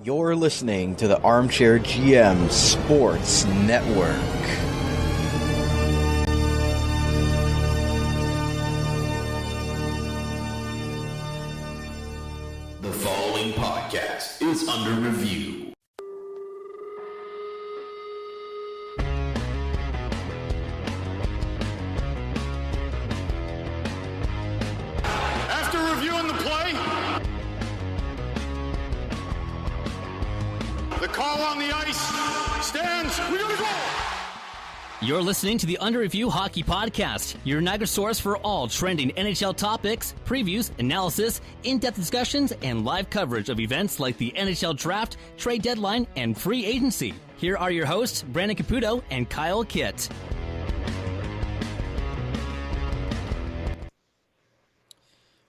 You're listening to the Armchair GM Sports Network. The following podcast is under review. After reviewing the play, the call on the ice stands. We gotta go! You're listening to the Under Review Hockey Podcast, your Niagara source for all trending NHL topics, previews, analysis, in-depth discussions, and live coverage of events like the NHL Draft, trade deadline, and free agency. Here are your hosts, Brandon Caputo and Kyle Kitt.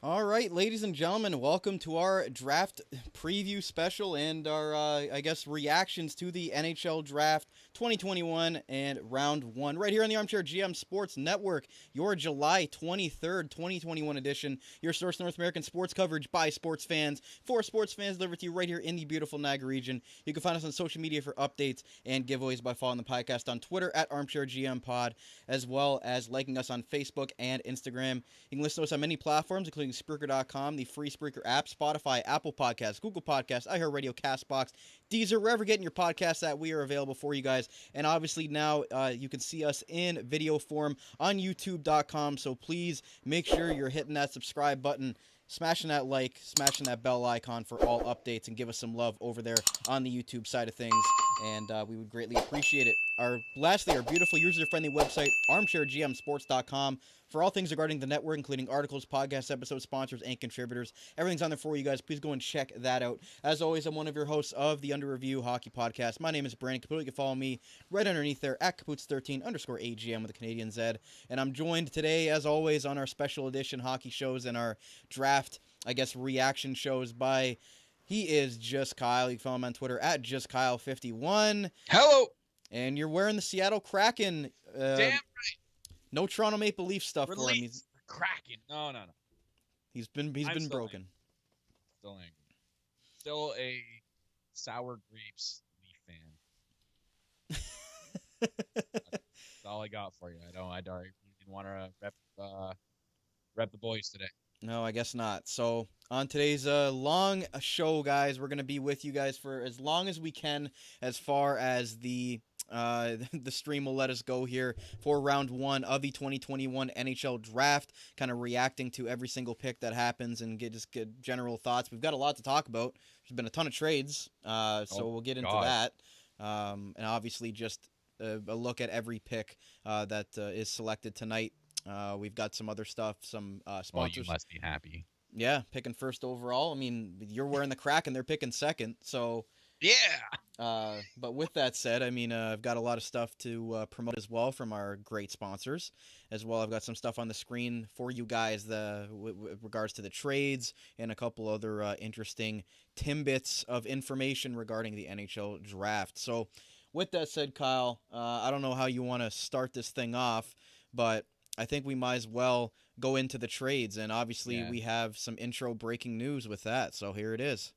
All right, ladies and gentlemen, welcome to our draft preview special and our, reactions to the NHL Draft 2021 and Round 1 right here on the Armchair GM Sports Network, your July 23rd, 2021 edition, your source North American sports coverage by sports fans, for sports fans, delivered to you right here in the beautiful Niagara region. You can find us on social media for updates and giveaways by following the podcast on Twitter at Armchair GM Pod, as well as liking us on Facebook and Instagram. You can listen to us on many platforms, including Spreaker.com, the free Spreaker app, Spotify, Apple Podcasts, Google Podcasts, iHeartRadio, CastBox, Deezer, wherever getting your podcasts at, we are available for you guys. And obviously now you can see us in video form on YouTube.com, so please make sure you're hitting that subscribe button, smashing that like, smashing that bell icon for all updates, and give us some love over there on the YouTube side of things, and we would greatly appreciate it. Lastly, our beautiful user-friendly website, armchairgmsports.com, for all things regarding the network, including articles, podcast episodes, sponsors, and contributors. Everything's on there for you guys. Please go and check that out. As always, I'm one of your hosts of the Under Review Hockey Podcast. My name is Brandon Caputo. You can follow me right underneath there at Caputs13_AGM with a Canadian Z. And I'm joined today, as always, on our special edition hockey shows and our draft, reaction shows by... He is Just Kyle. You can follow him on Twitter at JustKyle51. Hello. And you're wearing the Seattle Kraken. Damn right. No Toronto Maple Leaf stuff for him. He's Kraken. No. He's been broken. Angry. Still angry. Still a sour grapes Leaf fan. That's all I got for you. I didn't want to rep the boys today. No, I guess not. So on today's long show, guys, we're going to be with you guys for as long as we can, as far as the stream will let us go here for round 1 of the 2021 NHL Draft, kind of reacting to every single pick that happens and get general thoughts. We've got a lot to talk about. There's been a ton of trades, so we'll get into that. And obviously just a look at every pick that is selected tonight. We've got some other stuff, some sponsors. Well, you must be happy. Yeah, picking first overall. I mean, you're wearing the Kraken, they're picking second, so... Yeah! But with that said, I mean, I've got a lot of stuff to promote as well from our great sponsors. As well, I've got some stuff on the screen for you guys with regards to the trades and a couple other interesting tidbits of information regarding the NHL Draft. So, with that said, Kyle, I don't know how you want to start this thing off, but I think we might as well go into the trades. And obviously, we have some intro breaking news with that. So, here it is.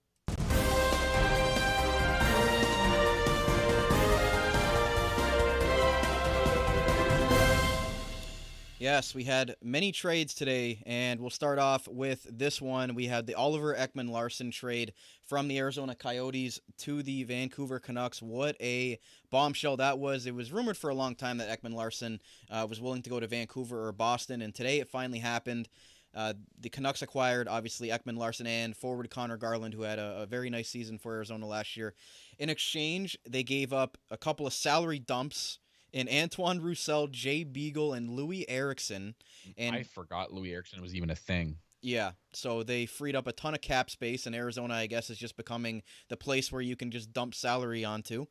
Yes, we had many trades today, and we'll start off with this one. We had the Oliver Ekman-Larsson trade from the Arizona Coyotes to the Vancouver Canucks. What a bombshell that was. It was rumored for a long time that Ekman-Larsson was willing to go to Vancouver or Boston, and today it finally happened. The Canucks acquired, obviously, Ekman-Larsson and forward Connor Garland, who had a very nice season for Arizona last year. In exchange, they gave up a couple of salary dumps in Antoine Roussel, Jay Beagle, and Louis Eriksson. And I forgot Louis Eriksson was even a thing. Yeah, so they freed up a ton of cap space, and Arizona, I guess, is just becoming the place where you can just dump salary onto.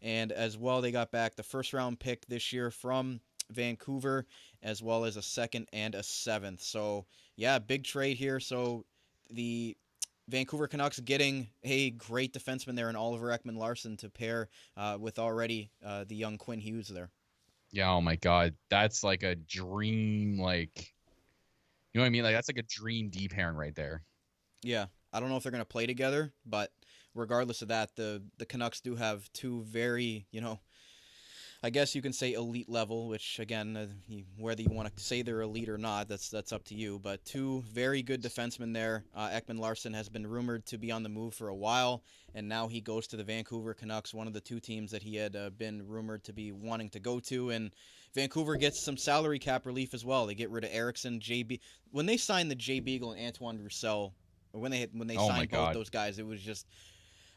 And as well, they got back the first-round pick this year from Vancouver, as well as a second and a seventh. So, yeah, big trade here. So the Vancouver Canucks getting a great defenseman there in Oliver Ekman-Larsson to pair with already the young Quinn Hughes there. Yeah, oh my God. That's like a dream, like, you know what I mean? Like, that's like a dream D pairing right there. Yeah. I don't know if they're going to play together, but regardless of that, the Canucks do have two very, I guess you can say elite level, which again, whether you want to say they're elite or not, that's up to you. But two very good defensemen there. Ekman Larsson has been rumored to be on the move for a while, and now he goes to the Vancouver Canucks, one of the two teams that he had been rumored to be wanting to go to. And Vancouver gets some salary cap relief as well. They get rid of Eriksson, JB. When they signed the Jay Beagle and Antoine Roussel, or when they signed both those guys, it was just.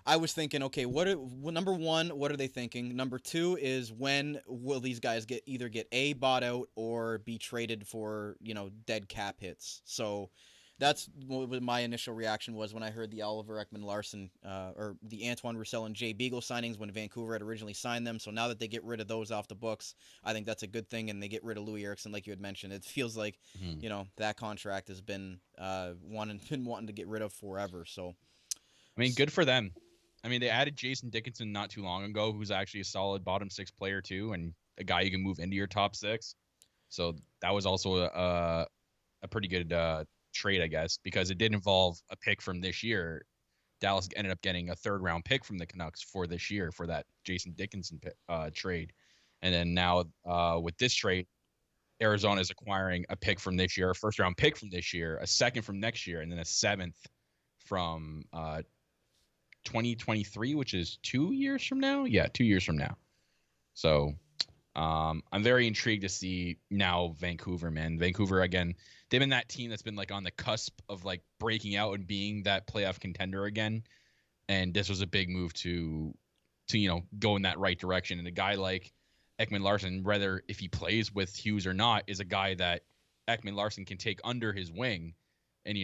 I was thinking, okay, number one, what are they thinking? Number two is when will these guys either get A, bought out or be traded for, dead cap hits? So that's what my initial reaction was when I heard the Oliver Ekman-Larsson or the Antoine Roussel and Jay Beagle signings when Vancouver had originally signed them. So now that they get rid of those off the books, I think that's a good thing, and they get rid of Louis Eriksson like you had mentioned. It feels like, that contract has been wanting to get rid of forever. So, I mean, good for them. I mean, they added Jason Dickinson not too long ago, who's actually a solid bottom six player too, and a guy you can move into your top six. So that was also a pretty good trade, I guess, because it did involve a pick from this year. Dallas ended up getting a third-round pick from the Canucks for this year for that Jason Dickinson trade. And then now with this trade, Arizona is acquiring a pick from this year, a first-round pick from this year, a second from next year, and then a seventh from 2023, which is 2 years from now. Yeah, 2 years from now. So I'm very intrigued to see now Vancouver, man. Vancouver, again, they've been that team that's been like on the cusp of like breaking out and being that playoff contender again. And this was a big move to go in that right direction. And a guy like Ekman-Larsson, whether if he plays with Hughes or not, is a guy that Ekman-Larsson can take under his wing and,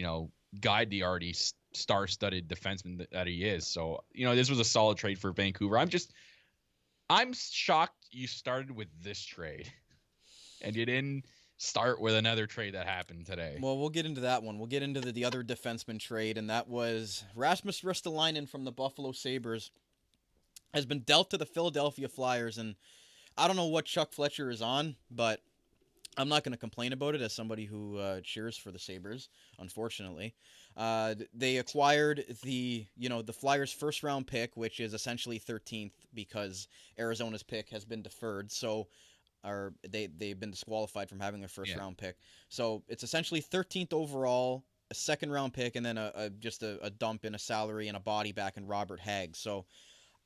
guide the already star-studded defenseman that he is. So, this was a solid trade for Vancouver. I'm shocked you started with this trade and you didn't start with another trade that happened today. Well, we'll get into that one. We'll get into the other defenseman trade, and that was Rasmus Ristolainen from the Buffalo Sabres has been dealt to the Philadelphia Flyers, and I don't know what Chuck Fletcher is on, but I'm not going to complain about it as somebody who cheers for the Sabres, unfortunately. They acquired the Flyers' first-round pick, which is essentially 13th because Arizona's pick has been deferred. So, they've been disqualified from having their first-round pick. So it's essentially 13th overall, a second-round pick, and then just a dump in a salary and a body back in Robert Hagg. So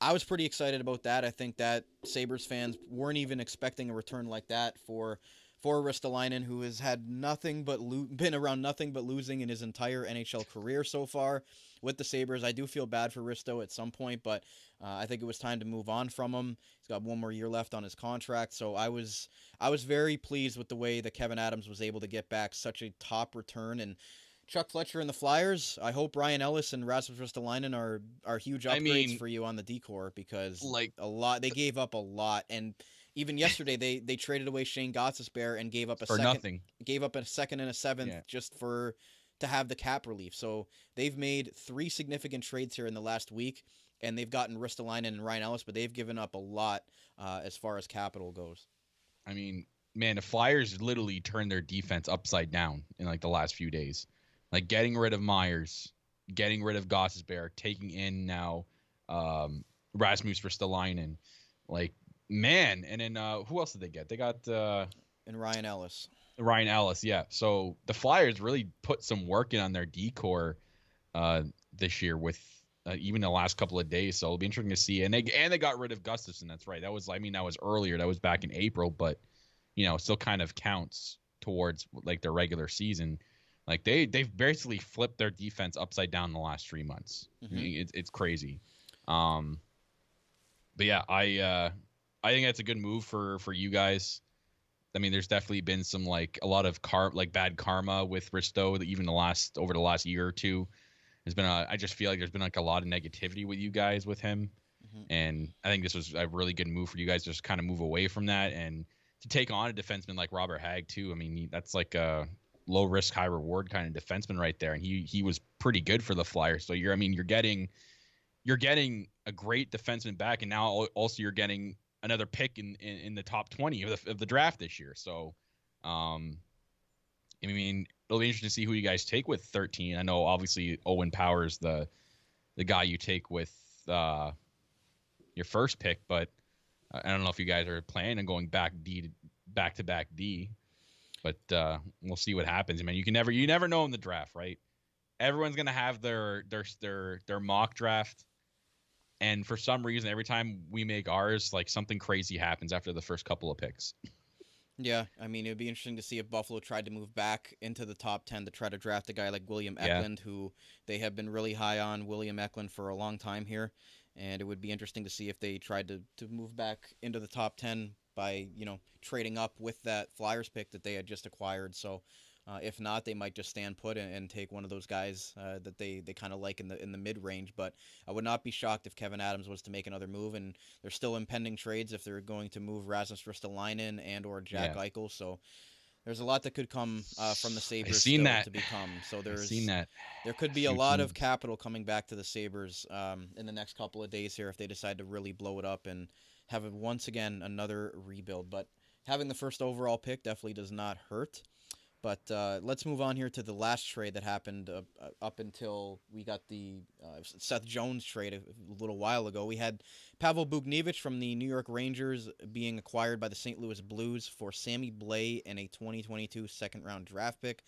I was pretty excited about that. I think that Sabres fans weren't even expecting a return like that for Ristolainen, who has had been around nothing but losing in his entire NHL career so far with the Sabres. I do feel bad for Risto at some point, but I think it was time to move on from him. He's got one more year left on his contract, so I was very pleased with the way that Kevin Adams was able to get back such a top return. And Chuck Fletcher and the Flyers, I hope Ryan Ellis and Rasmus Ristolainen are huge upgrades for you on the D-core, because they gave up a lot. And even yesterday, they traded away Shane Gostisbehere and gave up a second and a seventh just to have the cap relief. So they've made 3 significant trades here in the last week, and they've gotten Ristolainen and Ryan Ellis, but they've given up a lot as far as capital goes. I mean, man, the Flyers literally turned their defense upside down in like the last few days. Like getting rid of Myers, getting rid of Gostisbehere, taking in now Rasmus Ristolainen. Like, man, and then who else did they get? They got and Ryan Ellis. Ryan Ellis, yeah. So the Flyers really put some work in on their D-core this year with even the last couple of days. So it'll be interesting to see. And they got rid of Gustafsson. That's right. That was earlier. That was back in April, but still kind of counts towards like their regular season. Like they've basically flipped their defense upside down in the last 3 months. Mm-hmm. I mean, it's crazy. But yeah, I think that's a good move for you guys. I mean, there's definitely been some a lot of bad karma with Risto even over the last year or two. There's been I just feel like there's been a lot of negativity with you guys with him. Mm-hmm. And I think this was a really good move for you guys to just kind of move away from that and to take on a defenseman like Robert Hagg too. I mean, that's like a low risk, high reward kind of defenseman right there. And he was pretty good for the Flyers. So you're getting a great defenseman back. And now also you're getting another pick in the top 20 of the draft this year. So, I mean, it'll be interesting to see who you guys take with 13. I know obviously Owen Power's the the guy you take with your first pick, but I don't know if you guys are planning on going back to back D, but we'll see what happens. I mean, you never know in the draft, right? Everyone's gonna have their mock draft, and for some reason, every time we make ours, like something crazy happens after the first couple of picks. Yeah, I mean, it would be interesting to see if Buffalo tried to move back into the top 10 to try to draft a guy like William Eklund, who they have been really high on William Eklund for a long time here. And it would be interesting to see if they tried to move back into the top 10 by, trading up with that Flyers pick that they had just acquired. So if not, they might just stand put and take one of those guys that they kind of like in the mid range. But I would not be shocked if Kevin Adams was to make another move. And there's still impending trades if they're going to move Rasmus Ristolainen and or Jack Eichel. So there's a lot that could come from the Sabres to become. So there could be a lot of capital coming back to the Sabres in the next couple of days here if they decide to really blow it up and have once again another rebuild. But having the first overall pick definitely does not hurt. But let's move on here to the last trade that happened up until we got the Seth Jones trade a little while ago. We had Pavel Buchnevich from the New York Rangers being acquired by the St. Louis Blues for Sammy Blais and a 2022 second-round draft pick.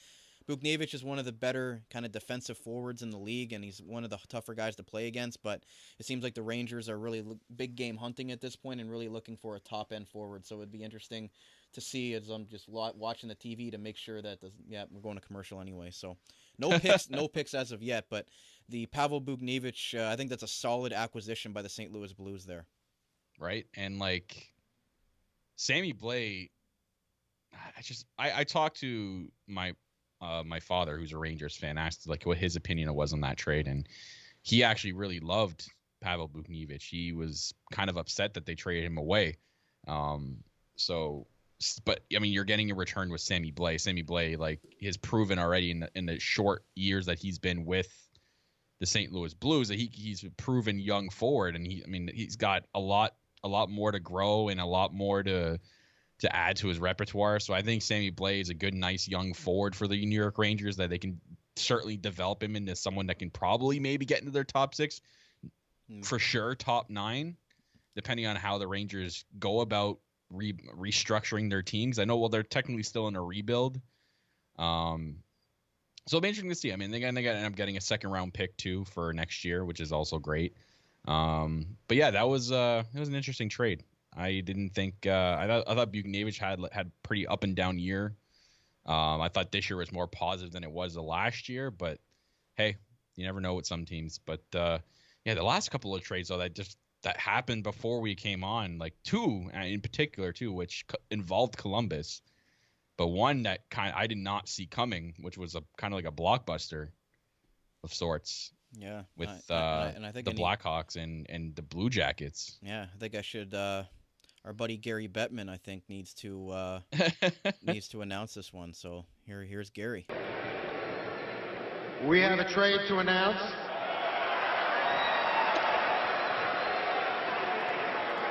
Buchnevich is one of the better kind of defensive forwards in the league, and he's one of the tougher guys to play against, but it seems like the Rangers are really big game hunting at this point and really looking for a top-end forward, so it'd be interesting to see as I'm just watching the TV to make sure that we're going to commercial anyway. So no picks as of yet, but the Pavel Buchnevich, I think that's a solid acquisition by the St. Louis Blues there. Right. And like Sammy Blais, I talked to my father, who's a Rangers fan, asked like what his opinion was on that trade. And he actually really loved Pavel Buchnevich. He was kind of upset that they traded him away. But I mean, you're getting a return with Sammy Blais. Sammy Blais, like, has proven already in the short years that he's been with the St. Louis Blues that he's a proven young forward, and he's got a lot more to grow and a lot more to add to his repertoire. So I think Sammy Blais is a good, nice young forward for the New York Rangers that they can certainly develop him into someone that can probably maybe get into their top 6, for sure, top 9, depending on how the Rangers go about restructuring their teams. I know, they're technically still in a rebuild. So it'll be interesting to see. I mean, they end up getting a second round pick too for next year, which is also great. But yeah, it was an interesting trade. I didn't think I thought Buchnevich had pretty up and down year. I thought this year was more positive than it was the last year, but hey, you never know with some teams. But the last couple of trades though that happened before we came on, like 2 in particular too, which involved Columbus, but one that I did not see coming, which was a kind of like a blockbuster of sorts. Yeah, with and I think the Blackhawks and the Blue Jackets. Yeah, I think I should. Our buddy Gary Bettman, I think, needs to announce this one. So here's Gary. We have a trade to announce.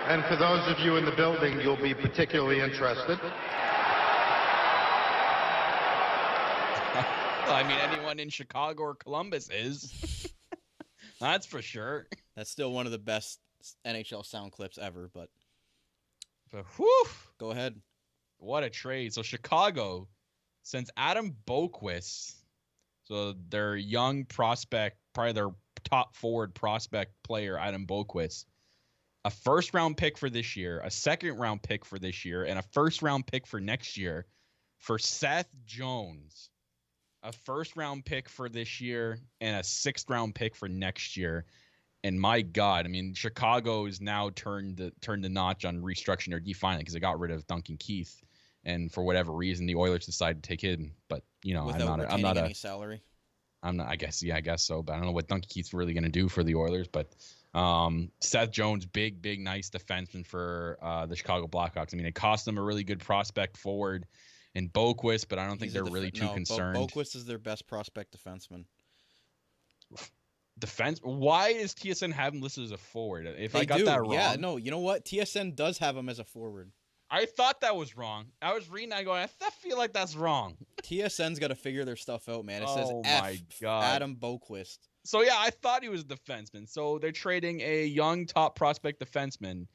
And for those of you in the building, you'll be particularly interested. Well, I mean, anyone in Chicago or Columbus is. That's for sure. That's still one of the best NHL sound clips ever, but whew, go ahead. What a trade. So Chicago sends Adam Boqvist, so their young prospect, probably their top forward prospect player, Adam Boqvist, a first-round pick for this year, a second-round pick for this year, and a first-round pick for next year for Seth Jones. A first-round pick for this year and a sixth-round pick for next year. And my God, I mean, Chicago is now turned the notch on restructuring their D finally because they got rid of Duncan Keith, and for whatever reason, the Oilers decided to take him. But I'm not any salary. I guess so. But I don't know what Duncan Keith's really going to do for the Oilers. But Seth Jones, big, nice defenseman for the Chicago Blackhawks. I mean, it cost them a really good prospect forward in Boqvist, but I don't think they're really too concerned. Boqvist is their best prospect defenseman. Defense? Why is TSN have him listed as a forward? I got that wrong. Yeah, no, you know what? TSN does have him as a forward. I thought that was wrong. I was reading that going, I feel like that's wrong. TSN's got to figure their stuff out, man. It says oh F, my God. Adam Boqvist. So yeah, I thought he was a defenseman. So they're trading a young top prospect defenseman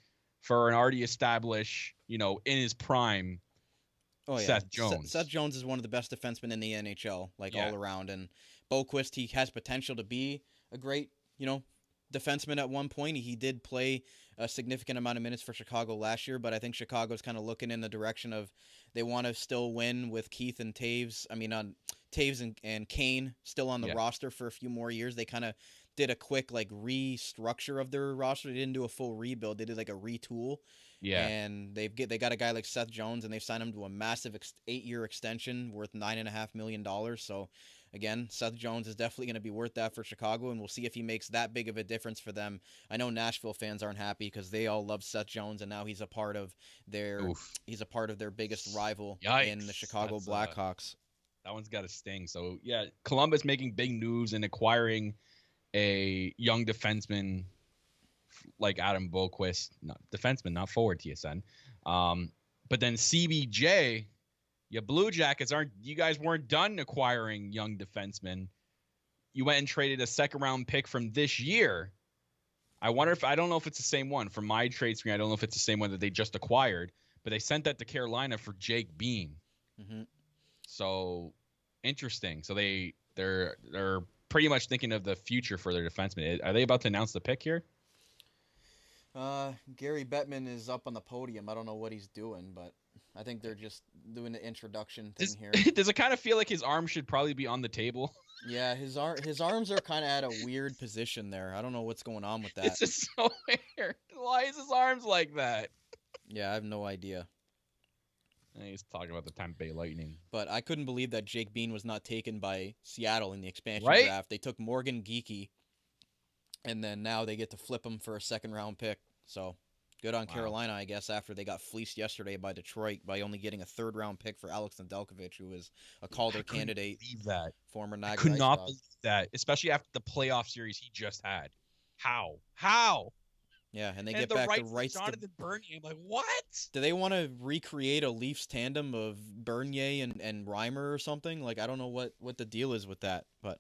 for an already established, in his prime, Oh yeah, Seth Jones. Seth Jones is one of the best defensemen in the NHL, Yeah. all around. And Boquist, he has potential to be a great, defenseman at one point. He did play a significant amount of minutes for Chicago last year, but I think Chicago's kind of looking in the direction of they want to still win with Keith and Taves. I mean, on Taves and Kane still on the roster for a few more years. They kind of did a quick restructure of their roster. They didn't do a full rebuild. They did a retool. Yeah. And they got a guy like Seth Jones, and they've signed him to a massive 8-year extension worth $9.5 million. So, again, Seth Jones is definitely going to be worth that for Chicago, and we'll see if he makes that big of a difference for them. I know Nashville fans aren't happy because they all love Seth Jones, and now he's a part of their biggest rival in the Chicago Blackhawks. That one's got to sting. So yeah, Columbus making big moves and acquiring a young defenseman like Adam Boquist, defenseman, not forward, TSN. But then CBJ, you Blue Jackets you guys weren't done acquiring young defensemen. You went and traded a second-round pick from this year. I don't know if it's the same one. From my trade screen, I don't know if it's the same one that they just acquired, but they sent that to Carolina for Jake Bean. Mm-hmm. So interesting. So they're pretty much thinking of the future for their defensemen. Are they about to announce the pick here? Gary Bettman is up on the podium. I don't know what he's doing, but I think they're just doing the introduction thing here. Does it kind of feel like his arm should probably be on the table? Yeah, his arms are kind of at a weird position there. I don't know what's going on with that. It's just so weird. Why is his arms like that? Yeah, I have no idea. He's talking about the Tampa Bay Lightning. But I couldn't believe that Jake Bean was not taken by Seattle in the expansion draft. They took Morgan Geekie, and then now they get to flip him for a second-round pick. So good on Carolina, I guess, after they got fleeced yesterday by Detroit by only getting a third-round pick for Alex Nedeljkovic, who is a Calder candidate. Believe that. Former Niagara. I could not believe that, especially after the playoff series he just had. How? Yeah, and they get back the rights to Jonathan Bernier. I'm like, what? Do they want to recreate a Leafs tandem of Bernier and Reimer or something? I don't know what the deal is with that, but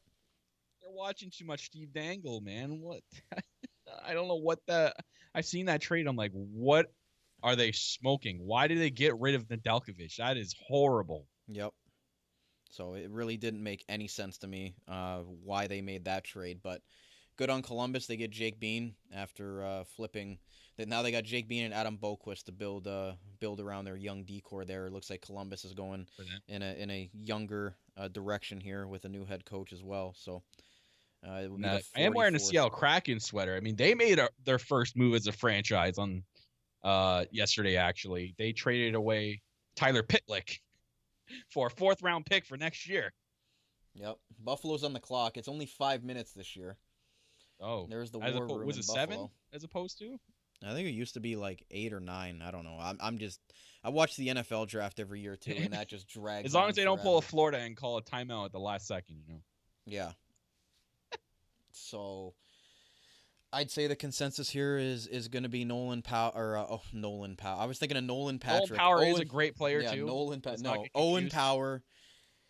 they're watching too much Steve Dangle, man. What? I don't know what I've seen that trade. I'm like, what are they smoking? Why did they get rid of Nedeljkovic? That is horrible. Yep. So it really didn't make any sense to me why they made that trade, but good on Columbus. They get Jake Bean after flipping. Now they got Jake Bean and Adam Boquist to build around their young decor there. It looks like Columbus is going in a younger direction here with a new head coach as well. So I am wearing a Seattle Kraken sweater. I mean, they made their first move as a franchise on yesterday. Actually, they traded away Tyler Pitlick for a 4th-round pick for next year. Yep, Buffalo's on the clock. It's only 5 minutes this year. Oh, there's the war room. Was it in 7 as opposed to? I think it used to be 8 or 9. I don't know. I watch the NFL draft every year too, and that just drags. As long as they don't pull a Florida and call a timeout at the last second, Yeah. So, I'd say the consensus here is going to be Nolan Power Nolan Power. I was thinking of Nolan Patrick. Nolan Power is a great player too. Owen Power.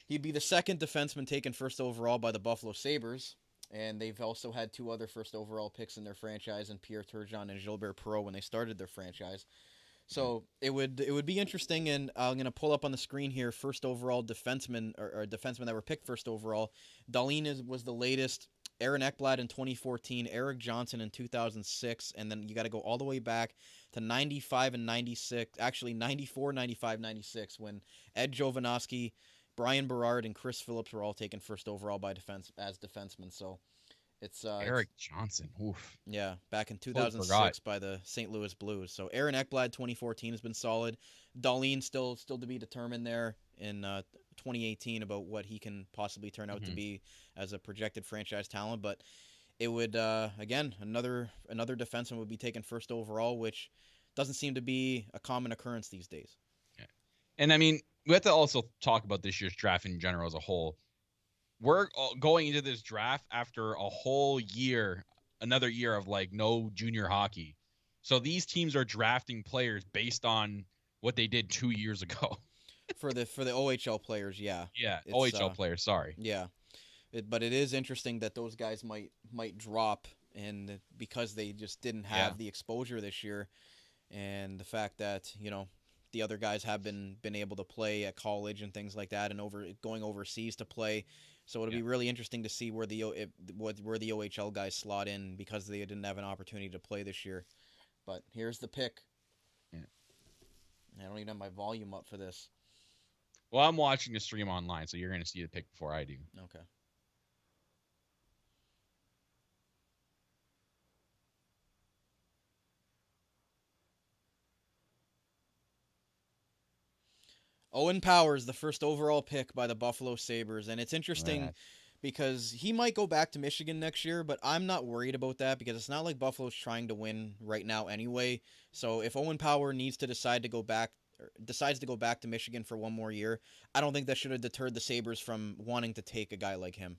He'd be the second defenseman taken first overall by the Buffalo Sabres. And they've also had 2 other first overall picks in their franchise, and Pierre Turgeon and Gilbert Perreault when they started their franchise. So it would be interesting, and I'm going to pull up on the screen here first overall defensemen or defensemen that were picked first overall. Dahlin was the latest. Aaron Ekblad in 2014, Eric Johnson in 2006, and then you got to go all the way back to 95 and 96, actually 94, 95, 96 when Ed Jovanovski, Brian Berard, and Chris Phillips were all taken first overall by as defensemen. So it's Eric Johnson. Oof. Yeah, back in 2006 by the St. Louis Blues. So Aaron Ekblad 2014 has been solid. Dahlin still to be determined there in 2018 about what he can possibly turn out to be as a projected franchise talent. But it would again another defenseman would be taken first overall, which doesn't seem to be a common occurrence these days. Yeah. And I mean, we have to also talk about this year's draft in general as a whole. We're going into this draft after a whole year, another year of no junior hockey. So these teams are drafting players based on what they did 2 years ago. for the OHL players, yeah. Yeah, OHL players, sorry. Yeah. But it is interesting that those guys might drop, and because they just didn't have the exposure this year, and the fact that the other guys have been able to play at college and things like that, and going overseas to play. So it'll be really interesting to see where the OHL guys slot in, because they didn't have an opportunity to play this year. But here's the pick. Yeah. I don't even have my volume up for this. Well, I'm watching the stream online, so you're going to see the pick before I do. Okay. Owen Powers, the first overall pick by the Buffalo Sabres, and it's interesting because he might go back to Michigan next year, but I'm not worried about that because it's not like Buffalo's trying to win right now anyway. So if Owen Power decides to go back to Michigan for one more year, I don't think that should have deterred the Sabres from wanting to take a guy like him.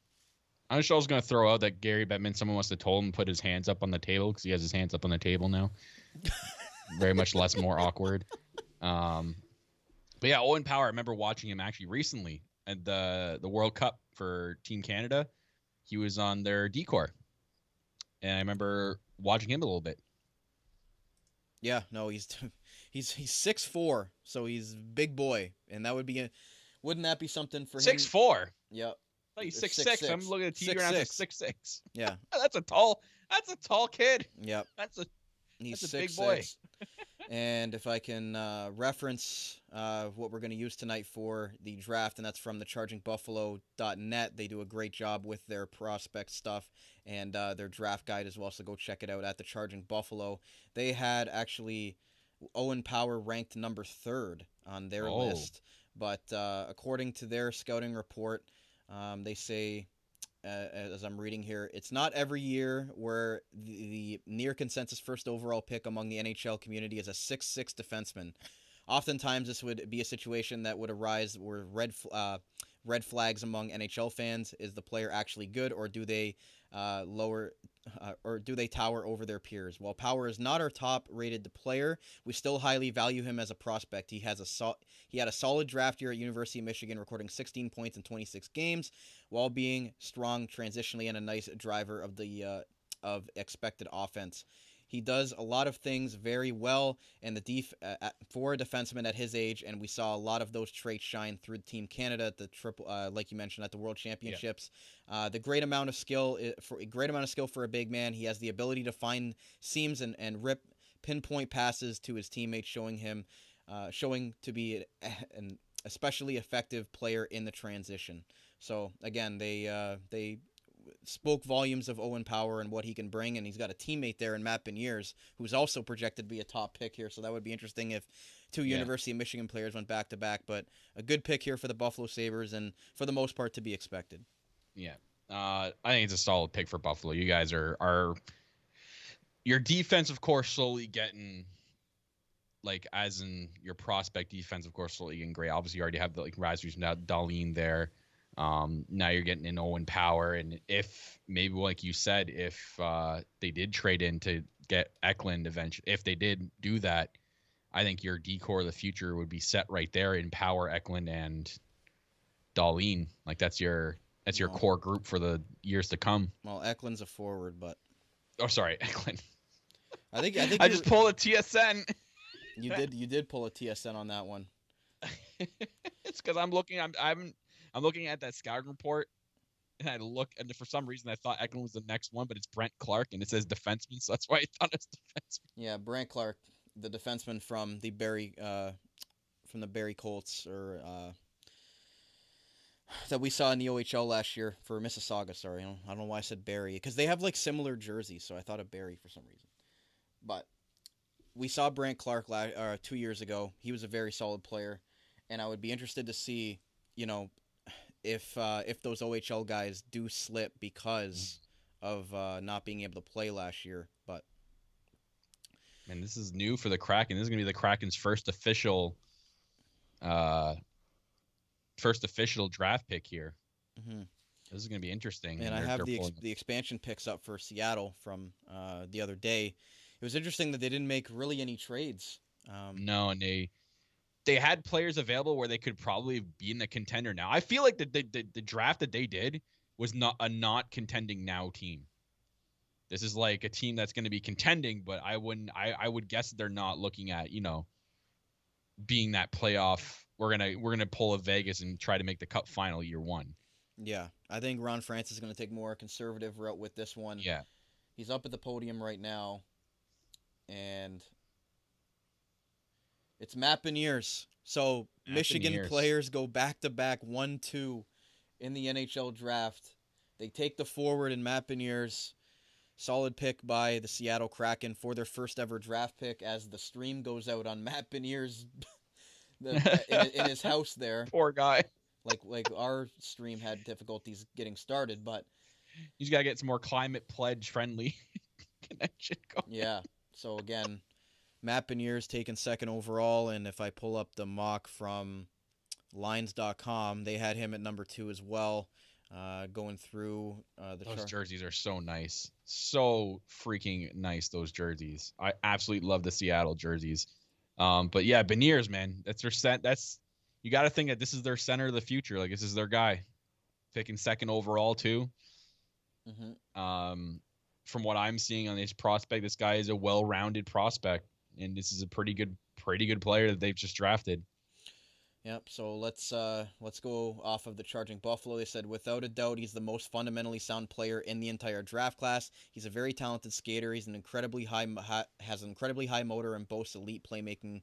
I'm sure I was going to throw out that Gary Bettman, someone must have told him to put his hands up on the table, because he has his hands up on the table now. Very much more awkward. But yeah, Owen Power, I remember watching him actually recently at the World Cup for Team Canada. He was on their decor, and I remember watching him a little bit. Yeah, no, he's 6'4", so he's a big boy, and that wouldn't that be something for him? 6'4". Yep. Oh, he's 6'6". I'm looking at the TV right now. 6'6". Yeah. That's a tall kid. Yep. That's a big 6'6". boy. And if I can reference what we're going to use tonight for the draft, and that's from the ChargingBuffalo.net. They do a great job with their prospect stuff and their draft guide as well, so go check it out at the Charging Buffalo. They had actually Owen Power ranked number 3rd on their list, but according to their scouting report, they say, as I'm reading here, it's not every year where the near consensus first overall pick among the NHL community is a 6'6" defenseman. Oftentimes, this would be a situation that would arise where red flags among NHL fans. Is the player actually good, or do they tower over their peers? While Power is not our top-rated player, we still highly value him as a prospect. He had a solid draft year at University of Michigan, recording 16 points in 26 games, while being strong transitionally and a nice driver of expected offense. He does a lot of things very well, and for a defenseman at his age, and we saw a lot of those traits shine through Team Canada at the like you mentioned, at the World Championships. Yeah. The great amount of skill for a big man. He has the ability to find seams and rip pinpoint passes to his teammates, showing to be an especially effective player in the transition. So again, they spoke volumes of Owen Power and what he can bring, and he's got a teammate there in Matt Beniers, who's also projected to be a top pick here, so that would be interesting if two University of Michigan players went back-to-back, but a good pick here for the Buffalo Sabres, and for the most part to be expected. Yeah, I think it's a solid pick for Buffalo. You guys are your defense, of course, slowly getting, like, as in your prospect defense, of course, slowly getting great. Obviously, you already have the Rasmus Dahlin there. Now you're getting an Owen Power, and if maybe, like you said, if they did trade in to get Eklund eventually, if they did do that, I think your decor of the future would be set right there in Power, Eklund, and Dahlin. Like that's your core group for the years to come. Well, Eklund's a forward, but sorry, Eklund. I think I just pulled a TSN. You did pull a TSN on that one. It's because I'm looking at that scouting report, and for some reason I thought Eklund was the next one, but it's Brent Clark, and it says defenseman, so that's why I thought it's defenseman. Yeah, Brent Clark, the defenseman from the Barrie Colts, or that we saw in the OHL last year for Mississauga. Sorry, I don't know why I said Barrie, because they have like similar jerseys, so I thought of Barrie for some reason. But we saw Brent Clark 2 years ago. He was a very solid player, and I would be interested to see, if those OHL guys do slip because of not being able to play last year. But man, this is new for the Kraken. This is gonna be the Kraken's first official draft pick here. Mm-hmm. This is gonna be interesting. And I have the expansion picks up for Seattle from the other day. It was interesting that they didn't make really any trades. No, and they had players available where they could probably be in the contender now. I feel like the draft that they did was not a not contending now team. This is like a team that's going to be contending, but I would guess that they're not looking at, being that playoff. We're gonna pull a Vegas and try to make the Cup final year one. Yeah, I think Ron Francis is going to take more conservative route with this one. Yeah, He's up at the podium right now, and it's Matt Beniers. So Michigan Beniers. players go back-to-back 1-2 in the NHL draft. They take the forward in Matt Beniers. Solid pick by the Seattle Kraken for their first ever draft pick as the stream goes out on Matt Beniers in his house there. Poor guy. Like our stream had difficulties getting started, but He's got to get some more climate pledge friendly connection going. yeah. So again, Matt Beniers taken second overall, and if I pull up the mock from Lines.com, they had him at number 2 as well. Going through those jerseys are so nice, so freaking nice. Those jerseys, I absolutely love the Seattle jerseys. But yeah, Beniers, man, that's their set. You got to think that this is their center of the future. Like, this is their guy, picking second overall too. Mm-hmm. From what I'm seeing on this prospect, this guy is a well-rounded prospect, and this is a pretty good player that they've just drafted. Yep, so let's go off of the Charging Buffalo. They said, without a doubt, he's the most fundamentally sound player in the entire draft class. He's a very talented skater. He's has an incredibly high motor and boasts elite playmaking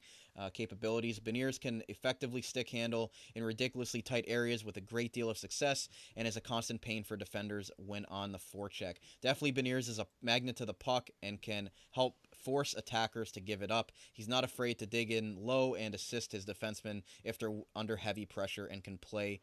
capabilities. Beniers can effectively stick handle in ridiculously tight areas with a great deal of success and is a constant pain for defenders when on the forecheck. Definitely Beniers is a magnet to the puck and can help force attackers to give it up. He's not afraid to dig in low and assist his defensemen if they're under heavy pressure and can play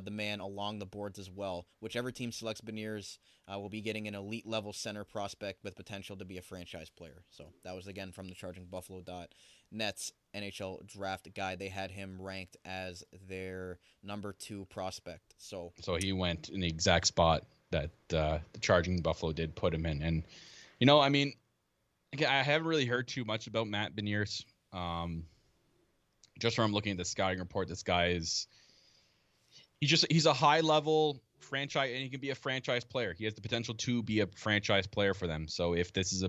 the man along the boards as well. Whichever team selects Beniers will be getting an elite level center prospect with potential to be a franchise player. So that was again from the ChargingBuffalo.net's NHL draft guide. They had him ranked as their number 2 prospect. So he went in the exact spot that the Charging Buffalo did put him in. And, I mean, again, I haven't really heard too much about Matt Beniers. Just from looking at the scouting report, this guy he's a high level franchise, and he can be a franchise player. He has the potential to be a franchise player for them. So if this is a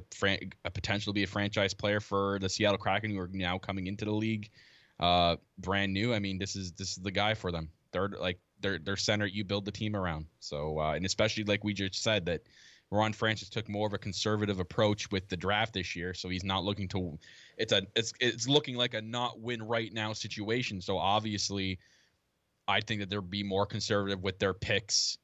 potential to be a franchise player for the Seattle Kraken, who are now coming into the league, brand new, I mean, this is the guy for them. They're center you build the team around. So and especially like we just said that Ron Francis took more of a conservative approach with the draft this year, so he's not looking to. It's looking like a not win right now situation. So obviously, I think that they'll be more conservative with their picks,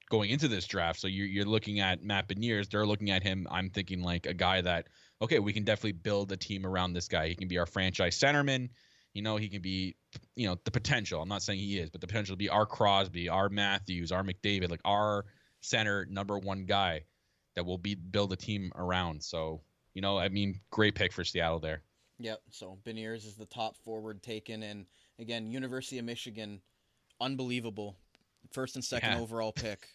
going into this draft. So you're looking at Matt Beniers. They're looking at him. I'm thinking like a guy that, okay, we can definitely build a team around this guy. He can be our franchise centerman. He can be, the potential. I'm not saying he is, but the potential to be our Crosby, our Matthews, our McDavid, like our center number 1 guy that will build a team around. So, I mean, great pick for Seattle there. Yep. So Beniers is the top forward taken, and again, University of Michigan, unbelievable, first and second overall pick.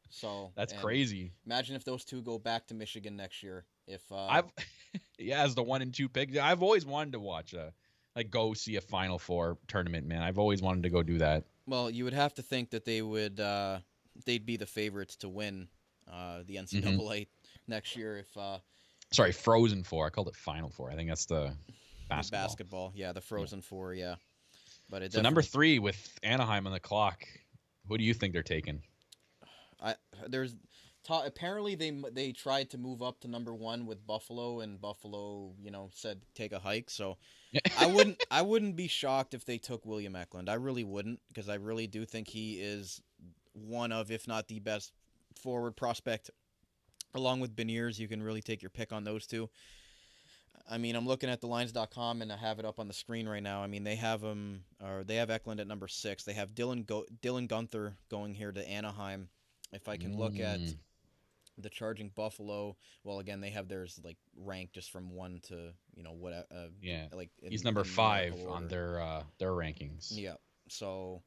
So that's crazy. Imagine if those two go back to Michigan next year. If as the 1 and 2 pick, I've always wanted to watch go see a Final Four tournament, man. I've always wanted to go do that. Well, you would have to think that they would. They'd be the favorites to win the NCAA next year if. Sorry, Frozen Four. I called it Final Four. I think that's the basketball. Yeah, the Frozen Four. Yeah, but so number 3 with Anaheim on the clock. Who do you think they're taking? Apparently they tried to move up to number 1 with Buffalo, and Buffalo, said take a hike. So I wouldn't be shocked if they took William Eklund. I really wouldn't, because I really do think he is one of, if not the best forward prospect. Along with Beniers, you can really take your pick on those two. I mean, I'm looking at the Lines.com, and I have it up on the screen right now. I mean, they have Eklund at number 6. They have Dylan Guenther going here to Anaheim. If I can look at the Charging Buffalo, well, again, they have theirs like ranked just from 1 to what. Yeah, like he's number 5 on their rankings. Yeah, so.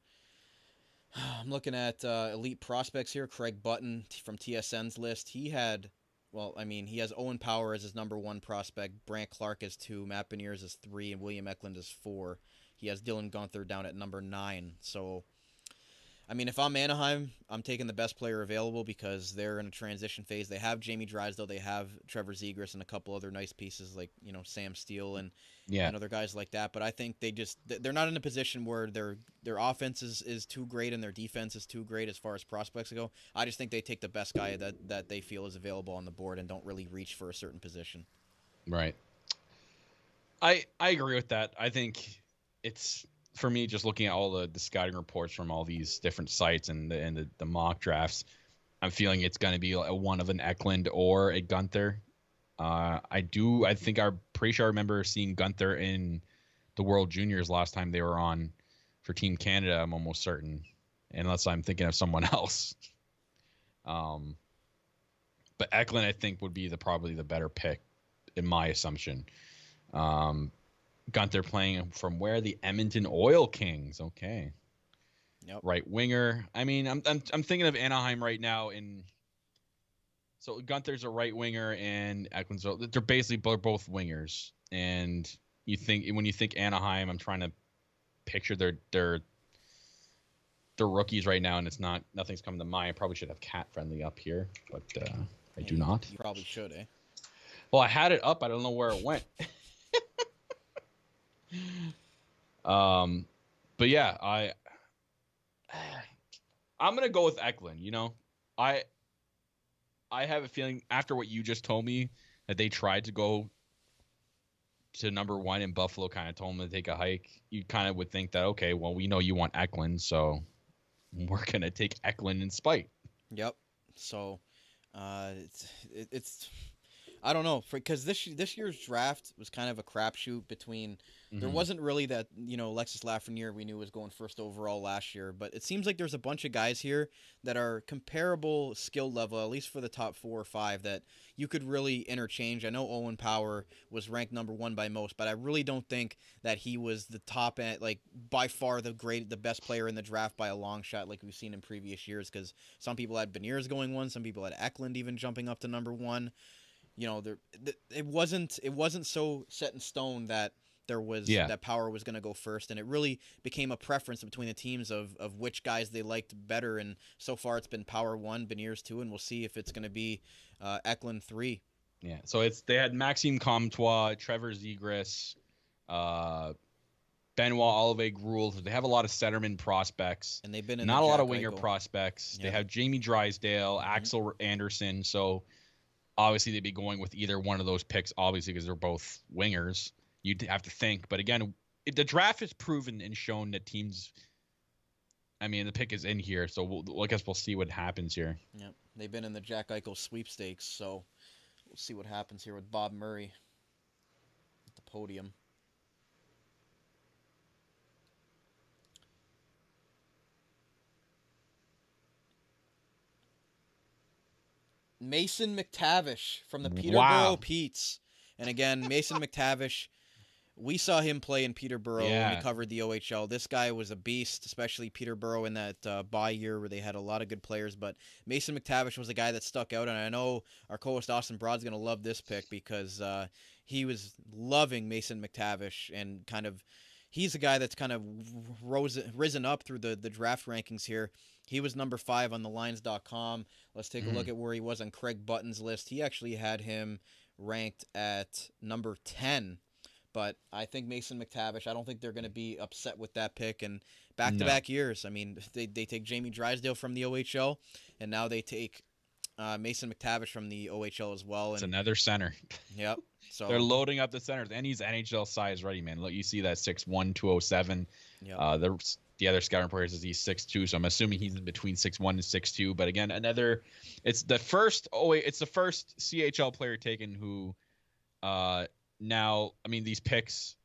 I'm looking at elite prospects here. Craig Button from TSN's list. He has Owen Power as his number 1 prospect, Brant Clark as 2, Matt Beniers as 3, and William Eklund as 4. He has Dylan Guenther down at number 9. So I mean, if I'm Anaheim, I'm taking the best player available because they're in a transition phase. They have Jamie Drysdale, they have Trevor Zegras, and a couple other nice pieces like Sam Steele and other guys like that. But I think they're not in a position where their offense is too great and their defense is too great as far as prospects go. I just think they take the best guy that they feel is available on the board and don't really reach for a certain position. Right. I agree with that. I think it's, for me, just looking at all the scouting reports from all these different sites and the mock drafts, I'm feeling it's going to be one of an Eklund or a Gunther. I'm pretty sure I remember seeing Gunther in the World Juniors last time they were on for Team Canada. I'm almost certain, unless I'm thinking of someone else. But Eklund, I think, would be probably the better pick in my assumption. Gunther playing from where? The Edmonton Oil Kings. Okay. Yep. Right winger. I mean, I'm thinking of Anaheim right now. So Gunther's a right winger and Eklund's they're basically both wingers. And when you think Anaheim, I'm trying to picture their rookies right now, and nothing's coming to mind. I probably should have cat friendly up here, but I do not. You probably should, eh? Well, I had it up. I don't know where it went. But yeah, I'm gonna go with Eklund. I have a feeling after what you just told me that they tried to go to number 1 and Buffalo kind of told them to take a hike. You kind of would think that, okay, well, we know you want Eklund, so we're gonna take Eklund in spite. Yep. So, it's I don't know, because this year's draft was kind of a crapshoot between. There wasn't really that, Alexis Lafreniere we knew was going first overall last year, but it seems like there's a bunch of guys here that are comparable skill level, at least for the top 4 or 5, that you could really interchange. I know Owen Power was ranked number 1 by most, but I really don't think that he was the top end, like by far the best player in the draft by a long shot, like we've seen in previous years. Because some people had Beniers going 1, some people had Eklund even jumping up to number 1. It wasn't so set in stone that there was that Power was going to go first, and it really became a preference between the teams of which guys they liked better. And so far, it's been Power 1, Beniers 2, and we'll see if it's going to be Eklund 3. Yeah, so they had Maxime Comtois, Trevor Zegras, Benoit Olivier-Groulx. They have a lot of centerman prospects, and they've been in not a lot of Eichel winger prospects. Yeah. They have Jamie Drysdale, Axel Anderson. So obviously they'd be going with either one of those picks, obviously, because they're both wingers. You'd have to think. But again, the draft has proven and shown that teams, I mean, the pick is in here, so I guess we'll see what happens here. Yep. They've been in the Jack Eichel sweepstakes, so we'll see what happens here with Bob Murray at the podium. Mason McTavish from the Peterborough Petes. And again, Mason McTavish, we saw him play in Peterborough when we covered the OHL. This guy was a beast, especially Peterborough in that bye year where they had a lot of good players. But Mason McTavish was a guy that stuck out, and I know our co-host Austin Broad's going to love this pick because he was loving Mason McTavish, and he's a guy that's kind of risen up through the draft rankings here. He was number 5 on thelines.com. Let's take a look at where he was on Craig Button's list. He actually had him ranked at number 10. But I think Mason McTavish, I don't think they're going to be upset with that pick. And back-to-back years, I mean, they take Jamie Drysdale from the OHL, and now they take Mason McTavish from the OHL as well. It's another center. Yep. So they're loading up the centers, and he's NHL size ready, man. Look, you see that 6'1", 207. Yep. The other scouting report says he's 6'2", so I'm assuming he's in between 6'1" and 6'2". But again, it's the first CHL player taken who now, I mean, these picks,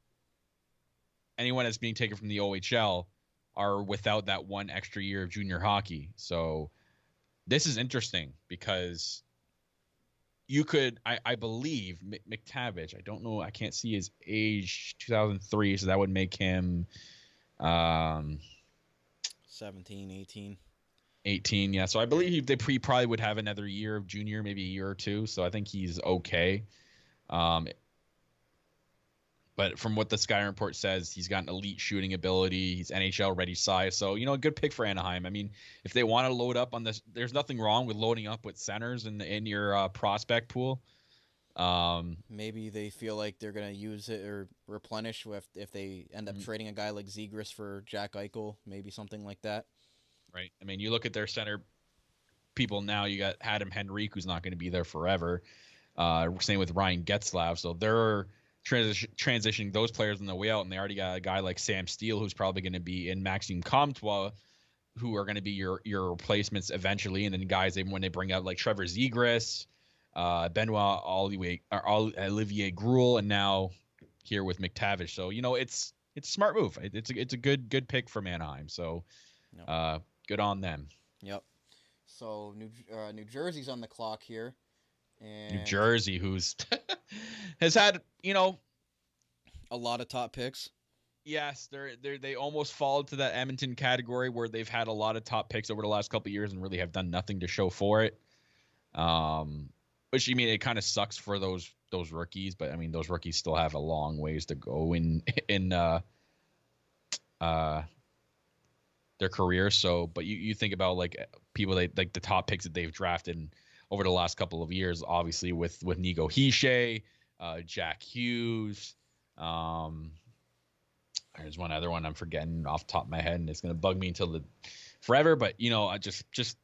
anyone that's being taken from the OHL are without that one extra year of junior hockey. So this is interesting because you could, I believe, McTavish, I don't know, I can't see his age, 2003, so that would make him 17, 18. 18, yeah. So I believe they probably would have another year of junior, maybe a year or two. So I think he's okay. But But from what the Sky Report says, he's got an elite shooting ability. He's NHL ready size. So, a good pick for Anaheim. I mean, if they want to load up on this, there's nothing wrong with loading up with centers in your prospect pool. Maybe they feel like they're going to use it or replenish if they end up trading a guy like Zegras for Jack Eichel, maybe something like that. Right. I mean, you look at their center people now, you got Adam Henrique, who's not going to be there forever. Same with Ryan Getzlav. So they're transitioning those players on the way out, and they already got a guy like Sam Steele, who's probably going to be in Maxime Comtois, who are going to be your replacements eventually. And then guys, when they bring out like Trevor Zegras, Benoit Olivier Gruel, and now here with McTavish. So it's a smart move. It's a good pick from Anaheim. So good on them. Yep. So New Jersey's on the clock here, and New Jersey, who's has had a lot of top picks. Yes, they almost fall into that Edmonton category where they've had a lot of top picks over the last couple of years and really have done nothing to show for it. Which it kind of sucks for those rookies, but I mean those rookies still have a long ways to go in their career. So, but you think about like people like the top picks that they've drafted over the last couple of years, obviously with Nico Hischier, Jack Hughes. There's one other one I'm forgetting off the top of my head, and it's gonna bug me until forever. But I just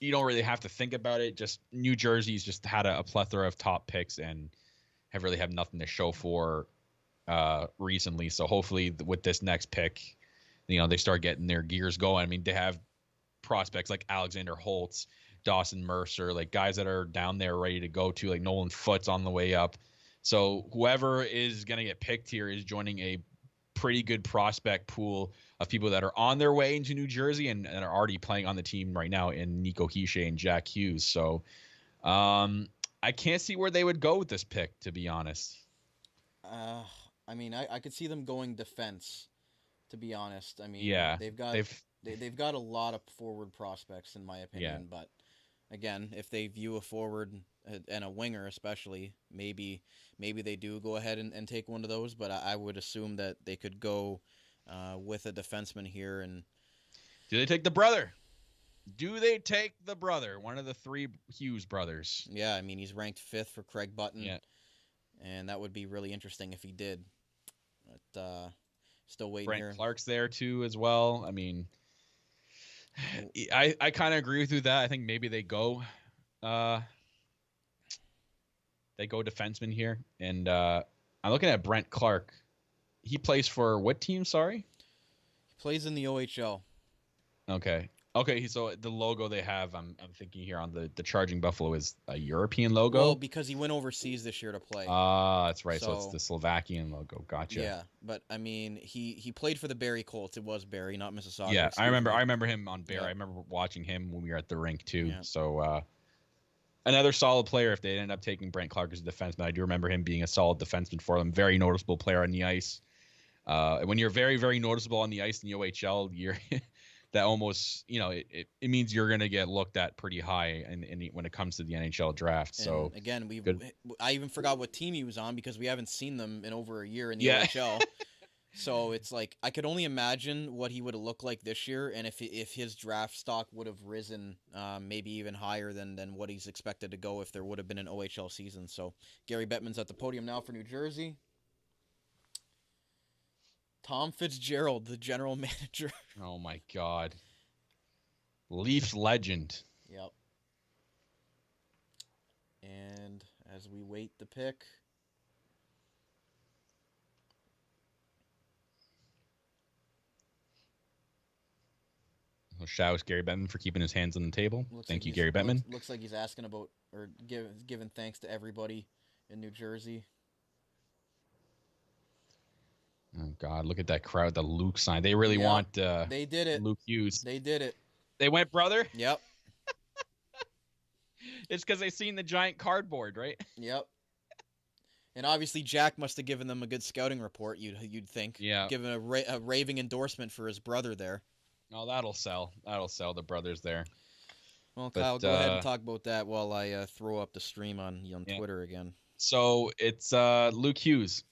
you don't really have to think about it. Just New Jersey's just had a plethora of top picks and have really have nothing to show for recently. So hopefully with this next pick, they start getting their gears going. I mean, they have prospects like Alexander Holtz, Dawson Mercer, like guys that are down there ready to go to, like Nolan Foote's on the way up. So whoever is going to get picked here is joining a pretty good prospect pool of people that are on their way into New Jersey and are already playing on the team right now in Nico Hischier and Jack Hughes. So I can't see where they would go with this pick, to be honest. I mean, I could see them going defense, to be honest. I mean, yeah, they've got a lot of forward prospects, in my opinion. Yeah. But again, if they view a forward and a winger especially, maybe they do go ahead and take one of those. But I would assume that they could go with a defenseman here. And do they take the brother? One of the three Hughes brothers. Yeah, I mean, he's ranked 5th for Craig Button. Yeah. And that would be really interesting if he did. But still waiting Brent here. Clark's there too as well. I mean, I kind of agree with you that I think maybe they go defenseman here. And I'm looking at Brent Clark. He plays for what team? Sorry. He plays in the OHL. Okay, so the logo they have, I'm thinking here on the Charging Buffalo is a European logo. Well, because he went overseas this year to play. That's right. So it's the Slovakian logo. Gotcha. Yeah, but I mean, he played for the Barrie Colts. It was Barrie, not Mississauga. Yeah, I remember him on Barrie. Yeah. I remember watching him when we were at the rink too. Yeah. So another solid player. If they ended up taking Brent Clark as a defenseman, I do remember him being a solid defenseman for them. Very noticeable player on the ice. When you're very, very noticeable on the ice in the OHL, you're that almost, it means you're going to get looked at pretty high when it comes to the NHL draft. And so again, I even forgot what team he was on because we haven't seen them in over a year in the OHL. So it's like I could only imagine what he would have looked like this year, and if his draft stock would have risen, maybe even higher than what he's expected to go if there would have been an OHL season. So Gary Bettman's at the podium now for New Jersey. Tom Fitzgerald, the general manager. Oh, my God. Leafs legend. Yep. And as we wait the pick. Shout out to Gary Bettman for keeping his hands on the table. Thank you, Gary Bettman. Looks like he's asking about or giving thanks to everybody in New Jersey. Oh, God, look at that crowd, the Luke sign. They really want they did it. Luke Hughes. They did it. They went brother? Yep. It's because they seen the giant cardboard, right? Yep. And obviously Jack must have given them a good scouting report, you'd think. Yeah. Given a raving endorsement for his brother there. Oh, that'll sell. That'll sell, the brothers there. Well, Kyle, go ahead and talk about that while I throw up the stream on Twitter again. So it's Luke Hughes.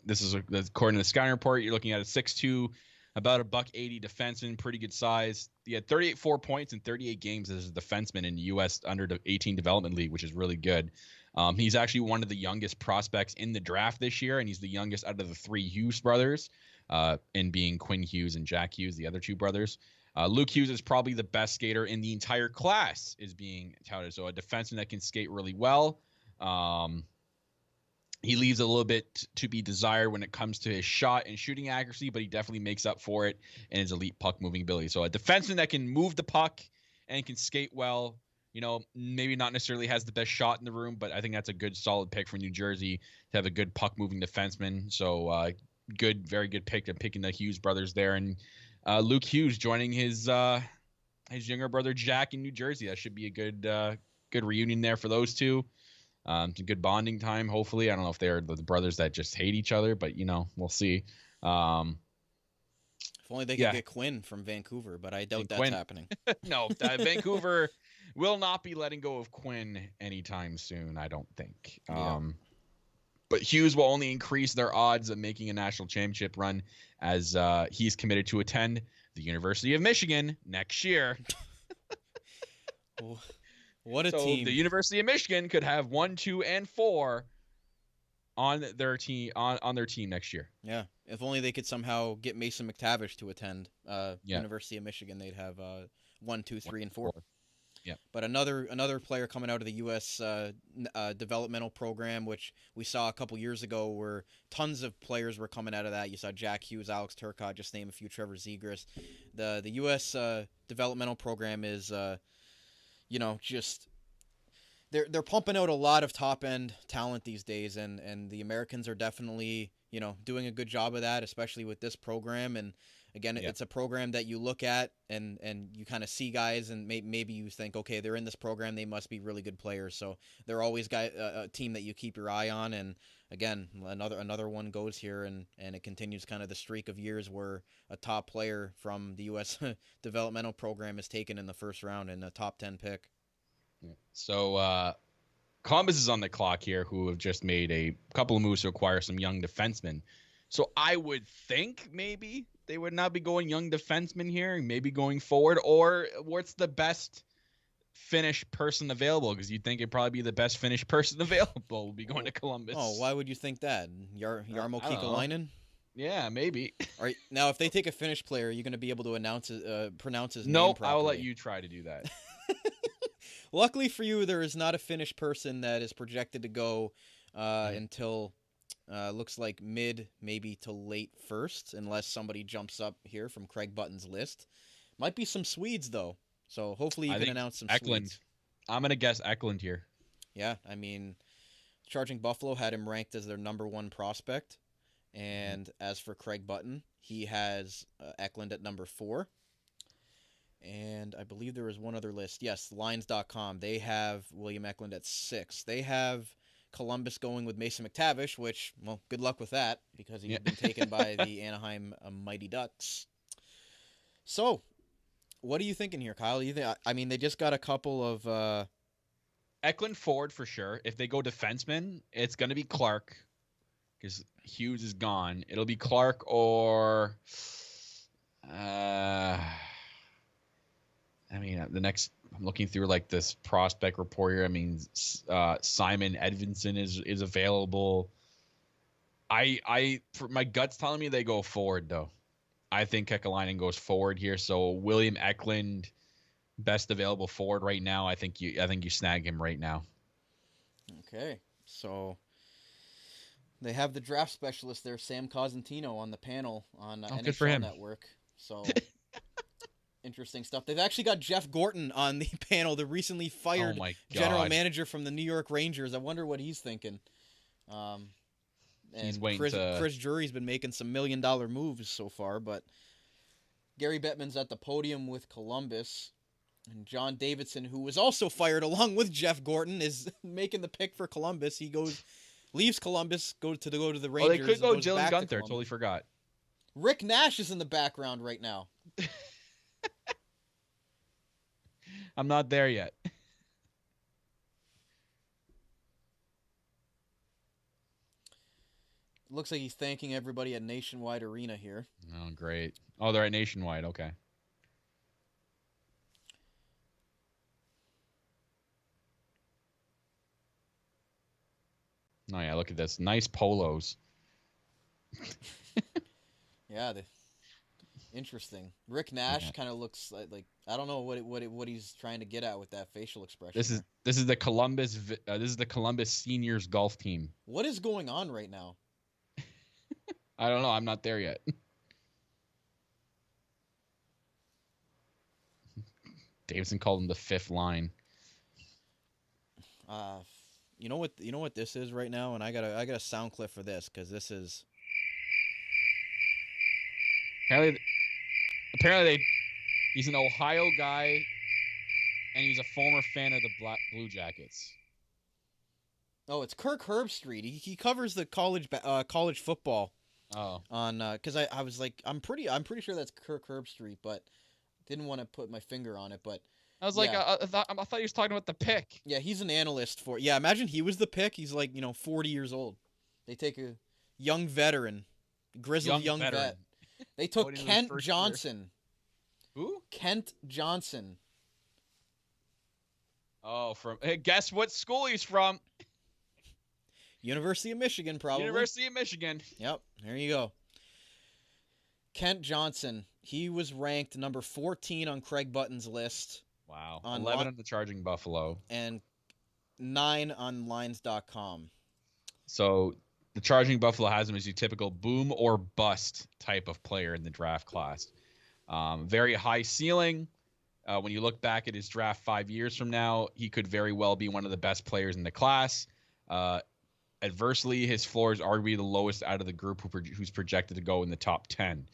This is according to the scouting report. You're looking at a 6'2", about a $180 defenseman, pretty good size. He had 4 points in 38 games as a defenseman in the U.S. under 18 development league, which is really good. He's actually one of the youngest prospects in the draft this year, and he's the youngest out of the 3 Hughes brothers, in being Quinn Hughes and Jack Hughes, the other 2 brothers. Luke Hughes is probably the best skater in the entire class, is being touted. So a defenseman that can skate really well. He leaves a little bit to be desired when it comes to his shot and shooting accuracy, but he definitely makes up for it in his elite puck moving ability. So a defenseman that can move the puck and can skate well, maybe not necessarily has the best shot in the room, but I think that's a good solid pick for New Jersey to have a good puck moving defenseman. So very good pick. I'm picking the Hughes brothers there, and Luke Hughes joining his younger brother Jack in New Jersey. That should be a good reunion there for those two. Some good bonding time, hopefully. I don't know if they're the brothers that just hate each other, but we'll see. If only they could get Quinn from Vancouver, but I doubt that's happening. No, Vancouver will not be letting go of Quinn anytime soon, I don't think. But Hughes will only increase their odds of making a national championship run as he's committed to attend the University of Michigan next year. What a team. The University of Michigan could have 1, 2, and 4 on their team next year. Yeah. If only they could somehow get Mason McTavish to attend University of Michigan, they'd have 1, 2, 3, and 4. Yeah. But another player coming out of the U.S. Developmental program, which we saw a couple years ago, where tons of players were coming out of that. You saw Jack Hughes, Alex Turcotte, just name a few, Trevor Zegras. The U.S. Developmental program is just they're pumping out a lot of top end talent these days, and the Americans are definitely doing a good job of that, especially with this program. And again, it's a program that you look at and you kind of see guys, and maybe you think, okay, they're in this program, they must be really good players. So they're always a team that you keep your eye on. And again, another one goes here, and it continues kind of the streak of years where a top player from the U.S. developmental program is taken in the first round in a top 10 pick. So Columbus is on the clock here, who have just made a couple of moves to acquire some young defensemen. So I would think maybe they would not be going young defensemen here, maybe going forward, or what's the best Finnish person available? Because you'd think it'd probably be the best Finnish person available would be going to Columbus. Oh, why would you think that? Jarmo Kekalainen? Yeah, maybe. All right, now if they take a Finnish player, are you going to be able to pronounce his name properly? Nope, properly? I will let you try to do that. Luckily for you, there is not a Finnish person that is projected to go until looks like mid, maybe to late first, unless somebody jumps up here from Craig Button's list. Might be some Swedes, though. So hopefully you can announce some Eklund. Swedes. I'm going to guess Eklund here. Yeah, I mean, Charging Buffalo had him ranked as their number 1 prospect. And as for Craig Button, he has Eklund at number 4. And I believe there was one other list. Yes, Lines.com. They have William Eklund at 6. They have Columbus going with Mason McTavish, which, well, good luck with that, because he's been taken by the Anaheim Mighty Ducks. So, what are you thinking here, Kyle? I mean, they just got a couple of... Eklund forward for sure. If they go defenseman, it's going to be Clark, because Hughes is gone. It'll be Clark or... I'm looking through like this prospect report here. I mean, Simon Edvinsson is available. For my gut's telling me they go forward though. I think Kekalainen goes forward here. So William Eklund, best available forward right now. I think you snag him right now. Okay, so they have the draft specialist there, Sam Cosentino, on the panel on NHL Network. So. Interesting stuff. They've actually got Jeff Gorton on the panel, the recently fired general manager from the New York Rangers. I wonder what he's thinking. He's waiting Chris Drury's been making some $1 million moves so far, but Gary Bettman's at the podium with Columbus, and John Davidson, who was also fired along with Jeff Gorton, is making the pick for Columbus. He leaves Columbus, go to the Rangers. Oh, they could go Dylan Gunther. Totally forgot. Rick Nash is in the background right now. I'm not there yet. Looks like he's thanking everybody at Nationwide Arena here. Oh, great. Oh, they're at Nationwide. Okay. Oh, yeah, look at this. Nice polos. Yeah, interesting. Rick Nash kind of looks like I don't know what he's trying to get at with that facial expression. This is the Columbus seniors golf team. What is going on right now? I don't know. I'm not there yet. Davidson called him the fifth line. You know what this is right now, and I got a sound clip for this because this is apparently he's an Ohio guy, and he's a former fan of the Blue Jackets. Oh, it's Kirk Herbstreit. He covers the college football. Oh, on because I was like I'm pretty sure that's Kirk Herbstreit, but didn't want to put my finger on it. But I was like, I thought he was talking about the pick. Yeah, he's an analyst for. Yeah, imagine he was the pick. He's like 40 years old. They take a young veteran, grizzled young vet. They took Kent Johnson. Who? Kent Johnson. Oh, hey, guess what school he's from? University of Michigan, probably. University of Michigan. Yep, there you go. Kent Johnson. He was ranked number 14 on Craig Button's list. Wow. 11 on the Charging Buffalo. And 9 on Lines.com. So the Charging Buffalo has him as your typical boom or bust type of player in the draft class. Very high ceiling. When you look back at his draft 5 years from now, he could very well be one of the best players in the class. Adversely, his floor is arguably the lowest out of the group who's projected to go in the top 10.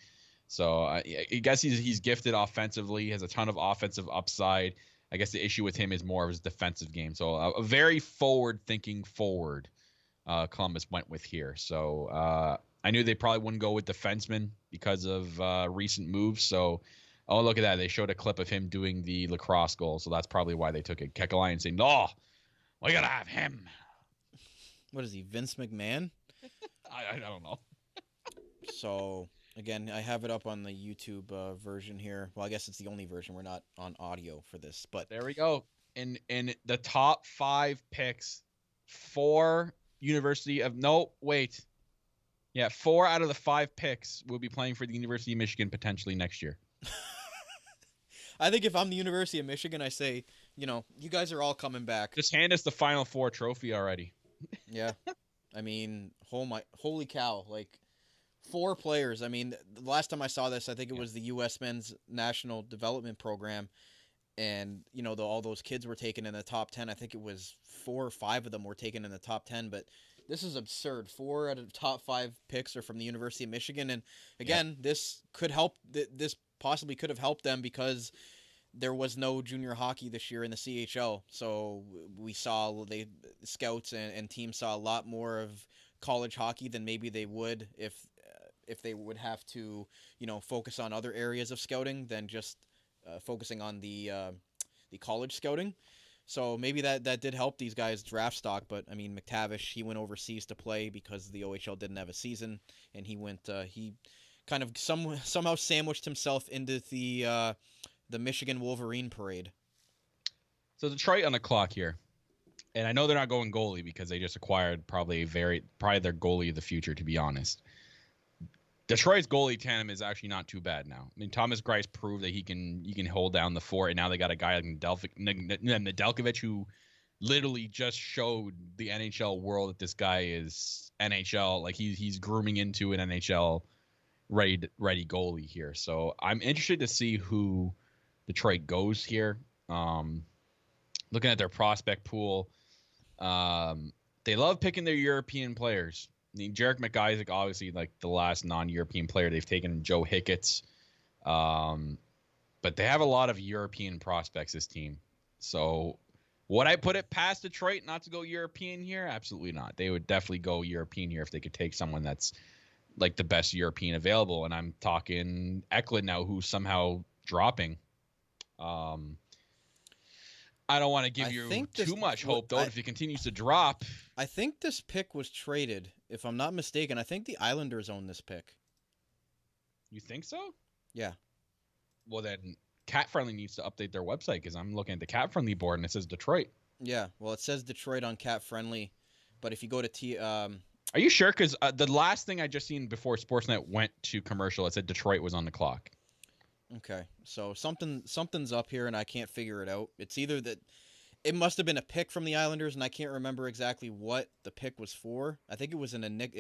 So I guess he's gifted offensively, has a ton of offensive upside. I guess the issue with him is more of his defensive game. So a very forward-thinking forward Columbus went with here. So I knew they probably wouldn't go with defensemen because of recent moves. So, oh, look at that. They showed a clip of him doing the lacrosse goal. So that's probably why they took it. Kekalainen saying, oh, we got to have him. What is he, Vince McMahon? I don't know. So, again, I have it up on the YouTube version here. Well, I guess it's the only version. We're not on audio for this. But there we go. In the top 5 picks, 4 University of... No, wait. Yeah, 4 out of the 5 picks will be playing for the University of Michigan potentially next year. I think if I'm the University of Michigan, I say, you guys are all coming back. Just hand us the Final Four trophy already. Yeah. I mean, holy cow. Like, 4 players. I mean, the last time I saw this, I think it was the U.S. Men's National Development Program. And, all those kids were taken in the top 10. I think it was 4 or 5 of them were taken in the top 10. But this is absurd. 4 out of the top 5 picks are from the University of Michigan. And, again, this could help. This possibly could have helped them because there was no junior hockey this year in the CHL. So we saw scouts and teams saw a lot more of college hockey than maybe they would if they would have to, focus on other areas of scouting than just focusing on the college scouting. So maybe that did help these guys' draft stock. But I mean, McTavish, he went overseas to play because the OHL didn't have a season, and he went. He kind of somehow sandwiched himself into the Michigan Wolverine parade. So Detroit on the clock here. And I know they're not going goalie because they just acquired probably their goalie of the future, to be honest. Detroit's goalie tandem is actually not too bad now. I mean, Thomas Greiss proved that he can hold down the fort, and now they got a guy like Nedeljkovic who literally just showed the NHL world that this guy is NHL. Like he's grooming into an NHL ready goalie here. So I'm interested to see who Detroit goes here. Looking at their prospect pool, they love picking their European players. I mean, Jarek McIsaac, obviously, like the last non-European player they've taken, Joe Hicketts. But they have a lot of European prospects, this team. So would I put it past Detroit not to go European here? Absolutely not. They would definitely go European here if they could take someone that's like the best European available. And I'm talking Eklund now, who's somehow dropping. I don't want to give you too much hope, though, if he continues to drop. I think this pick was traded. if I'm not mistaken, I think the Islanders own this pick. You think so? Yeah. Well, then Cat Friendly needs to update their website because I'm looking at the Cat Friendly board and it says Detroit. Yeah. Well, it says Detroit on Cat Friendly, but if you go to Are you sure? Because the last thing I just seen before Sportsnet went to commercial, it said Detroit was on the clock. Okay, so something's up here, and I can't figure it out. It's either that it must have been a pick from the Islanders, and I can't remember exactly what the pick was for. I think it was in the Nick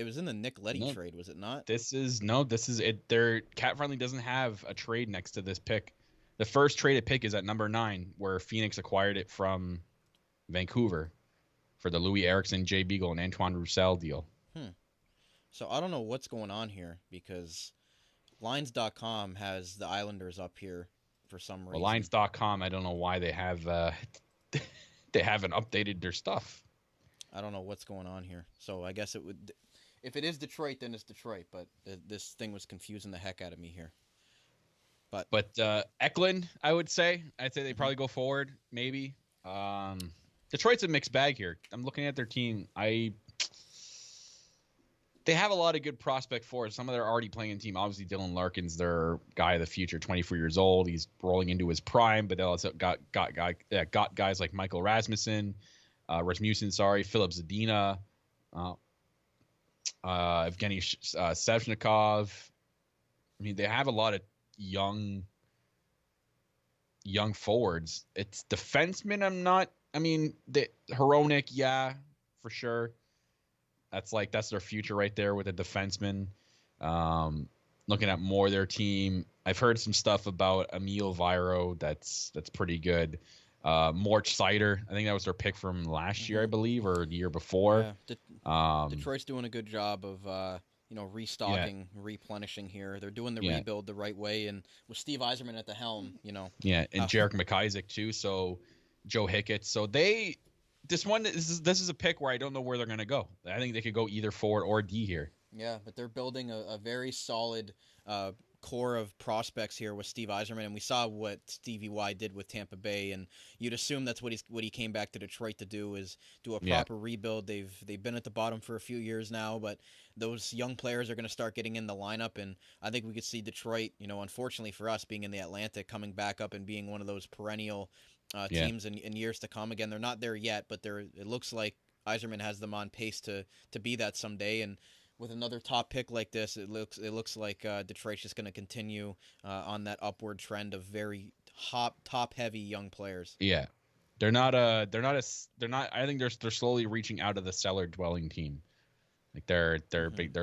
Leddy trade, was it not? This is it. Their Cat Friendly doesn't have a trade next to this pick. The first traded pick is at number 9, where Phoenix acquired it from Vancouver for the Louis Eriksson, Jay Beagle, and Antoine Roussel deal. So I don't know what's going on here because Lines.com has the Islanders up here for some reason. Well, Lines.com, I don't know why they have they haven't updated their stuff. I don't know what's going on here. So I guess it would, if it is Detroit, then it's Detroit. But this thing was confusing the heck out of me here. But Eklund, I'd say they probably go forward, maybe. Detroit's a mixed bag here. I'm looking at their team. They have a lot of good prospect forwards. Some of them are already playing in the team. Obviously, Dylan Larkin's their guy of the future, 24 years old. He's rolling into his prime, but they also got guys like Michael Rasmussen, Philip Zadina, Evgeny Sevchnikov. I mean, they have a lot of young forwards. It's defensemen. Hronik, yeah, for sure. That's their future right there with a defenseman. Looking at more of their team, I've heard some stuff about Emil Viro. That's pretty good. Mort Seider, I think that was their pick from last year, I believe, or the year before. Yeah. Detroit's doing a good job of restocking, replenishing here. They're doing the rebuild the right way, and with Steve Yzerman at the helm, Yeah, and Jarek McIsaac too. So Joe Hickett. So this is a pick where I don't know where they're going to go. I think they could go either forward or D here. Yeah, but they're building a very solid core of prospects here with Steve Yzerman, and we saw what Stevie Y did with Tampa Bay, and you'd assume that's what he came back to Detroit to do, is do a proper rebuild. They've been at the bottom for a few years now, but those young players are going to start getting in the lineup, and I think we could see Detroit, unfortunately for us, being in the Atlantic, coming back up and being one of those perennial teams in years to come. Again, they're not there yet, but it looks like Yzerman has them on pace to be that someday. And with another top pick like this, it looks like Detroit's just going to continue on that upward trend of very top heavy young players. Yeah, I think they're slowly reaching out of the cellar dwelling team. Like they're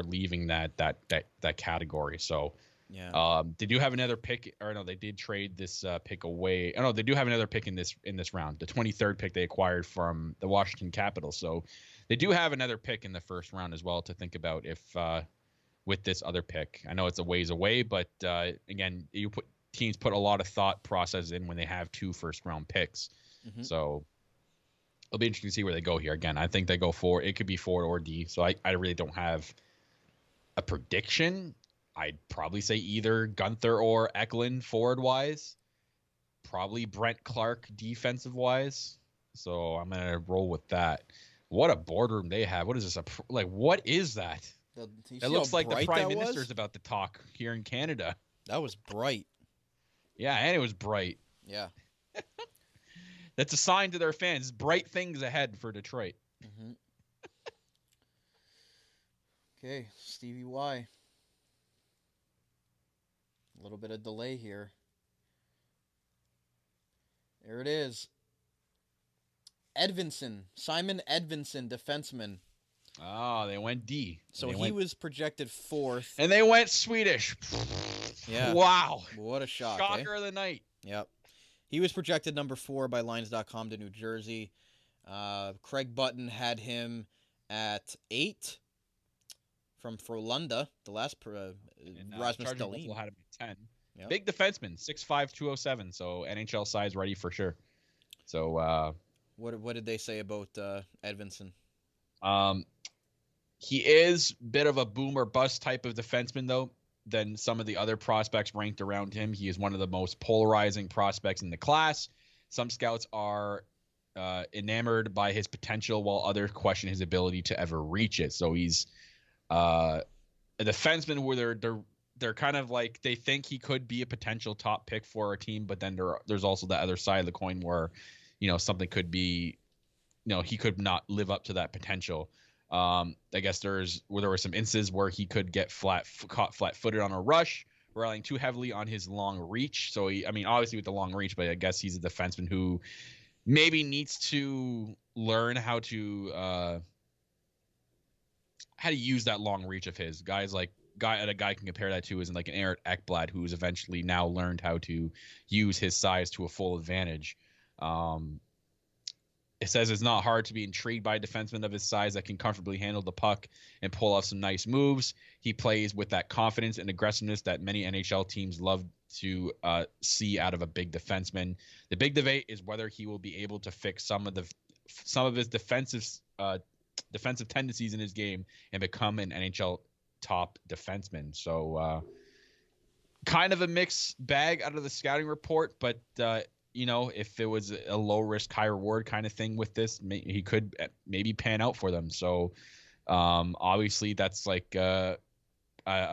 leaving that category. So. Yeah. They do have another pick, or no, they did trade this pick away. Oh no, they do have another pick in this round. The 23rd pick they acquired from the Washington Capitals. So they do have another pick in the first round as well to think about if with this other pick. I know it's a ways away, but again, teams put a lot of thought process in when they have 2 first round picks. Mm-hmm. So it'll be interesting to see where they go here. Again, I think they go forward. It could be forward or D. So I really don't have a prediction. I'd probably say either Gunther or Eklund forward-wise. Probably Brent Clark defensive-wise. So I'm going to roll with that. What a boardroom they have. What is this? What is that? It looks like the Prime Minister's about to talk here in Canada. That was bright. Yeah, and it was bright. Yeah. That's a sign to their fans. Bright things ahead for Detroit. Mm-hmm. Okay, Stevie Y. A little bit of delay here. There it is. Simon Edvinsson, defenseman. Oh, they went D. So he was projected 4th. And they went Swedish. Yeah. Wow. What a shock. Shocker of the night. Yep. He was projected number 4 by Lines.com to New Jersey. Craig Button had him at 8 from Frölunda, the last Rasmus Dahlin. Had him at 10. Yep. Big defenseman, 6'5", 207. So NHL size ready for sure. So what did they say about Edvinsson? He is a bit of a boom or bust type of defenseman, though, than some of the other prospects ranked around him. He is one of the most polarizing prospects in the class. Some scouts are enamored by his potential, while others question his ability to ever reach it. So he's A defenseman where they're kind of like they think he could be a potential top pick for a team, but then there's also the other side of the coin where, something could be, he could not live up to that potential. I guess there were some instances where he could get caught flat-footed on a rush, relying too heavily on his long reach. So obviously with the long reach, but I guess he's a defenseman who maybe needs to learn how to use that long reach of his. A guy can compare that to is like an Eric Ekblad, who's eventually now learned how to use his size to a full advantage. It says it's not hard to be intrigued by a defenseman of his size that can comfortably handle the puck and pull off some nice moves. He plays with that confidence and aggressiveness that many NHL teams love to see out of a big defenseman. The big debate is whether he will be able to fix some of his defensive tendencies in his game and become an NHL top defenseman. So kind of a mixed bag out of the scouting report, but if it was a low risk, high reward kind of thing with this, he could maybe pan out for them. So obviously that's like a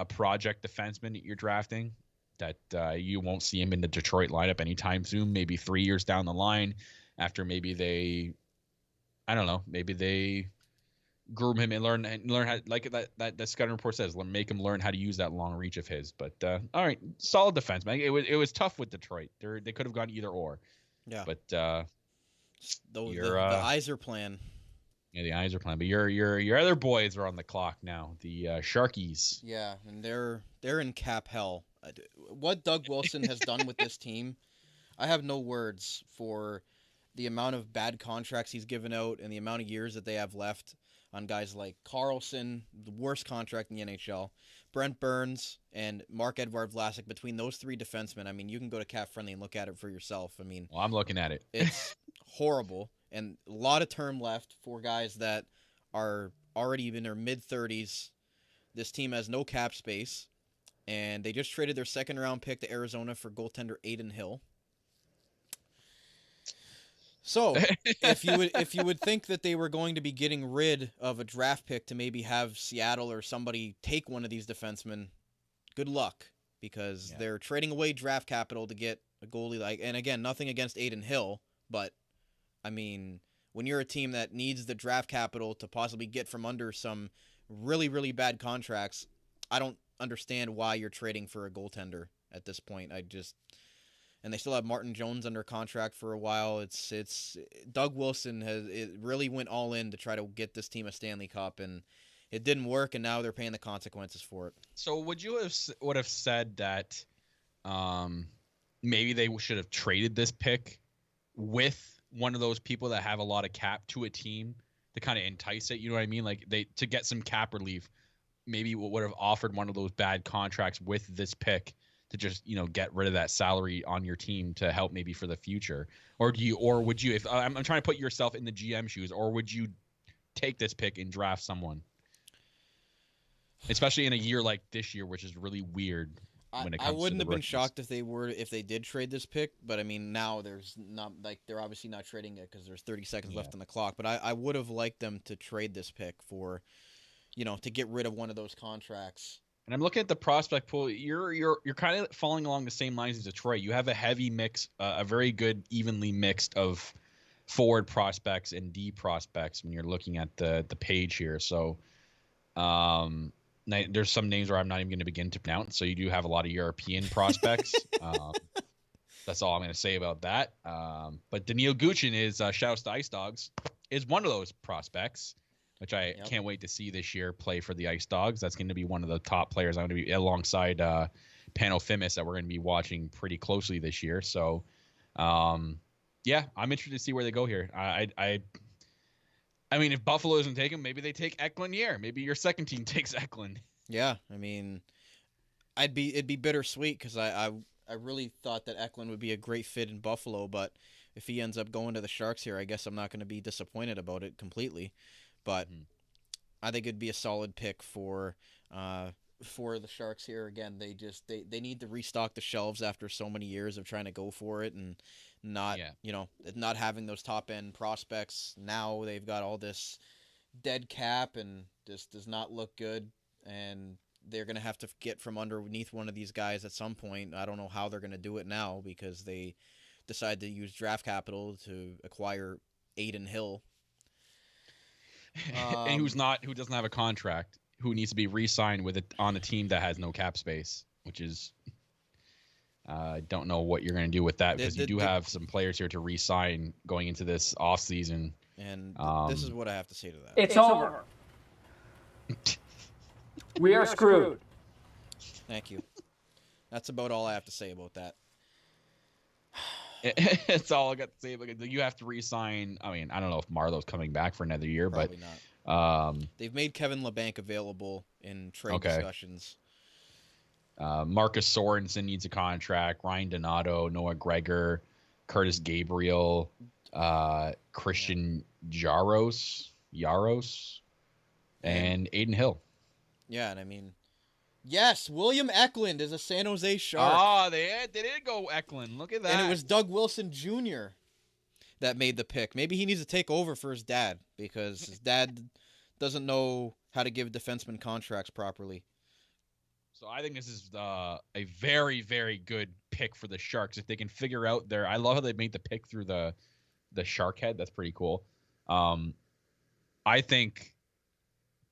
project defenseman that you're drafting that you won't see him in the Detroit lineup anytime soon, maybe 3 years down the line after maybe they groom him and learn how, like that scouting report says, make him learn how to use that long reach of his. But all right, solid defense, man. It was tough with Detroit. They could have gone either or. Yeah. But the Yzer plan. Yeah, the Yzer plan. But your other boys are on the clock now. The Sharkies. Yeah, and they're in cap hell. What Doug Wilson has done with this team, I have no words for the amount of bad contracts he's given out and the amount of years that they have left on guys like Carlson, the worst contract in the NHL, Brent Burns, and Marc-Edouard Vlasic. Between those three defensemen, you can go to Cap Friendly and look at it for yourself. Well, I'm looking at it. It's horrible, and a lot of term left for guys that are already in their mid-30s. This team has no cap space, and they just traded their second-round pick to Arizona for goaltender Aiden Hill. So, if you would think that they were going to be getting rid of a draft pick to maybe have Seattle or somebody take one of these defensemen, good luck, because they're trading away draft capital to get a goalie and again, nothing against Aiden Hill, but when you're a team that needs the draft capital to possibly get from under some really, really bad contracts, I don't understand why you're trading for a goaltender at this point. And they still have Martin Jones under contract for a while. It's Doug Wilson really went all in to try to get this team a Stanley Cup, and it didn't work, and now they're paying the consequences for it. So would have said that maybe they should have traded this pick with one of those people that have a lot of cap to a team to kind of entice it? You know what I mean? Like to get some cap relief, maybe would have offered one of those bad contracts with this pick to just get rid of that salary on your team to help maybe for the future. Or would you, if I'm trying to put yourself in the GM shoes, or would you take this pick and draft someone, especially in a year like this year, which is really weird when it comes to I wouldn't the have been rookies? shocked if they did trade this pick, but now there's not, they're obviously not trading it because there's 30 seconds left on the clock, but I would have liked them to trade this pick for to get rid of one of those contracts. And I'm looking at the prospect pool. You're kind of falling along the same lines as Detroit. You have a heavy mix, a very good, evenly mixed of forward prospects and D prospects when you're looking at the page here. So there's some names where I'm not even going to begin to pronounce. So you do have a lot of European prospects. That's all I'm going to say about that. But Daniil Guchin is shouts to Ice Dogs is one of those prospects, which I can't wait to see this year play for the Ice Dogs. That's going to be one of the top players I'm going to be alongside Pano Fimis that we're going to be watching pretty closely this year. So, I'm interested to see where they go here. I if Buffalo doesn't take him, maybe they take Eklund here. Maybe your second team takes Eklund. Yeah, it'd be bittersweet because I really thought that Eklund would be a great fit in Buffalo, but if he ends up going to the Sharks here, I guess I'm not going to be disappointed about it completely. But I think it'd be a solid pick for the Sharks here. Again, they need to restock the shelves after so many years of trying to go for it and not having those top end prospects. Now they've got all this dead cap and this does not look good. and they're going to have to get from underneath one of these guys at some point. I don't know how they're going to do it now because they decide to use draft capital to acquire Aiden Hill. And who doesn't have a contract, who needs to be re-signed with it on a team that has no cap space, which is I don't know what you're going to do with that because you do have some players here to re-sign going into this offseason. And this is what I have to say to that. It's over. We are screwed. Thank you. That's about all I have to say about that. It's all I got to say. But you have to re-sign. I mean, I don't know if Marlowe's coming back for another year, Probably but not. They've made Kevin LeBanc available in trade discussions. Marcus Sorensen needs a contract. Ryan Donato, Noah Gregor, Curtis Gabriel, Christian Yaros, and Aiden Hill. Yeah, and I mean, yes, William Eklund is a San Jose Shark. Oh, they did go Eklund. Look at that. And it was Doug Wilson Jr. that made the pick. Maybe he needs to take over for his dad because his dad doesn't know how to give defensemen contracts properly. So I think this is a very, very good pick for the Sharks. If they can figure out I love how they made the pick through the Shark head. That's pretty cool. I think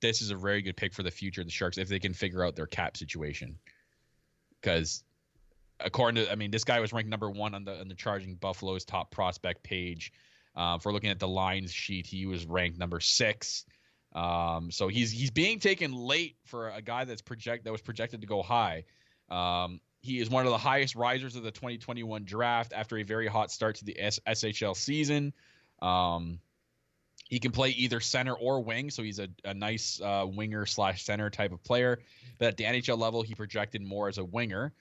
this is a very good pick for the future of the Sharks if they can figure out their cap situation. Because this guy was ranked number 1 on the Charging Buffalo's top prospect page. If we're looking at the lines sheet, he was ranked number 6. So he's being taken late for a guy that was projected to go high. He is one of the highest risers of the 2021 draft after a very hot start to the SHL season. He can play either center or wing, so he's a nice winger/center type of player. But at the NHL level, he projected more as a winger.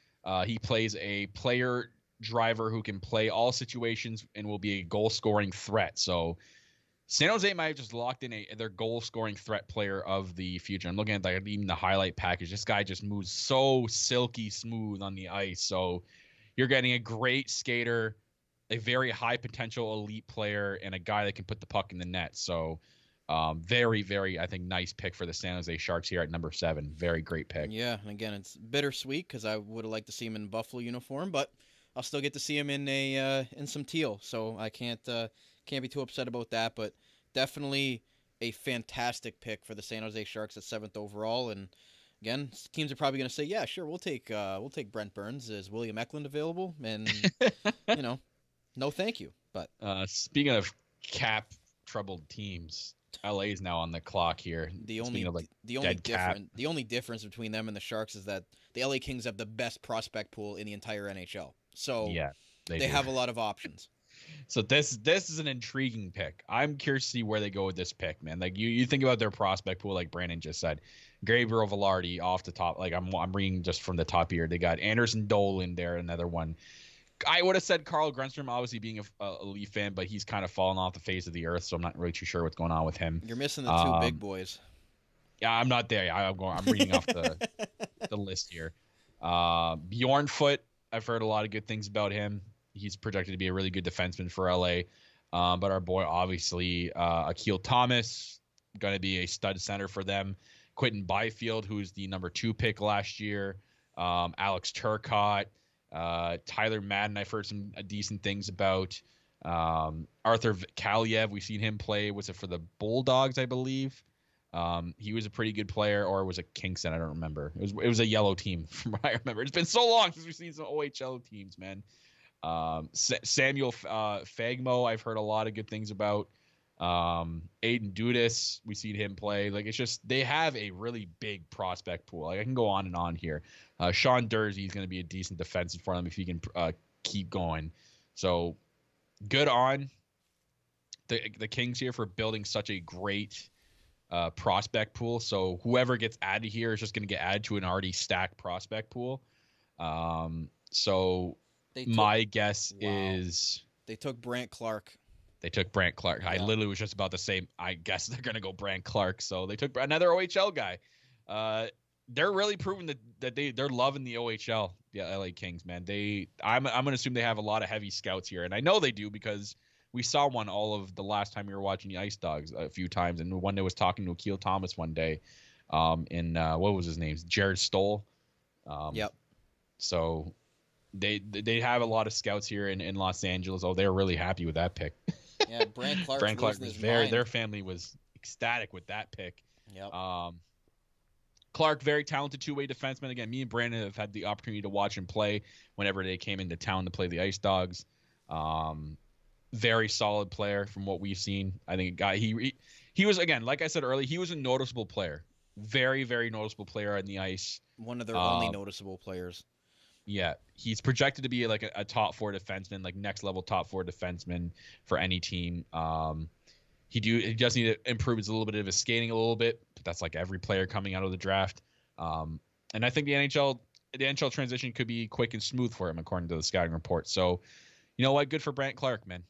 He plays a player driver who can play all situations and will be a goal-scoring threat. So San Jose might have just locked in their goal-scoring threat player of the future. I'm looking at even the highlight package. This guy just moves so silky smooth on the ice. So you're getting a great skater, a very high potential elite player, and a guy that can put the puck in the net. So very, very, I think, nice pick for the San Jose Sharks here at number 7. Very great pick. Yeah, and again, it's bittersweet because I would have liked to see him in Buffalo uniform, but I'll still get to see him in some teal. So I can't be too upset about that, but definitely a fantastic pick for the San Jose Sharks at 7th overall. And again, teams are probably going to say, "Yeah, sure, we'll take Brent Burns. Is William Eklund available?" And no, thank you. But speaking of cap troubled teams, LA is now on the clock here. The only difference between them and the Sharks is that the LA Kings have the best prospect pool in the entire NHL. So yeah, they have a lot of options. So this is an intriguing pick. I'm curious to see where they go with this pick, man. Like you think about their prospect pool, like Brandon just said, Gabriel Velarde off the top. Like I'm reading just from the top here. They got Anderson Dolan there, another one. I would have said Carl Grundstrom, obviously being a Leaf fan, but he's kind of fallen off the face of the earth, so I'm not really too sure what's going on with him. You're missing the 2 big boys. Yeah, I'm not there. I'm reading off the list here. Bjorn Foote, I've heard a lot of good things about him. He's projected to be a really good defenseman for LA. But our boy, obviously, Akil Thomas, going to be a stud center for them. Quentin Byfield, who's the number 2 pick last year. Alex Turcotte. Tyler Madden, I've heard some decent things about. Arthur Kaliev, we've seen him play. Was it for the Bulldogs, I believe? He was a pretty good player, or was it Kingston? I don't remember. It was a yellow team from what I remember. It's been so long since we've seen some OHL teams, man. Samuel Fagmo, I've heard a lot of good things about. Aiden Dudas, we've seen him play. Like, it's just they have a really big prospect pool. Like, I can go on and on here. Sean Dursey is going to be a decent defensive for them if he can keep going. So good on the Kings here for building such a great prospect pool. So whoever gets added here is just going to get added to an already stacked prospect pool. My guess is they took Brant Clark. They took Brant Clark. Yeah. I literally was just about to say, I guess they're going to go Brant Clark. So they took another OHL guy. They're really proving that they're loving the OHL, the LA Kings, man. I'm going to assume they have a lot of heavy scouts here. And I know they do because we saw one all of the last time we were watching the Ice Dogs a few times. And one day was talking to Akil Thomas one day. in what was his name? Jared Stoll. Yep. So they have a lot of scouts here in Los Angeles. Oh, they're really happy with that pick. Yeah, Brant Clark's Brant Clark losing was his mind. their family was ecstatic with that pick. Yep. Clark, very talented two-way defenseman. Again, me and Brandon have had the opportunity to watch him play whenever they came into town to play the Ice Dogs. Very solid player from what we've seen. I think he was, again, like I said earlier, he was a noticeable player. Very, very noticeable player on the ice. One of their only noticeable players. Yeah, he's projected to be like a top four defenseman, like next level top four defenseman for any team. He does need to improve a little bit of his skating a little bit, but that's like every player coming out of the draft. And I think the NHL transition could be quick and smooth for him, according to the scouting report. So, you know what? Good for Brant Clark, man.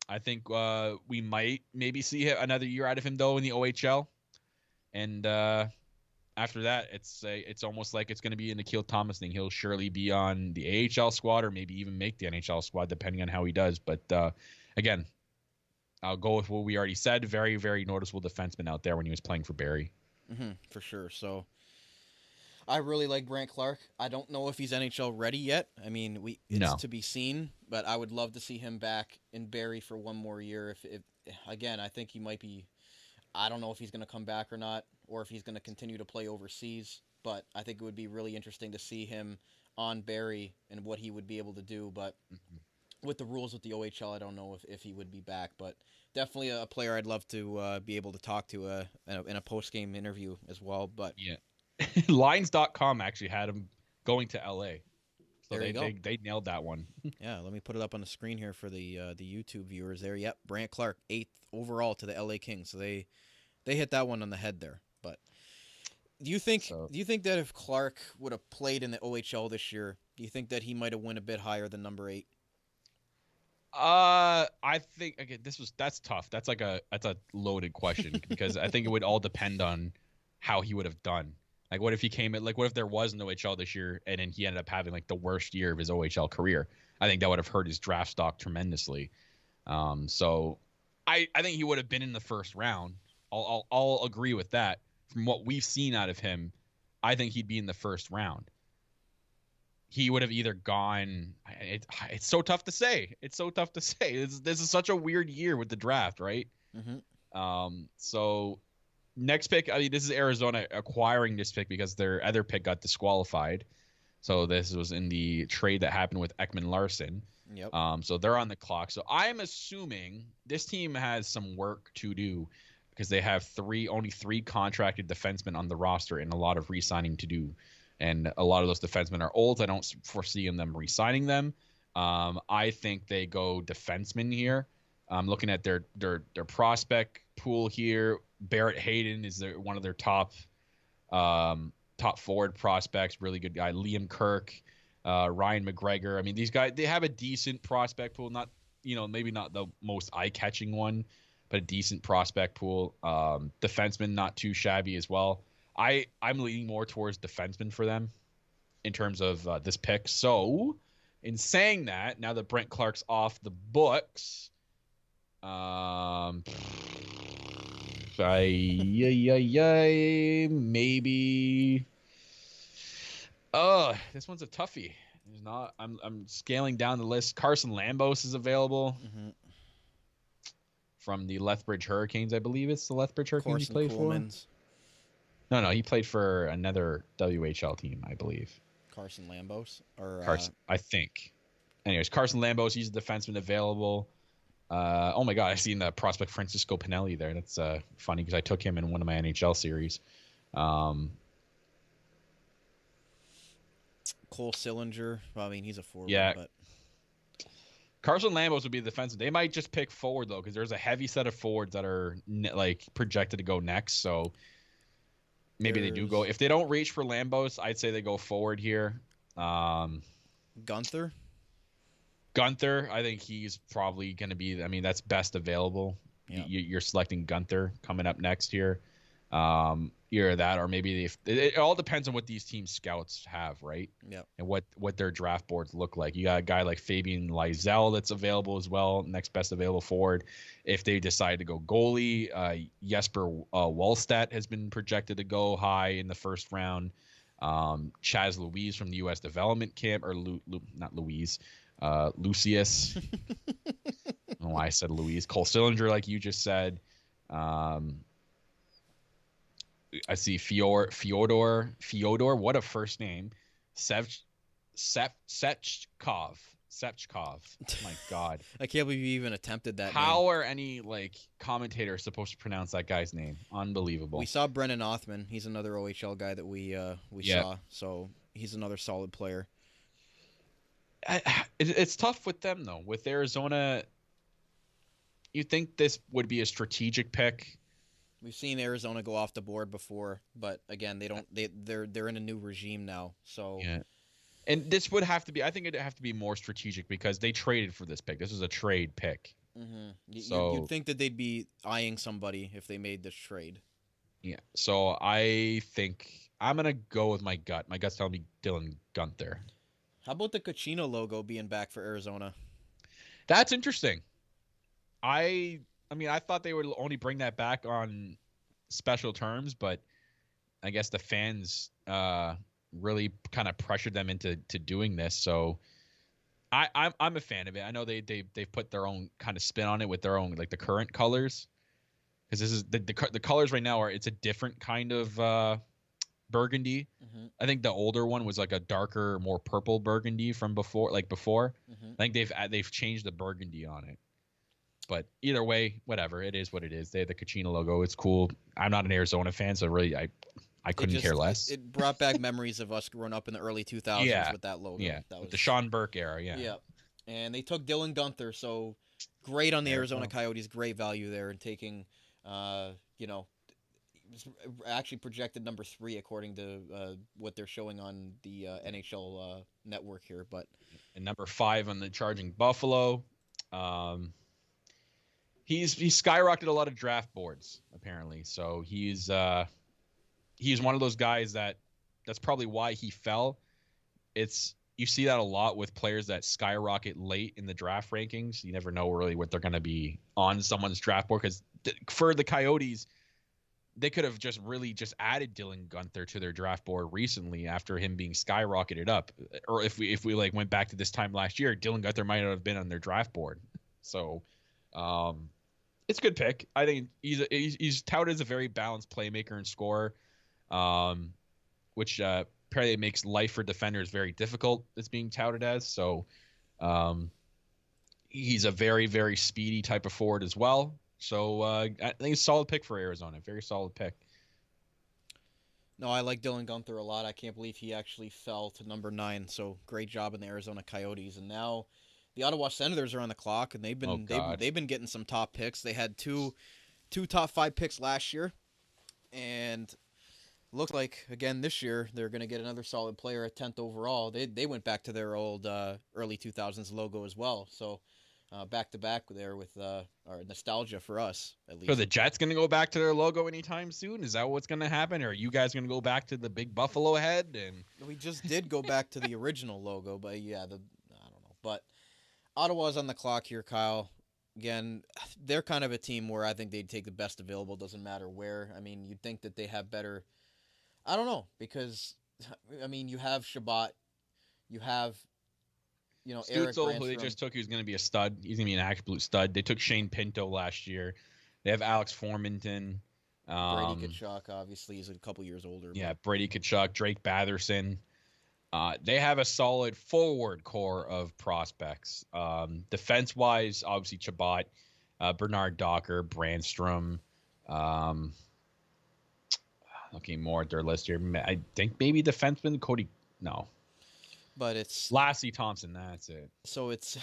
I think we might maybe see another year out of him though in the OHL, and after that, it's almost like it's going to be a Nikhil Thomas thing. He'll surely be on the AHL squad or maybe even make the NHL squad, depending on how he does. But again, I'll go with what we already said. Very, very noticeable defenseman out there when he was playing for Barrie. For sure. So I really like Brant Clark. I don't know if he's NHL ready yet. I mean, it's to be seen, but I would love to see him back in Barrie for one more year. If again, I think he might be. I don't know if he's going to come back or not, or if he's going to continue to play overseas. But I think it would be really interesting to see him on Barrie and what he would be able to do. But with the rules with the OHL, I don't know if he would be back. But definitely a player I'd love to be able to talk to in a post-game interview as well. But yeah. Lines.com actually had him going to LA. So there you go. They nailed that one. Yeah, let me put it up on the screen here for the YouTube viewers there. Yep, Brant Clark, 8th overall to the LA Kings. So they hit that one on the head there. But do you think that if Clark would have played in the OHL this year, do you think that he might have went a bit higher than number 8? I think again that's tough. That's a loaded question because I think it would all depend on how he would have done. Like, what if he came in? Like, what if there was no OHL this year, and then he ended up having like the worst year of his OHL career? I think that would have hurt his draft stock tremendously. So, I think he would have been in the first round. I'll agree with that. From what we've seen out of him, I think he'd be in the first round. He would have either gone. It's so tough to say. It's so tough to say. This is such a weird year with the draft, right? So. Next pick, I mean, this is Arizona acquiring this pick because their other pick got disqualified. So this was in the trade that happened with Ekman-Larsson. Yep. So they're on the clock. So I'm assuming this team has some work to do because they have only three contracted defensemen on the roster and a lot of re-signing to do. And a lot of those defensemen are old. I don't foresee them re-signing them. I think they go defenseman here. I'm looking at their prospect pool here. Barrett Hayden is one of their top forward prospects, really good guy. Liam Kirk, Ryan McGregor. I mean, these guys, they have a decent prospect pool. Not, maybe not the most eye-catching one, but a decent prospect pool. Defenseman, not too shabby as well. I'm leaning more towards defenseman for them in terms of this pick. So, in saying that, now that Brant Clark's off the books, maybe. This one's a toughie. There's not. I'm scaling down the list. Carson Lambos is available from the Lethbridge Hurricanes. I believe it's the Lethbridge Hurricanes he played for. No, he played for another WHL team, I believe. Carson Lambos or Carson, I think. Anyways, Carson Lambos, he's a defenseman available. Oh my God, I've seen the prospect Francisco Pinelli there. That's funny because I took him in one of my NHL series. Cole Sillinger. Well, I mean, he's a forward. Yeah. But Carson Lambos would be the defenseman. They might just pick forward though, because there's a heavy set of forwards that are like projected to go next. So maybe they do go. If they don't reach for Lambos, I'd say they go forward here. Gunther, I think he's probably going to be. I mean, that's best available. Yeah. You're selecting Gunther coming up next here. Either that or maybe it all depends on what these team scouts have, right? Yeah. And what their draft boards look like. You got a guy like Fabian Lysell that's available as well, next best available forward. If they decide to go goalie, Jesper Wallstedt has been projected to go high in the first round. Chaz Louise from the U.S. development camp, or not Louise, Lucius. I don't know why I said Louise. Cole Sillinger, like you just said. I see Fyodor. What a first name. Sechkov. My God. I can't believe you even attempted that. How name. are any commentators supposed to pronounce that guy's name? Unbelievable. We saw Brennan Othman. He's another OHL guy that we saw. So he's another solid player. It's tough with them though. With Arizona, you think this would be a strategic pick? We've seen Arizona go off the board before, but again, they're in a new regime now. So yeah. And this would have to be, I think it'd have to be more strategic because they traded for this pick. This is a trade pick. Mm-hmm. So you'd think that they'd be eyeing somebody if they made this trade. Yeah. So I think I'm going to go with my gut. My gut's telling me Dylan Gunther. How about the Kachina logo being back for Arizona? That's interesting. I mean, I thought they would only bring that back on special terms, but I guess the fans really kind of pressured them into doing this. So I'm a fan of it. I know they've put their own kind of spin on it with their own the current colors, because this is the colors right now it's a different kind of burgundy. Mm-hmm. I think the older one was like a darker, more purple burgundy from before. Mm-hmm. I think they've changed the burgundy on it. But either way, whatever. It is what it is. They have the Kachina logo. It's cool. I'm not an Arizona fan, so really I couldn't care less. It brought back memories of us growing up in the early 2000s with that logo. Yeah, that was the Sean Burke era, yeah. Yeah. And they took Dylan Gunther, so great on the Arizona Coyotes. Great value there in taking, actually projected number 3 according to what they're showing on the NHL network here. And number 5 on the Charging Buffalo. He's skyrocketed a lot of draft boards apparently. So he's one of those guys that's probably why he fell. You see that a lot with players that skyrocket late in the draft rankings. You never know really what they're going to be on someone's draft board, because for the Coyotes, they could have just added Dylan Gunther to their draft board recently after him being skyrocketed up. Or if we went back to this time last year, Dylan Gunther might have been on their draft board. So it's a good pick. I think he's touted as a very balanced playmaker and scorer, which apparently makes life for defenders very difficult. It's being touted as. So he's a very, very speedy type of forward as well. So I think it's a solid pick for Arizona. Very solid pick. No, I like Dylan Gunther a lot. I can't believe he actually fell to number 9. So great job in the Arizona Coyotes. And now the Ottawa Senators are on the clock, and they've been getting some top picks. They had two top 5 picks last year, and looked like again this year they're going to get another solid player at 10th overall. They went back to their old early 2000s logo as well. So back to back there with our nostalgia for us at least. So the Jets going to go back to their logo anytime soon? Is that what's going to happen, or are you guys going to go back to the big buffalo head? And we just did go back to the original logo, but yeah, I don't know, but. Ottawa's on the clock here, Kyle. Again, they're kind of a team where I think they'd take the best available. Doesn't matter where. I mean, you'd think that they have better. I don't know, because I mean, you have Shabbat, you have, Eric Stutzel, Brandstrom, who they just took, who's going to be a stud. He's going to be an absolute stud. They took Shane Pinto last year. They have Alex Formenton. Brady Tkachuk, obviously, he's a couple years older. Yeah, Brady Tkachuk, Drake Batherson. They have a solid forward core of prospects. Defense-wise, obviously Chabot, Bernard Docker, Brandstrom. Looking more at their list here, I think maybe defenseman Cody. No, but it's Lassie Thompson. That's it. So it's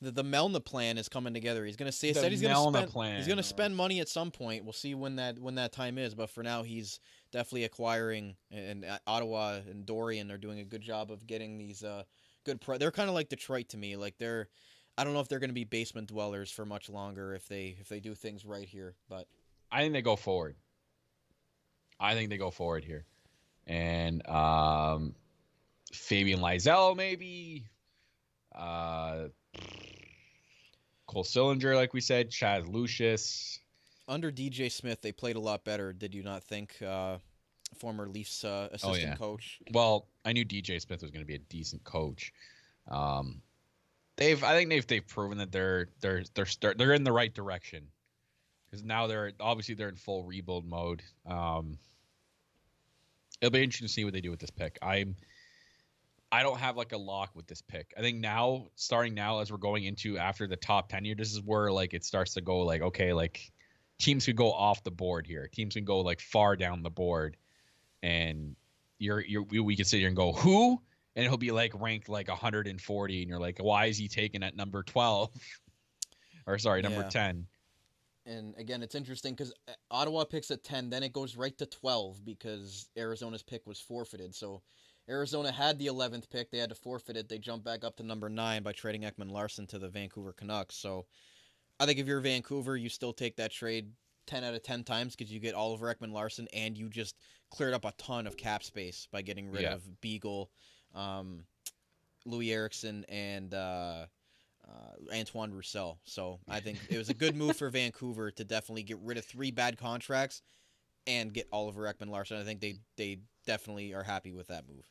the Melna plan is coming together. He's going to say He's going to spend money at some point. We'll see when that time is. But for now, he's definitely acquiring, and Ottawa and Dorian are doing a good job of getting these good. They're kind of like Detroit to me. Like I don't know if they're going to be basement dwellers for much longer if they do things right here. But I think they go forward. I think they go forward here. And Fabian Lysell, maybe. Cole Sillinger, like we said. Chaz Lucius. Under DJ Smith, they played a lot better. Did you not think? Former Leafs assistant coach. Well, I knew DJ Smith was going to be a decent coach. I think they've proven that they're in the right direction, because now they're in full rebuild mode. It'll be interesting to see what they do with this pick. I don't have like a lock with this pick. I think starting now, as we're going into after the top 10 year, this is where like it starts to go like, okay, like teams could go off the board here. Teams can go like far down the board, and we can sit here and go, who? And he'll be like ranked like 140, and you're like, why is he taken at number 12? Or sorry, number 10. And again, it's interesting because Ottawa picks at 10, then it goes right to 12 because Arizona's pick was forfeited. So Arizona had the 11th pick. They had to forfeit it. They jumped back up to number 9 by trading Ekman-Larsson to the Vancouver Canucks. So I think if you're Vancouver, you still take that trade 10 out of 10 times because you get Oliver Ekman-Larsson and you just cleared up a ton of cap space by getting rid of Beagle, Louis Eriksson, and Antoine Roussel. So I think it was a good move for Vancouver to definitely get rid of 3 bad contracts and get Oliver Ekman-Larsson. I think they definitely are happy with that move.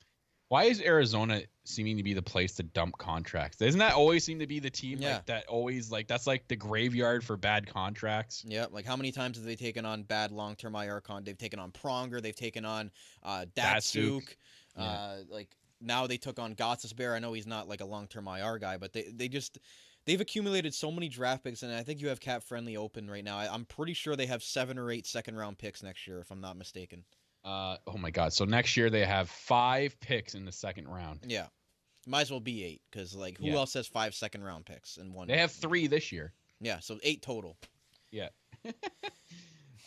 Why is Arizona seeming to be the place to dump contracts? Doesn't that always seem to be the team like that always like that's like the graveyard for bad contracts? Yeah, like how many times have they taken on bad long-term IR They've taken on Pronger, they've taken on Datsuk. Like now they took on Gostisbehere. I know he's not like a long-term IR guy, but they've accumulated so many draft picks, and I think you have cap friendly open right now. I'm pretty sure they have 7 or 8 second-round picks next year, if I'm not mistaken. Oh my God! So next year they have 5 picks in the second round. Yeah, might as well be 8 because like who else has 5 second-round picks in one? They have 3 this year. Yeah, so 8 total. Yeah.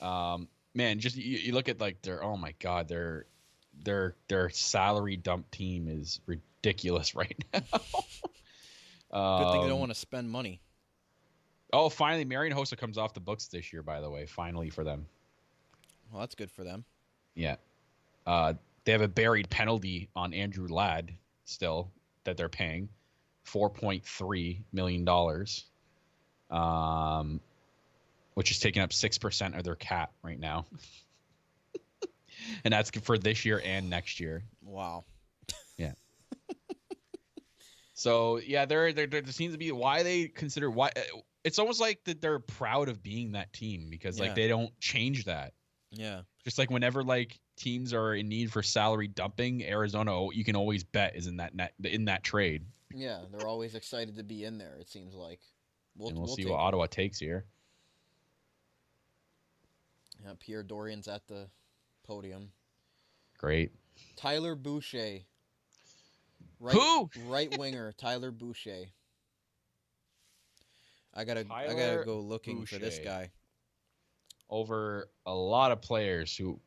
Man, just you look at like their their salary dump team is ridiculous right now. Good thing they don't want to spend money. Oh, finally, Marian Hossa comes off the books this year. By the way, finally for them. Well, that's good for them. Yeah. They have a buried penalty on Andrew Ladd still that they're paying, $4.3 million, which is taking up 6% of their cap right now. And that's for this year and next year. Wow. Yeah. So, yeah, there seems to be why they consider why it's almost like that they're proud of being that team because like they don't change that. Yeah. Just like whenever like teams are in need for salary dumping, Arizona, you can always bet is in that trade. Yeah, they're always excited to be in there. It seems like we'll see what Ottawa takes here. Yeah, Pierre Dorian's at the podium. Great. Tyler Boucher. Who? Right winger Tyler Boucher. I gotta go looking for this guy. Over a lot of players who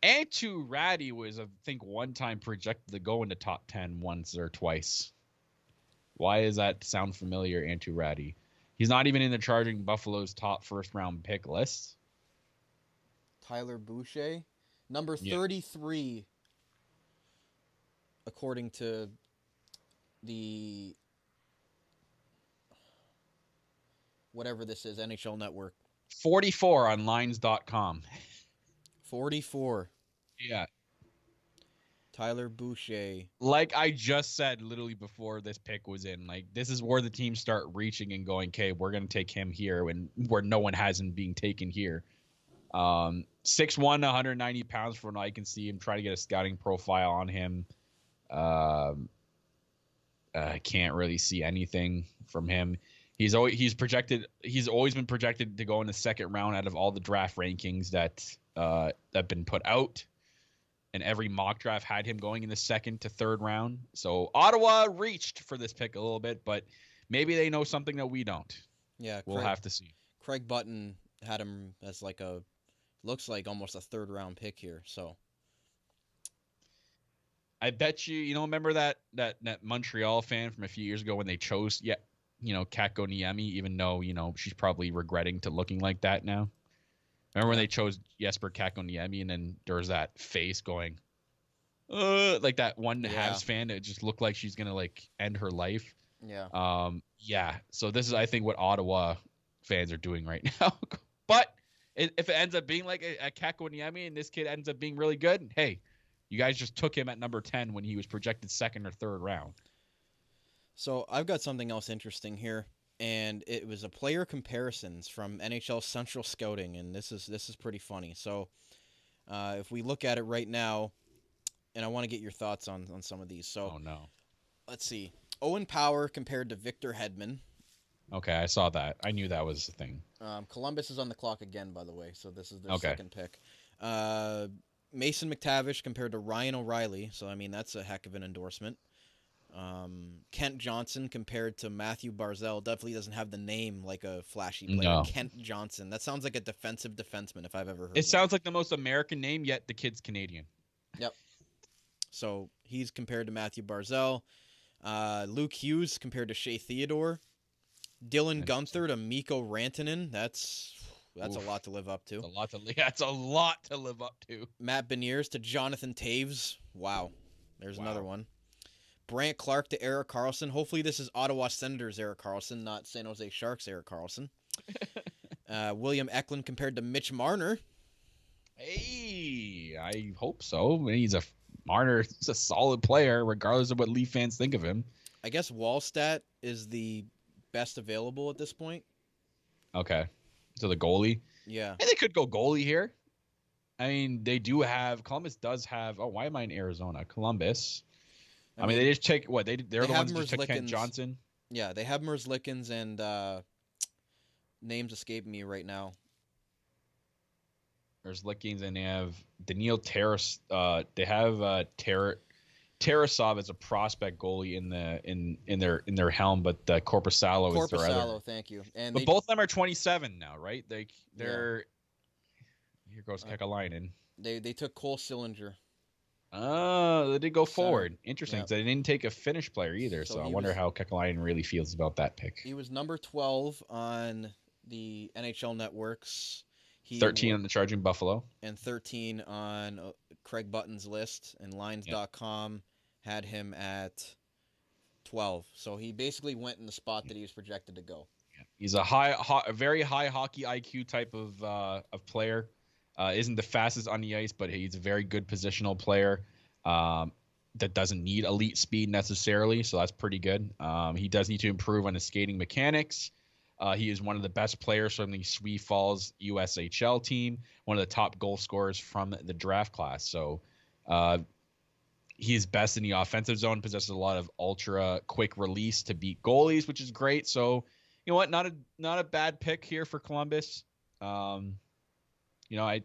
Antu Ratty was, I think, one time projected to go into top 10 once or twice. Why does that sound familiar, Antu Ratty? He's not even in the Charging Buffalo's top first-round pick list. Tyler Boucher, number 33, according to the whatever this is, NHL Network. 44 on lines.com. 44. Yeah. Tyler Boucher. Like I just said literally before this pick was in, like this is where the teams start reaching and going, okay, we're going to take him here when where no one has him being taken here. 6'1", 190 pounds from what I can see him. Try to get a scouting profile on him. I can't really see anything from him. He's always been projected to go in the second round out of all the draft rankings that have been put out, and every mock draft had him going in the second to third round. So Ottawa reached for this pick a little bit, but maybe they know something that we don't. Yeah, we'll have to see. Craig Button had him as like looks like almost a third round pick here. So I bet you remember that Montreal fan from a few years ago when they chose Katko Niemi, even though she's probably regretting to looking like that now. Remember when they chose Jesper Kakoniemi, and then there was that face going, like that one Habs fan. It just looked like she's gonna like end her life. Yeah. Yeah. So this is, I think, what Ottawa fans are doing right now. But if it ends up being like a Kakoniemi and this kid ends up being really good, hey, you guys just took him at number 10 when he was projected second or third round. So I've got something else interesting here, and it was a player comparisons from NHL Central Scouting, and this is pretty funny. So if we look at it right now, and I want to get your thoughts on some of these. So Oh no. let's see. Owen Power compared to Victor Hedman. Okay, I saw that. I knew that was the thing. Columbus is on the clock again, by the way, so this is their Okay. second pick. Mason McTavish compared to Ryan O'Reilly, so I mean that's a heck of an endorsement. Kent Johnson compared to Matthew Barzal definitely doesn't have the name like a flashy player. No. Kent Johnson. That sounds like a defensive defenseman if I've ever heard. It sounds like the most American name, yet the kid's Canadian. Yep. So he's compared to Matthew Barzal. Luke Hughes compared to Shea Theodore. Dylan Gunther to Mikko Rantanen. That's a lot to live up to. That's a lot to live up to. Matt Beniers to Jonathan Taves. Wow. There's another one. Brant Clark to Erik Karlsson. Hopefully this is Ottawa Senators Erik Karlsson, not San Jose Sharks Erik Karlsson. William Eklund compared to Mitch Marner. Hey, I hope so. I mean, Marner. He's a solid player, regardless of what Leaf fans think of him. I guess Wallstat is the best available at this point. Okay. So the goalie. Yeah. And they could go goalie here. I mean, Columbus does have. Oh, why am I in Arizona? Columbus. I mean, they just take what they're the ones that just took Kent Johnson. Yeah, they have Merzlikins and names escape me right now. Merzlikins, and they have Daniil Taras. They have Tarasov as a prospect goalie in their helm, but Korpisalo is their other. Korpisalo, thank you. And but both of them are 27 now, right? They're here goes Kekalainen. They took Cole Sillinger. Oh, they did go forward. Interesting. Yep. So they didn't take a Finnish player either. So I wonder how Kekalainen really feels about that pick. He was number 12 on the NHL networks. 13 on the Charging Buffalo. And 13 on Craig Button's list. And Lines.com had him at 12. So he basically went in the spot that he was projected to go. Yeah. He's a very high hockey IQ type of player. Isn't the fastest on the ice, but he's a very good positional player that doesn't need elite speed necessarily, so that's pretty good. He does need to improve on his skating mechanics. He is one of the best players from the Sioux Falls USHL team, one of the top goal scorers from the draft class. So he is best in the offensive zone, possesses a lot of ultra quick release to beat goalies, which is great. So, you know what? Not a bad pick here for Columbus. I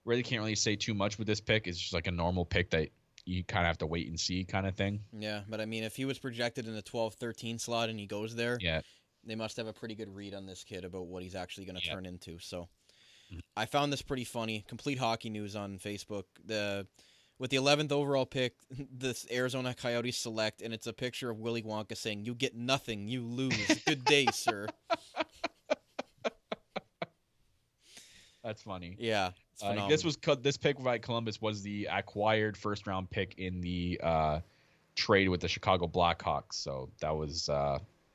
really can't really say too much with this pick. It's just like a normal pick that you kind of have to wait and see kind of thing. Yeah, but I mean, if he was projected in the 12-13 slot and he goes there, they must have a pretty good read on this kid about what he's actually going to turn into. So I found this pretty funny. Complete Hockey News on Facebook. With the 11th overall pick, this Arizona Coyotes select, and it's a picture of Willy Wonka saying, "You get nothing, you lose. Good day, sir." That's funny. Yeah, this pick by Columbus was the acquired first round pick in the trade with the Chicago Blackhawks. So that was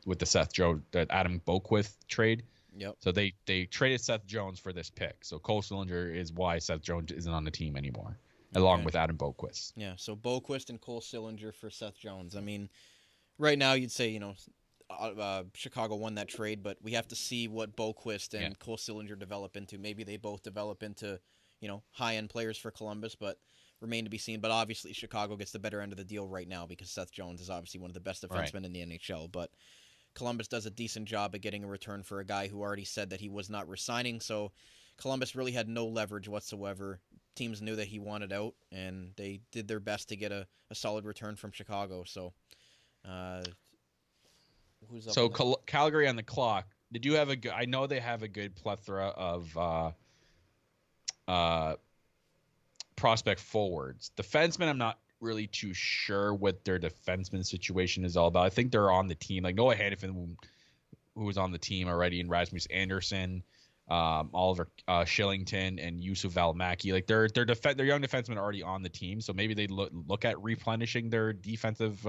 with the Adam Boquist trade. Yep. So they traded Seth Jones for this pick. So Cole Sillinger is why Seth Jones isn't on the team anymore, along with Adam Boquist. Yeah. So Boquist and Cole Sillinger for Seth Jones. I mean, right now you'd say Chicago won that trade, but we have to see what Boquist and Cole Sillinger develop into. Maybe they both develop into, high-end players for Columbus, but remain to be seen. But obviously Chicago gets the better end of the deal right now because Seth Jones is obviously one of the best defensemen in the NHL. But Columbus does a decent job at getting a return for a guy who already said that he was not resigning. So Columbus really had no leverage whatsoever. Teams knew that he wanted out, and they did their best to get a solid return from Chicago. So who's up? So Calgary on the clock. Did you have a good? I know they have a good plethora of prospect forwards. Defensemen, I'm not really too sure what their defenseman situation is all about. I think they're on the team. Like Noah Hannafin, who was on the team already, and Rasmus Anderson. Oliver Shillington and Yusuf Almaki. Like their young defensemen are already on the team, so maybe they look at replenishing their defensive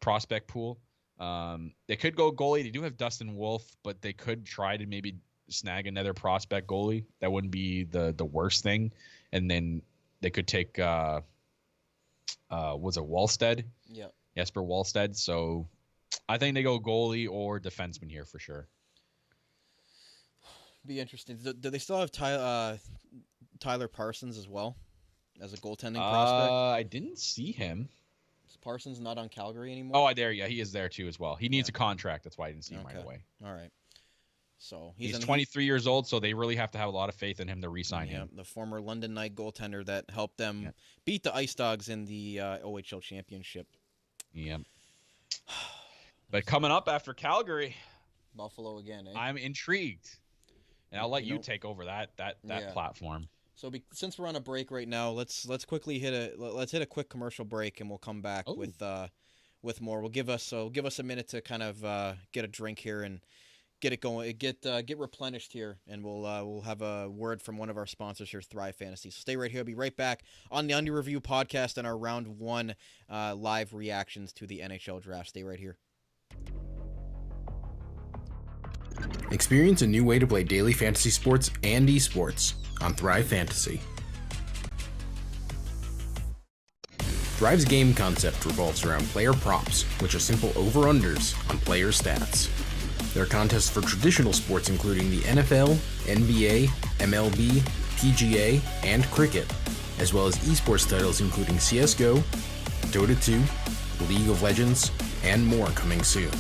prospect pool. They could go goalie. They do have Dustin Wolf, but they could try to maybe snag another prospect goalie. That wouldn't be the worst thing. And then they could take was it Wallstead? Yeah. Jesper Wallstead. So I think they go goalie or defenseman here for sure. Be interesting. Do they still have Tyler Parsons as well as a goaltending prospect? I didn't see him. Is Parsons not on Calgary anymore? Oh, there. Yeah, he is there too as well. He needs a contract. That's why I didn't see him right away. All right. So he's 23 years old, so they really have to have a lot of faith in him to re-sign him. The former London Knight goaltender that helped them beat the Ice Dogs in the OHL championship. Yeah. But coming up after Calgary, Buffalo again. I'm intrigued, and I'll let you take over that platform. So since we're on a break right now, let's quickly hit a quick commercial break, and we'll come back with more. We'll give us a minute to kind of get a drink here and get it going, get replenished here, and we'll have a word from one of our sponsors here, Thrive Fantasy. So stay right here. I'll be right back on the Under Review podcast and our round 1 live reactions to the NHL draft. Stay right here. Experience a new way to play daily fantasy sports and esports on Thrive Fantasy. Thrive's game concept revolves around player props, which are simple over-unders on player stats. There are contests for traditional sports including the NFL, NBA, MLB, PGA, and cricket, as well as esports titles including CSGO, Dota 2, League of Legends, and more coming soon.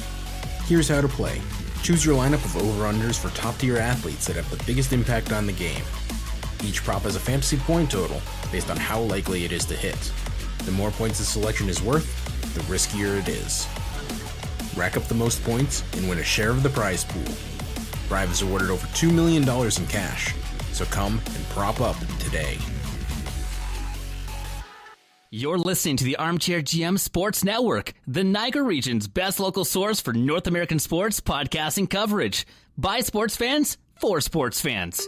Here's how to play. Choose your lineup of over-unders for top-tier athletes that have the biggest impact on the game. Each prop has a fantasy point total based on how likely it is to hit. The more points the selection is worth, the riskier it is. Rack up the most points and win a share of the prize pool. Thrive is awarded over $2 million in cash, so come and prop up today. You're listening to the Armchair GM Sports Network, the Niagara region's best local source for North American sports podcasting coverage. By sports fans, for sports fans.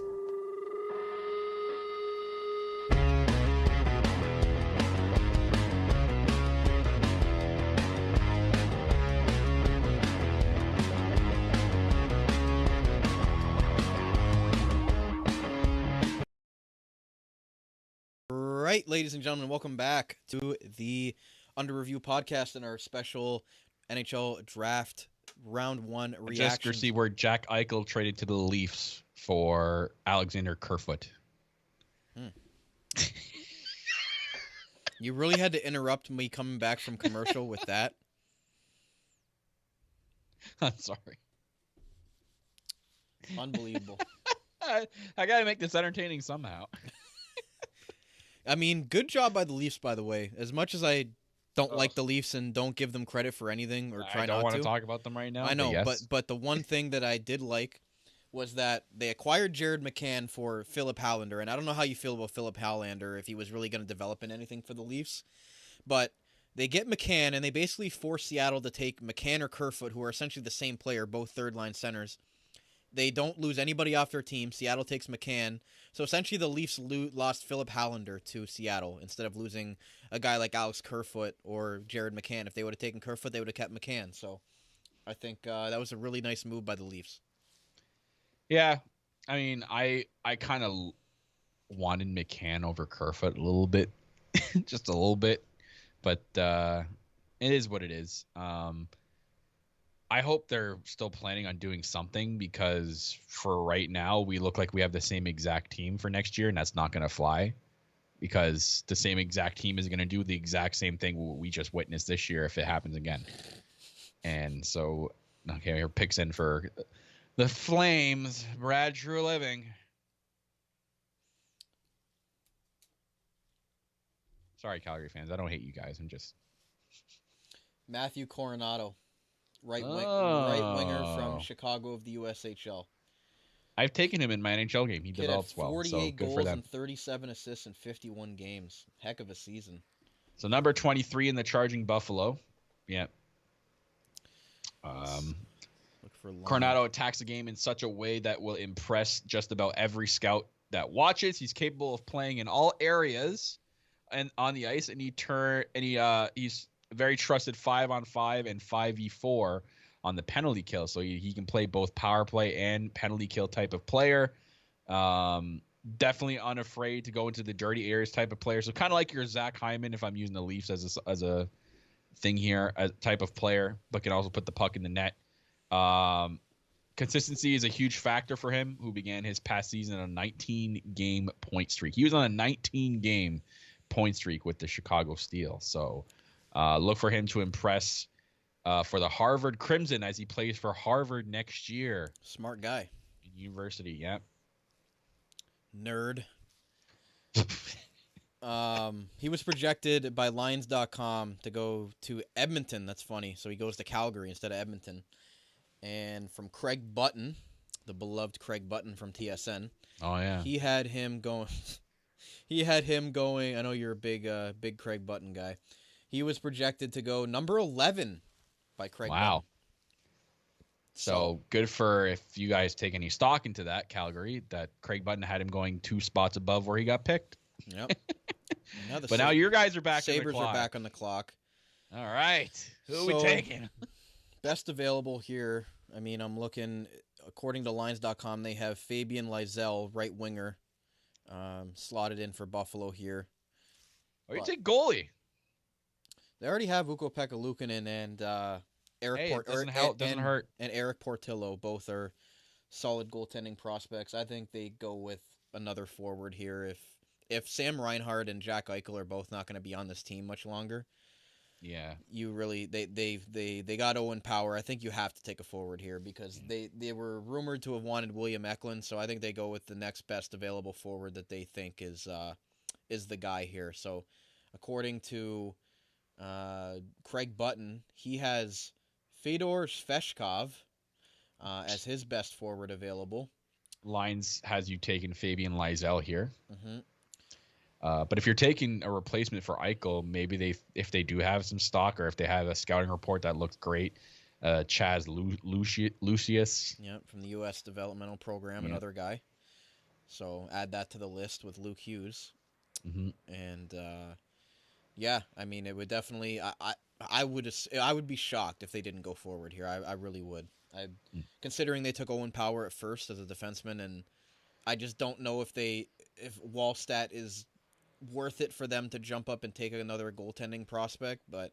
Right, ladies and gentlemen, welcome back to the Under Review podcast and our special NHL Draft Round 1 reaction. Just to see where Jack Eichel traded to the Leafs for Alexander Kerfoot. You really had to interrupt me coming back from commercial with that? I'm sorry. Unbelievable. I got to make this entertaining somehow. I mean, good job by the Leafs, by the way. As much as I don't like the Leafs and don't give them credit for anything or try not to. I don't want to talk about them right now. I know, yes. but the one thing that I did like was that they acquired Jared McCann for Philip Hallander. And I don't know how you feel about Philip Hallander, if he was really going to develop in anything for the Leafs. But they get McCann, and they basically force Seattle to take McCann or Kerfoot, who are essentially the same player, both third-line centers. They don't lose anybody off their team. Seattle takes McCann. So essentially the Leafs lost Philip Hallander to Seattle instead of losing a guy like Alex Kerfoot or Jared McCann. If they would have taken Kerfoot, they would have kept McCann. So I think that was a really nice move by the Leafs. Yeah. I mean, I kind of wanted McCann over Kerfoot a little bit. Just a little bit. But it is what it is. I hope they're still planning on doing something, because for right now, we look like we have the same exact team for next year, and that's not going to fly, because the same exact team is going to do the exact same thing we just witnessed this year if it happens again. And so, okay, here picks in for the Flames, Brad True-Living. Sorry, Calgary fans. I don't hate you guys. I'm just... Matthew Coronado. Right winger from Chicago of the USHL. I've taken him in my NHL game. He develops well. 48 so good goals for them. and 37 assists in 51 games. Heck of a season. So number 23 in the Charging Buffalo. Yeah. for long. Coronado attacks the game in such a way that will impress just about every scout that watches. He's capable of playing in all areas and on the ice, and he's very trusted 5-on-5 and 5v4 on the penalty kill. So he can play both power play and penalty kill type of player. Definitely unafraid to go into the dirty areas type of player. So kind of like your Zach Hyman, if I'm using the Leafs as a thing here, a type of player, but can also put the puck in the net. Consistency is a huge factor for him, who began his past season on a 19-game point streak. He was on a 19-game point streak with the Chicago Steel. So look for him to impress for the Harvard Crimson as he plays for Harvard next year. Smart guy. University, yeah. Nerd. He was projected by Lines.com to go to Edmonton. That's funny. So he goes to Calgary instead of Edmonton. And from Craig Button, the beloved Craig Button from TSN. Oh yeah. He had him going. He had him going. I know you're a big Craig Button guy. He was projected to go number 11 by Craig Button. Wow. So good for if you guys take any stock into that, Calgary, that Craig Button had him going 2 spots above where he got picked. Yep. But now your guys are back on the Sabres clock. are back on the clock. All right. Who are we taking? Best available here. I mean, I'm looking, according to Lines.com, they have Fabian Lysell, right winger, slotted in for Buffalo here. Or you take goalie. They already have Ukko-Pekka Luukkonen and It doesn't hurt. And Eric Portillo. Both are solid goaltending prospects. I think they go with another forward here. If Sam Reinhart and Jack Eichel are both not going to be on this team much longer, yeah, you really they got Owen Power. I think you have to take a forward here because they were rumored to have wanted William Eklund, so I think they go with the next best available forward that they think is the guy here. So according to Craig Button, he has Fedor Sveshkov as his best forward available. Lines has you taking Fabian Lysell here. Mm-hmm. But if you're taking a replacement for Eichel, maybe if they do have some stock or if they have a scouting report that looks great, Chaz Lucius. Yeah, from the U.S. Developmental Program, another guy. So add that to the list with Luke Hughes. Mm-hmm. And yeah, I mean, it would definitely. I would be shocked if they didn't go forward here. I really would. Considering they took Owen Power at first as a defenseman, and I just don't know if Wallstat is worth it for them to jump up and take another goaltending prospect, but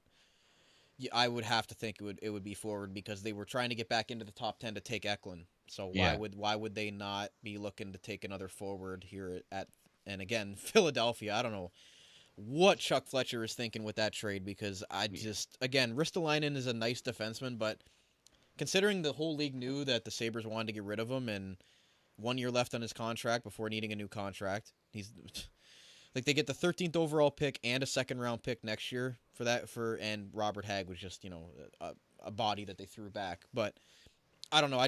I would have to think it would be forward because they were trying to get back into the top 10 to take Eklund. So why would they not be looking to take another forward here and again, Philadelphia? I don't know what Chuck Fletcher is thinking with that trade because Ristolainen is a nice defenseman, but considering the whole league knew that the Sabres wanted to get rid of him and 1 year left on his contract before needing a new contract, they get the 13th overall pick and a second-round pick next year and Robert Hagg was just, a body that they threw back. But I don't know.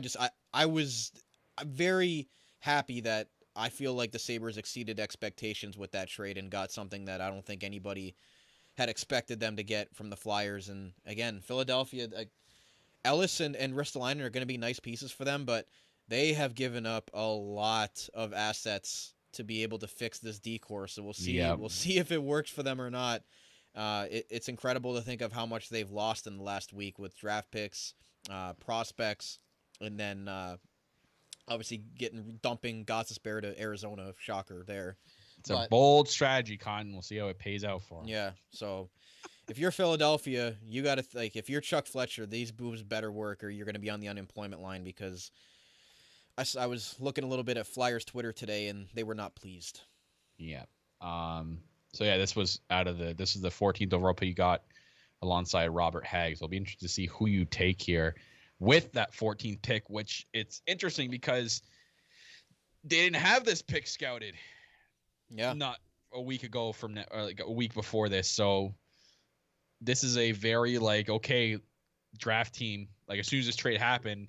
I'm very happy that I feel like the Sabres exceeded expectations with that trade and got something that I don't think anybody had expected them to get from the Flyers. And again, Philadelphia, Ellis and Ristolainen are going to be nice pieces for them, but they have given up a lot of assets to be able to fix this decor. So we'll see. Yeah. We'll see if it works for them or not. It's incredible to think of how much they've lost in the last week with draft picks, prospects, and then obviously dumping Gostisbehere to Arizona. Shocker there. It's a bold strategy, Con. We'll see how it pays out for them. Yeah. So if you're Philadelphia, you got to if you're Chuck Fletcher, these moves better work or you're going to be on the unemployment line because I was looking a little bit at Flyers Twitter today, and they were not pleased. Yeah. So yeah, this is the 14th overall pick you got alongside Robert Hagg. So I'll be interested to see who you take here with that 14th pick, which it's interesting because they didn't have this pick scouted. Yeah. Not a week ago a week before this. So this is a very draft team. As soon as this trade happened,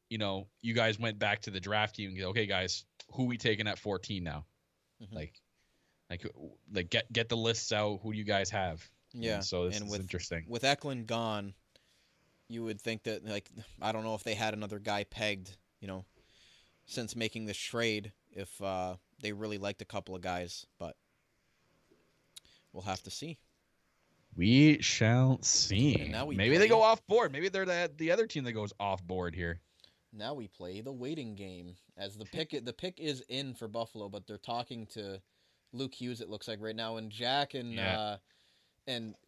you guys went back to the draft team and go, okay, guys, who are we taking at 14 now? Mm-hmm. Get the lists out. Who do you guys have? Yeah. And so this is interesting. With Eklund gone, you would think that, like, I don't know if they had another guy pegged, since making this trade, if they really liked a couple of guys, but we'll have to see. We shall see. And now Maybe they go off board. Maybe they're the other team that goes off board here. Now we play the waiting game, as the pick is in for Buffalo, but they're talking to Luke Hughes, it looks like right now, and Jack and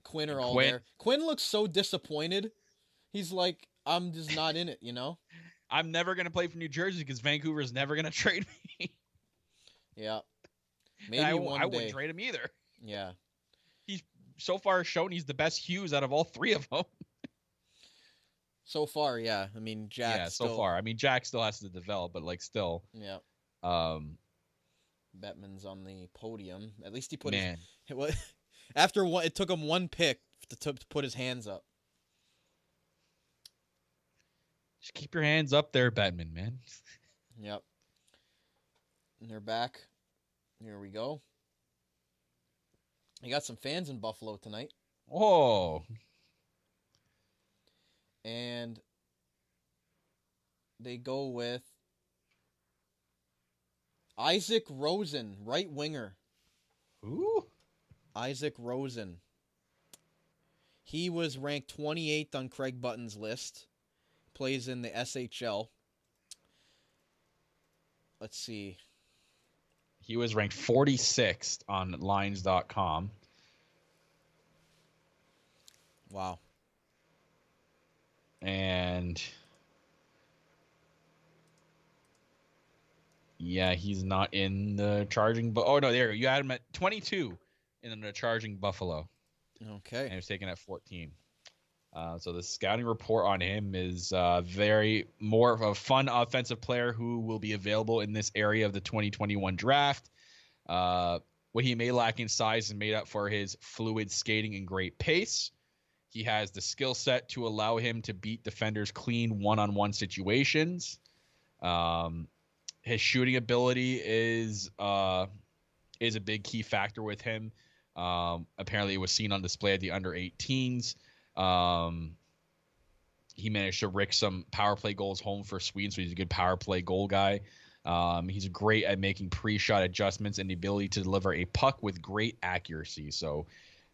Quinn are all there. Quinn looks so disappointed. He's like, I'm just not in it, I'm never going to play for New Jersey because Vancouver's never going to trade me. Yeah. Maybe I one day. wouldn't trade him either. Yeah. He's so far shown he's the best Hughes out of all three of them. So far, yeah. I mean, Jack. Yeah, so far. I mean, Jack still has to develop, but still. Yeah. Bettman's on the podium. At least he put his. After one, it took him one pick to put his hands up. Just keep your hands up there, Bettman, man. Yep. And they're back. Here we go. You got some fans in Buffalo tonight. Whoa. And they go with Isaac Rosen, right winger. Who? Isaac Rosen. He was ranked 28th on Craig Button's list. Plays in the SHL. Let's see. He was ranked 46th on Lines.com. Wow. And yeah, he's not in the charging. But oh no, there you had him at 22 in the charging Buffalo. Okay. And he was taken at 14. So the scouting report on him is very more of a fun offensive player who will be available in this area of the 2021 draft. What he may lack in size is made up for his fluid skating and great pace. He has the skill set to allow him to beat defenders clean one-on-one situations. His shooting ability is a big key factor with him. Apparently, it was seen on display at the under-18s. He managed to rick some power play goals home for Sweden, so he's a good power play goal guy. He's great at making pre-shot adjustments and the ability to deliver a puck with great accuracy. So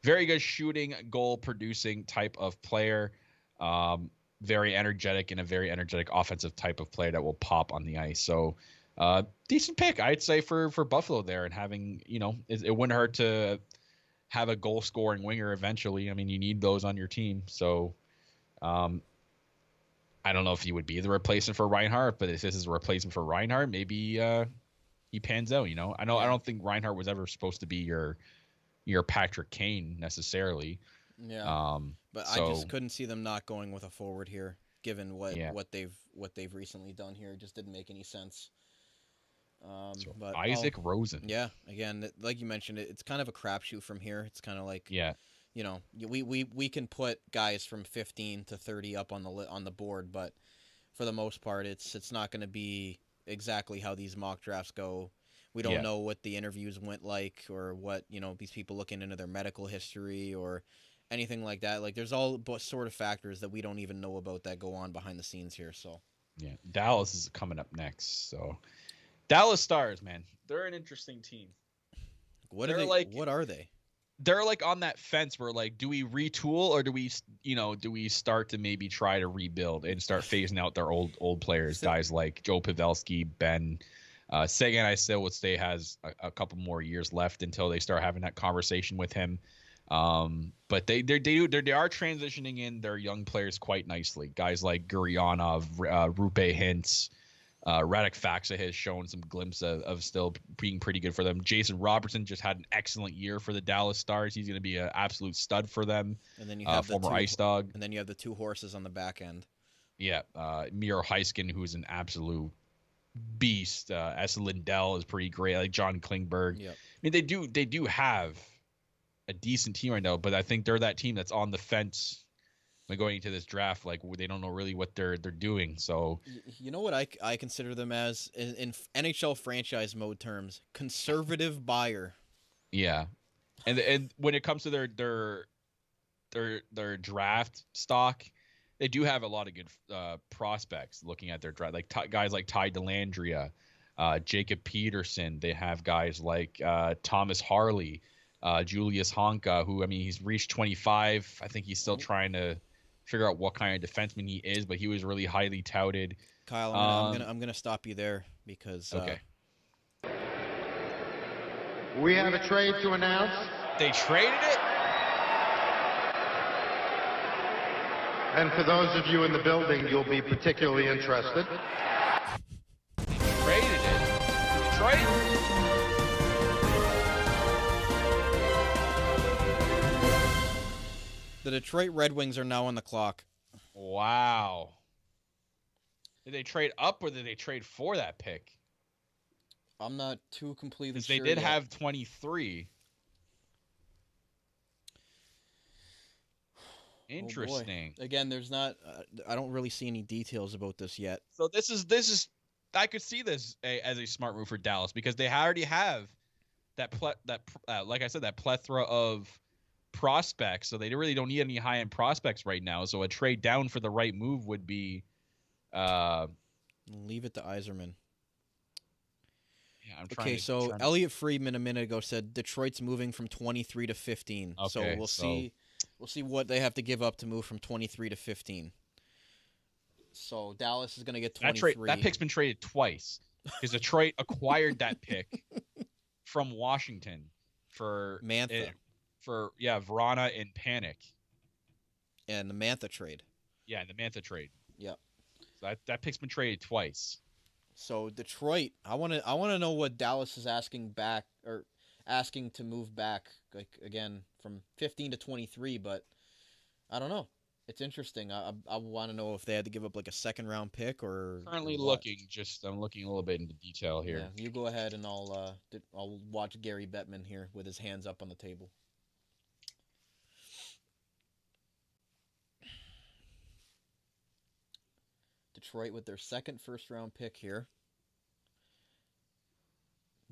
very good shooting, goal-producing type of player. Very energetic and a very energetic offensive type of player that will pop on the ice. So decent pick, I'd say, for Buffalo there. And having, it wouldn't hurt to have a goal-scoring winger eventually. I mean, you need those on your team. So I don't know if he would be the replacement for Reinhart, but if this is a replacement for Reinhart, maybe he pans out, I don't think Reinhart was ever supposed to be your Patrick Kane necessarily. Yeah. But I just couldn't see them not going with a forward here, given what they've recently done here. It just didn't make any sense. But Isaac Rosen. Yeah, again, like you mentioned, it's kind of a crapshoot from here. It's kind of like we can put guys from 15 to 30 up on the board, but for the most part, it's not going to be exactly how these mock drafts go. We don't know what the interviews went like, or what these people looking into their medical history or anything like that. Like, there's all sort of factors that we don't even know about that go on behind the scenes here. So yeah, Dallas is coming up next. So Dallas Stars, man, they're an interesting team. What are they? They're like on that fence where, like, do we retool or do we start to maybe try to rebuild and start phasing out their old players, guys like Joe Pavelski, Ben. Sagan, I still would say, has a couple more years left until they start having that conversation with him. But they are transitioning in their young players quite nicely. Guys like Guryanov, Rupe Hintz, Radek Faksa has shown some glimpse of still being pretty good for them. Jason Robertson just had an excellent year for the Dallas Stars. He's going to be an absolute stud for them. And then you have former Ice Dog. And then you have the two horses on the back end. Yeah, Miro Heiskin, who's an absolute beast. Esa Lindell is pretty great. Like John Klingberg. Yep. I mean, they do have a decent team right now, but I think they're that team that's on the fence when going into this draft. Like, they don't know really what they're doing. So you know what I consider them as in NHL franchise mode terms, conservative buyer. Yeah, and when it comes to their draft stock, They do have a lot of good prospects looking at their draft, like guys like Ty Dellandrea, Jacob Peterson. They have guys like Thomas Harley, Julius Honka, who, I mean, he's reached 25. I think he's still trying to figure out what kind of defenseman he is, but he was really highly touted. Kyle, I'm gonna stop you there because okay. We have a trade to announce. They traded it? And for those of you in the building, you'll be particularly interested. Traded it. Detroit? the Detroit Red Wings are now on the clock. Wow. Did they trade up or did they trade for that pick? I'm not too completely Because sure. they did yet. have 23. Interesting. Again, there's not. I don't really see any details about this yet. So this is. I could see this as a smart move for Dallas because they already have like I said, that plethora of prospects. So they really don't need any high end prospects right now. So a trade down for the right move would be. Leave it to Yzerman. Yeah, I'm trying. Okay, so Elliot Friedman a minute ago said Detroit's moving from 23 to 15. Okay, so we'll see. We'll see what they have to give up to move from 23 to 15. So Dallas is going to get 23. That pick's been traded twice because Detroit acquired that pick from Washington for Mantha. Verona and Panic. And the Mantha trade. Yeah, the Mantha trade. Yep. So that pick's been traded twice. So Detroit, I want to know what Dallas is asking back or asking to move back, like again from 15 to 23, but I don't know. It's interesting. I want to know if they had to give up like a second round pick or currently or looking. I'm looking a little bit into detail here. Yeah, you go ahead and I'll watch Gary Bettman here with his hands up on the table. Detroit with their second first round pick here.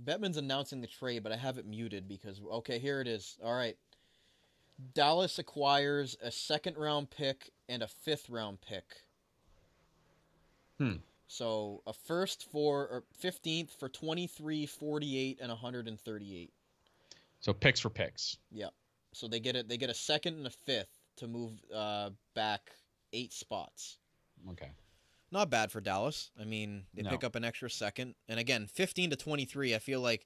Bettman's announcing the trade, but I have it muted because, okay, here it is. All right. Dallas acquires a second round pick and a fifth round pick. So a first for 15th for 23, 48, and 138. So picks for picks. Yeah. So they get a second and a fifth to move back 8 spots. Okay. Not bad for Dallas. I mean, they pick up an extra second. And again, 15 to 23, I feel like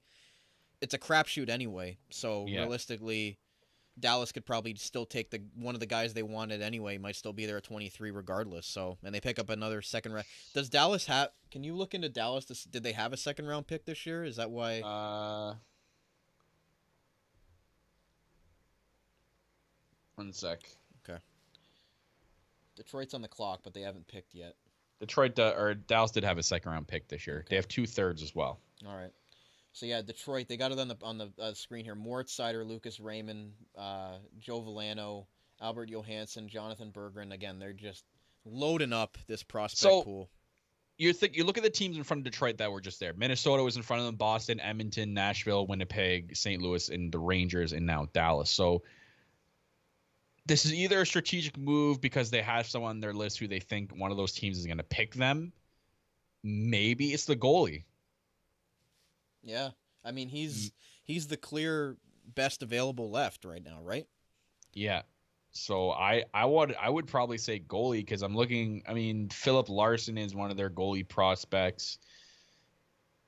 it's a crapshoot anyway. So realistically, Dallas could probably still take one of the guys they wanted anyway, might still be there at 23 regardless. So, and they pick up another second round. Does Dallas have, can you look into Dallas? Did they have a second round pick this year? Is that why? One sec. Okay. Detroit's on the clock, but they haven't picked yet. Dallas did have a second round pick this year. Okay. They have 2/3 as well. All right. So yeah, Detroit, they got it on the screen here. Moritz Seider, Lucas Raymond, Joe Villano, Albert Johansson, Jonathan Berggren. Again, they're just loading up this prospect pool. You look at the teams in front of Detroit that were just there. Minnesota was in front of them, Boston, Edmonton, Nashville, Winnipeg, St. Louis, and the Rangers, and now Dallas. So this is either a strategic move because they have someone on their list who they think one of those teams is going to pick them. Maybe it's the goalie. Yeah. I mean, he's the clear best available left right now, right? Yeah. So I would probably say goalie because I'm looking. I mean, Philip Larson is one of their goalie prospects.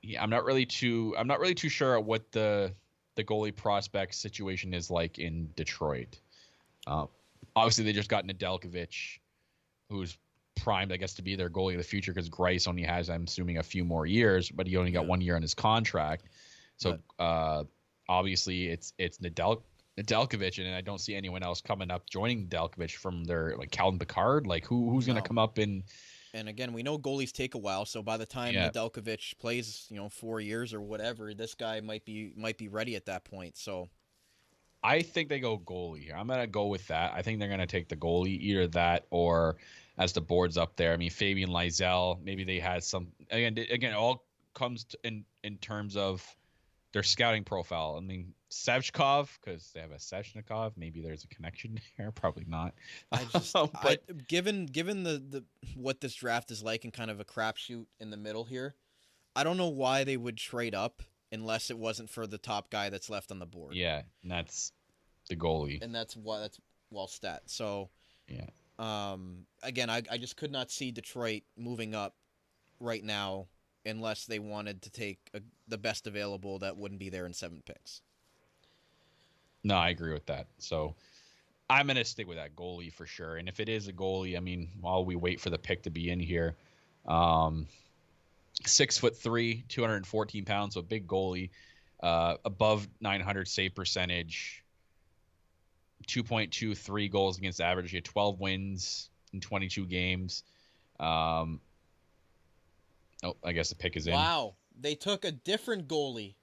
Yeah, I'm not really too sure what the goalie prospect situation is like in Detroit. Obviously, they just got Nedeljkovic, who's primed, I guess, to be their goalie of the future because Greiss only has, I'm assuming, a few more years, but he only got 1 year on his contract. So obviously, it's Nedeljkovic, and I don't see anyone else coming up joining Nedeljkovic from their like Calvin Picard. Like who's going to come up and? And again, we know goalies take a while, so by the time Nedeljkovic plays, 4 years or whatever, this guy might be ready at that point. So. I think they go goalie here. I'm going to go with that. I think they're going to take the goalie, either that or as the board's up there. I mean, Fabian Lysell, maybe they had some. Again, it all comes in terms of their scouting profile. I mean, Sevchkov, because they have a Sevchnikov. Maybe there's a connection there. Probably not. I just, but given the what this draft is like and kind of a crapshoot in the middle here, I don't know why they would trade up unless it wasn't for the top guy that's left on the board. yeah, and that's the goalie. And that's Wallstat. So Yeah. again, I just could not see Detroit moving up right now unless they wanted to take the best available that wouldn't be there in 7 picks. No, I agree with that. So I'm going to stick with that goalie for sure. And if it is a goalie, I mean, while we wait for the pick to be in here, 6'3", 214 pounds, so a big goalie, above 900 save percentage, 2.23 goals against average. He had 12 wins in 22 games. I guess the pick is in. Wow, they took a different goalie.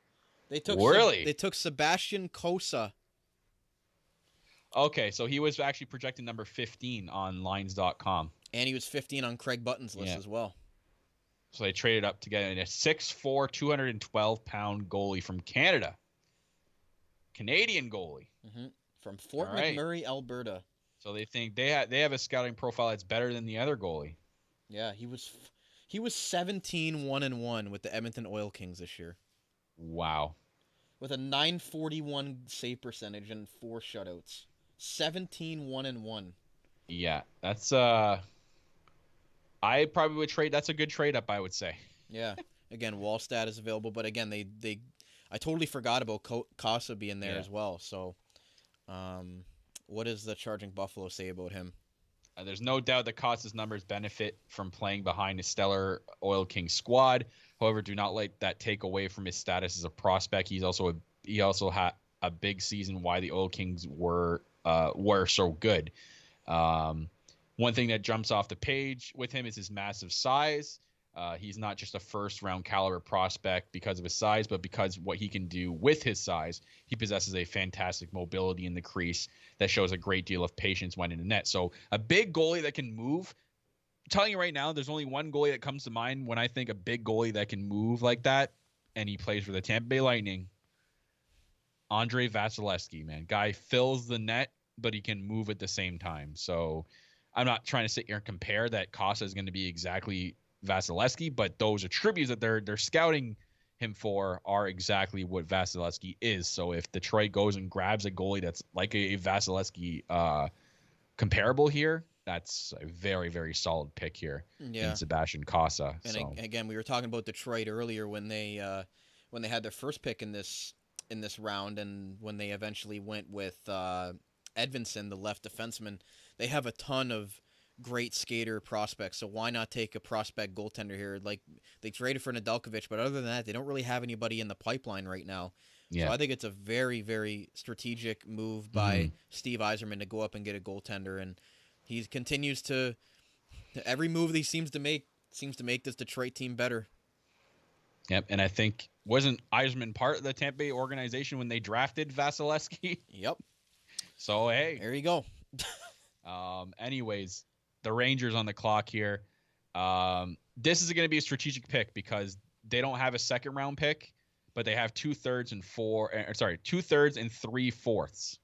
They took Really? They took Sebastian Kosa. Okay, so he was actually projected number 15 on lines.com. And he was 15 on Craig Button's list as well. So they traded up to get a 6'4", 212-pound goalie from Canada. Canadian goalie. Mm-hmm. From Fort McMurray, Alberta. So they think they have a scouting profile that's better than the other goalie. Yeah, he was 17-1-1 with the Edmonton Oil Kings this year. Wow. With a .941 save percentage and 4 shutouts. 17-1-1. Yeah, that's I probably would trade. That's a good trade up, I would say. Yeah. Again, Wallstat is available, but again, I totally forgot about Casa being there as well. So, what does the Charging Buffalo say about him? There's no doubt that Costa's numbers benefit from playing behind a stellar Oil King squad. However, do not let that take away from his status as a prospect. He also had a big season why the Oil Kings were so good. One thing that jumps off the page with him is his massive size. He's not just a first-round caliber prospect because of his size, but because what he can do with his size. He possesses a fantastic mobility in the crease that shows a great deal of patience when in the net. So a big goalie that can move. I'm telling you right now, there's only one goalie that comes to mind when I think a big goalie that can move like that, and he plays for the Tampa Bay Lightning. Andrei Vasilevsky, man. Guy fills the net, but he can move at the same time. So I'm not trying to sit here and compare that Costa is going to be exactly Vasilevsky, but those attributes that they're scouting him for are exactly what Vasilevsky is. So if Detroit goes and grabs a goalie that's like a Vasilevsky comparable here, that's a very, very solid pick here in Sebastian Cossa. And again, we were talking about Detroit earlier when they had their first pick in this round, and when they eventually went with Edvinsson, the left defenseman. They have a ton of great skater prospects, so why not take a prospect goaltender here? Like, they traded for Nedeljkovic, but other than that, they don't really have anybody in the pipeline right now. Yeah. So I think it's a very, very strategic move by Steve Yzerman to go up and get a goaltender, and he continues to every move he seems to make this Detroit team better. Yep, and I think wasn't Yzerman part of the Tampa Bay organization when they drafted Vasilevsky? Yep. So hey, there you go. Anyways, the Rangers on the clock here. This is going to be a strategic pick because they don't have a second round pick, but they have 2/3 and 3/4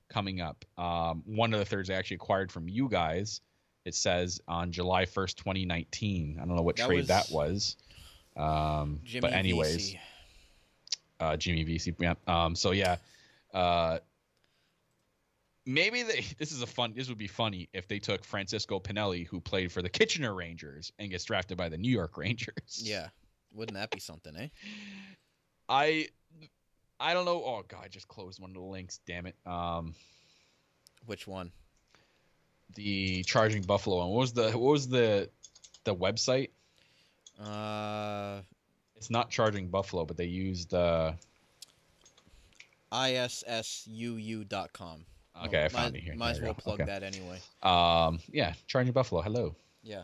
coming up. One of the thirds they actually acquired from you guys. It says on July 1st, 2019. I don't know what trade that was. But anyways, Jimmy Vesey. Yeah. So yeah. Maybe this would be funny if they took Francisco Pinelli, who played for the Kitchener Rangers, and gets drafted by the New York Rangers. Yeah. Wouldn't that be something, eh? I don't know. Oh god, I just closed one of the links, damn it. Which one? The Charging Buffalo one. What was the website? It's not Charging Buffalo, but they used ISSUU.com. Okay, I found it here. Might as well plug that anyway. Yeah, Charging Buffalo. Hello. Yeah.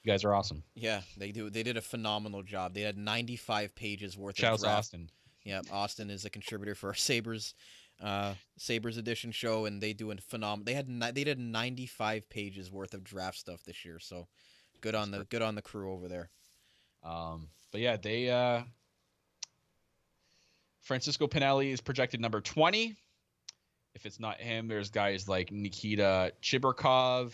You guys are awesome. Yeah, they do. They did a phenomenal job. They had 95 pages worth Shout of draft. out to Austin. Yeah, Austin is a contributor for our Sabres edition show, and they do a phenomenal. They did 95 pages worth of draft stuff this year. So good on the crew over there. But yeah, they Francisco Pinelli is projected number 20. If it's not him, there's guys like Nikita Chibrikov,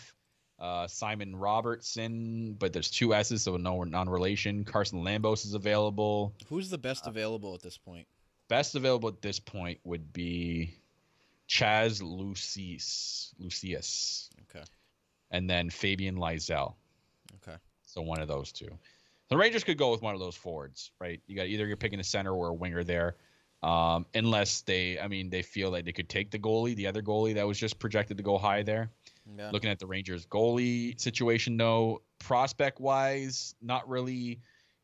Simon Robertson, but there's 2 S's, so no non-relation. Carson Lambos is available. Who's the best available at this point? Best available at this point would be Chaz Lucius. Okay. And then Fabian Lysell. Okay. So one of those two. The Rangers could go with one of those forwards, right? You got either you're picking a center or a winger there. Unless they feel like they could take the other goalie that was just projected to go high there. Yeah. Looking at the Rangers goalie situation, though, prospect-wise, not really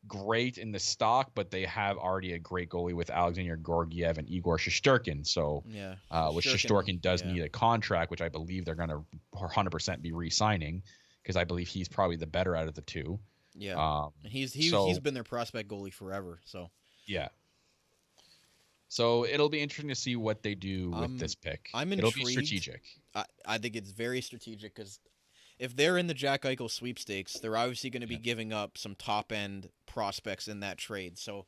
great in the stock, but they have already a great goalie with Alexander Georgiev and Igor Shesterkin. So, yeah, which Shesterkin does need a contract, which I believe they're going to 100% be re-signing because I believe he's probably the better out of the two. Yeah, he's been their prospect goalie forever. So yeah. So it'll be interesting to see what they do with this pick. I'm intrigued. It'll be strategic. I think it's very strategic because if they're in the Jack Eichel sweepstakes, they're obviously going to be giving up some top-end prospects in that trade. So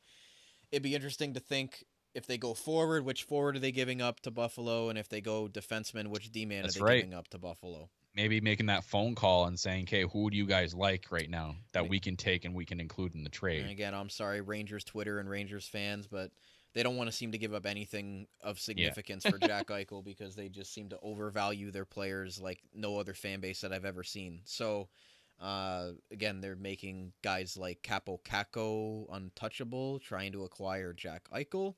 it'd be interesting to think if they go forward, which forward are they giving up to Buffalo? And if they go defenseman, which D-man are they giving up to Buffalo? Maybe making that phone call and saying, okay, who do you guys like right now that we can take and we can include in the trade? And again, I'm sorry, Rangers Twitter and Rangers fans, but they don't want to seem to give up anything of significance for Jack Eichel because they just seem to overvalue their players like no other fan base that I've ever seen. So, again, they're making guys like Capo Caco untouchable, trying to acquire Jack Eichel.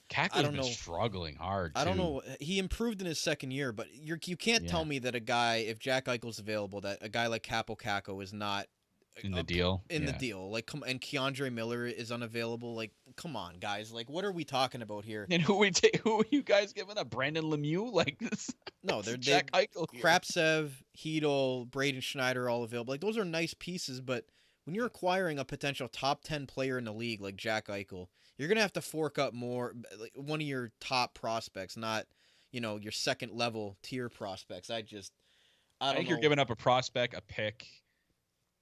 Caco's been struggling hard, too. I don't know. He improved in his second year, but you can't tell me that a guy, if Jack Eichel's available, that a guy like Capo Caco is not in the deal. The deal. Like, and Keandre Miller is unavailable. Like, come on, guys. Like, what are we talking about here? And who are you guys giving up? Brandon Lemieux? Like this? No, they're Jack Eichel. Krapsev, Hedel, Braden Schneider, all available. Like, those are nice pieces, but when you're acquiring a potential top 10 player in the league like Jack Eichel, you're gonna have to fork up more. Like, one of your top prospects, not your second level tier prospects. I think you're giving up a prospect, a pick.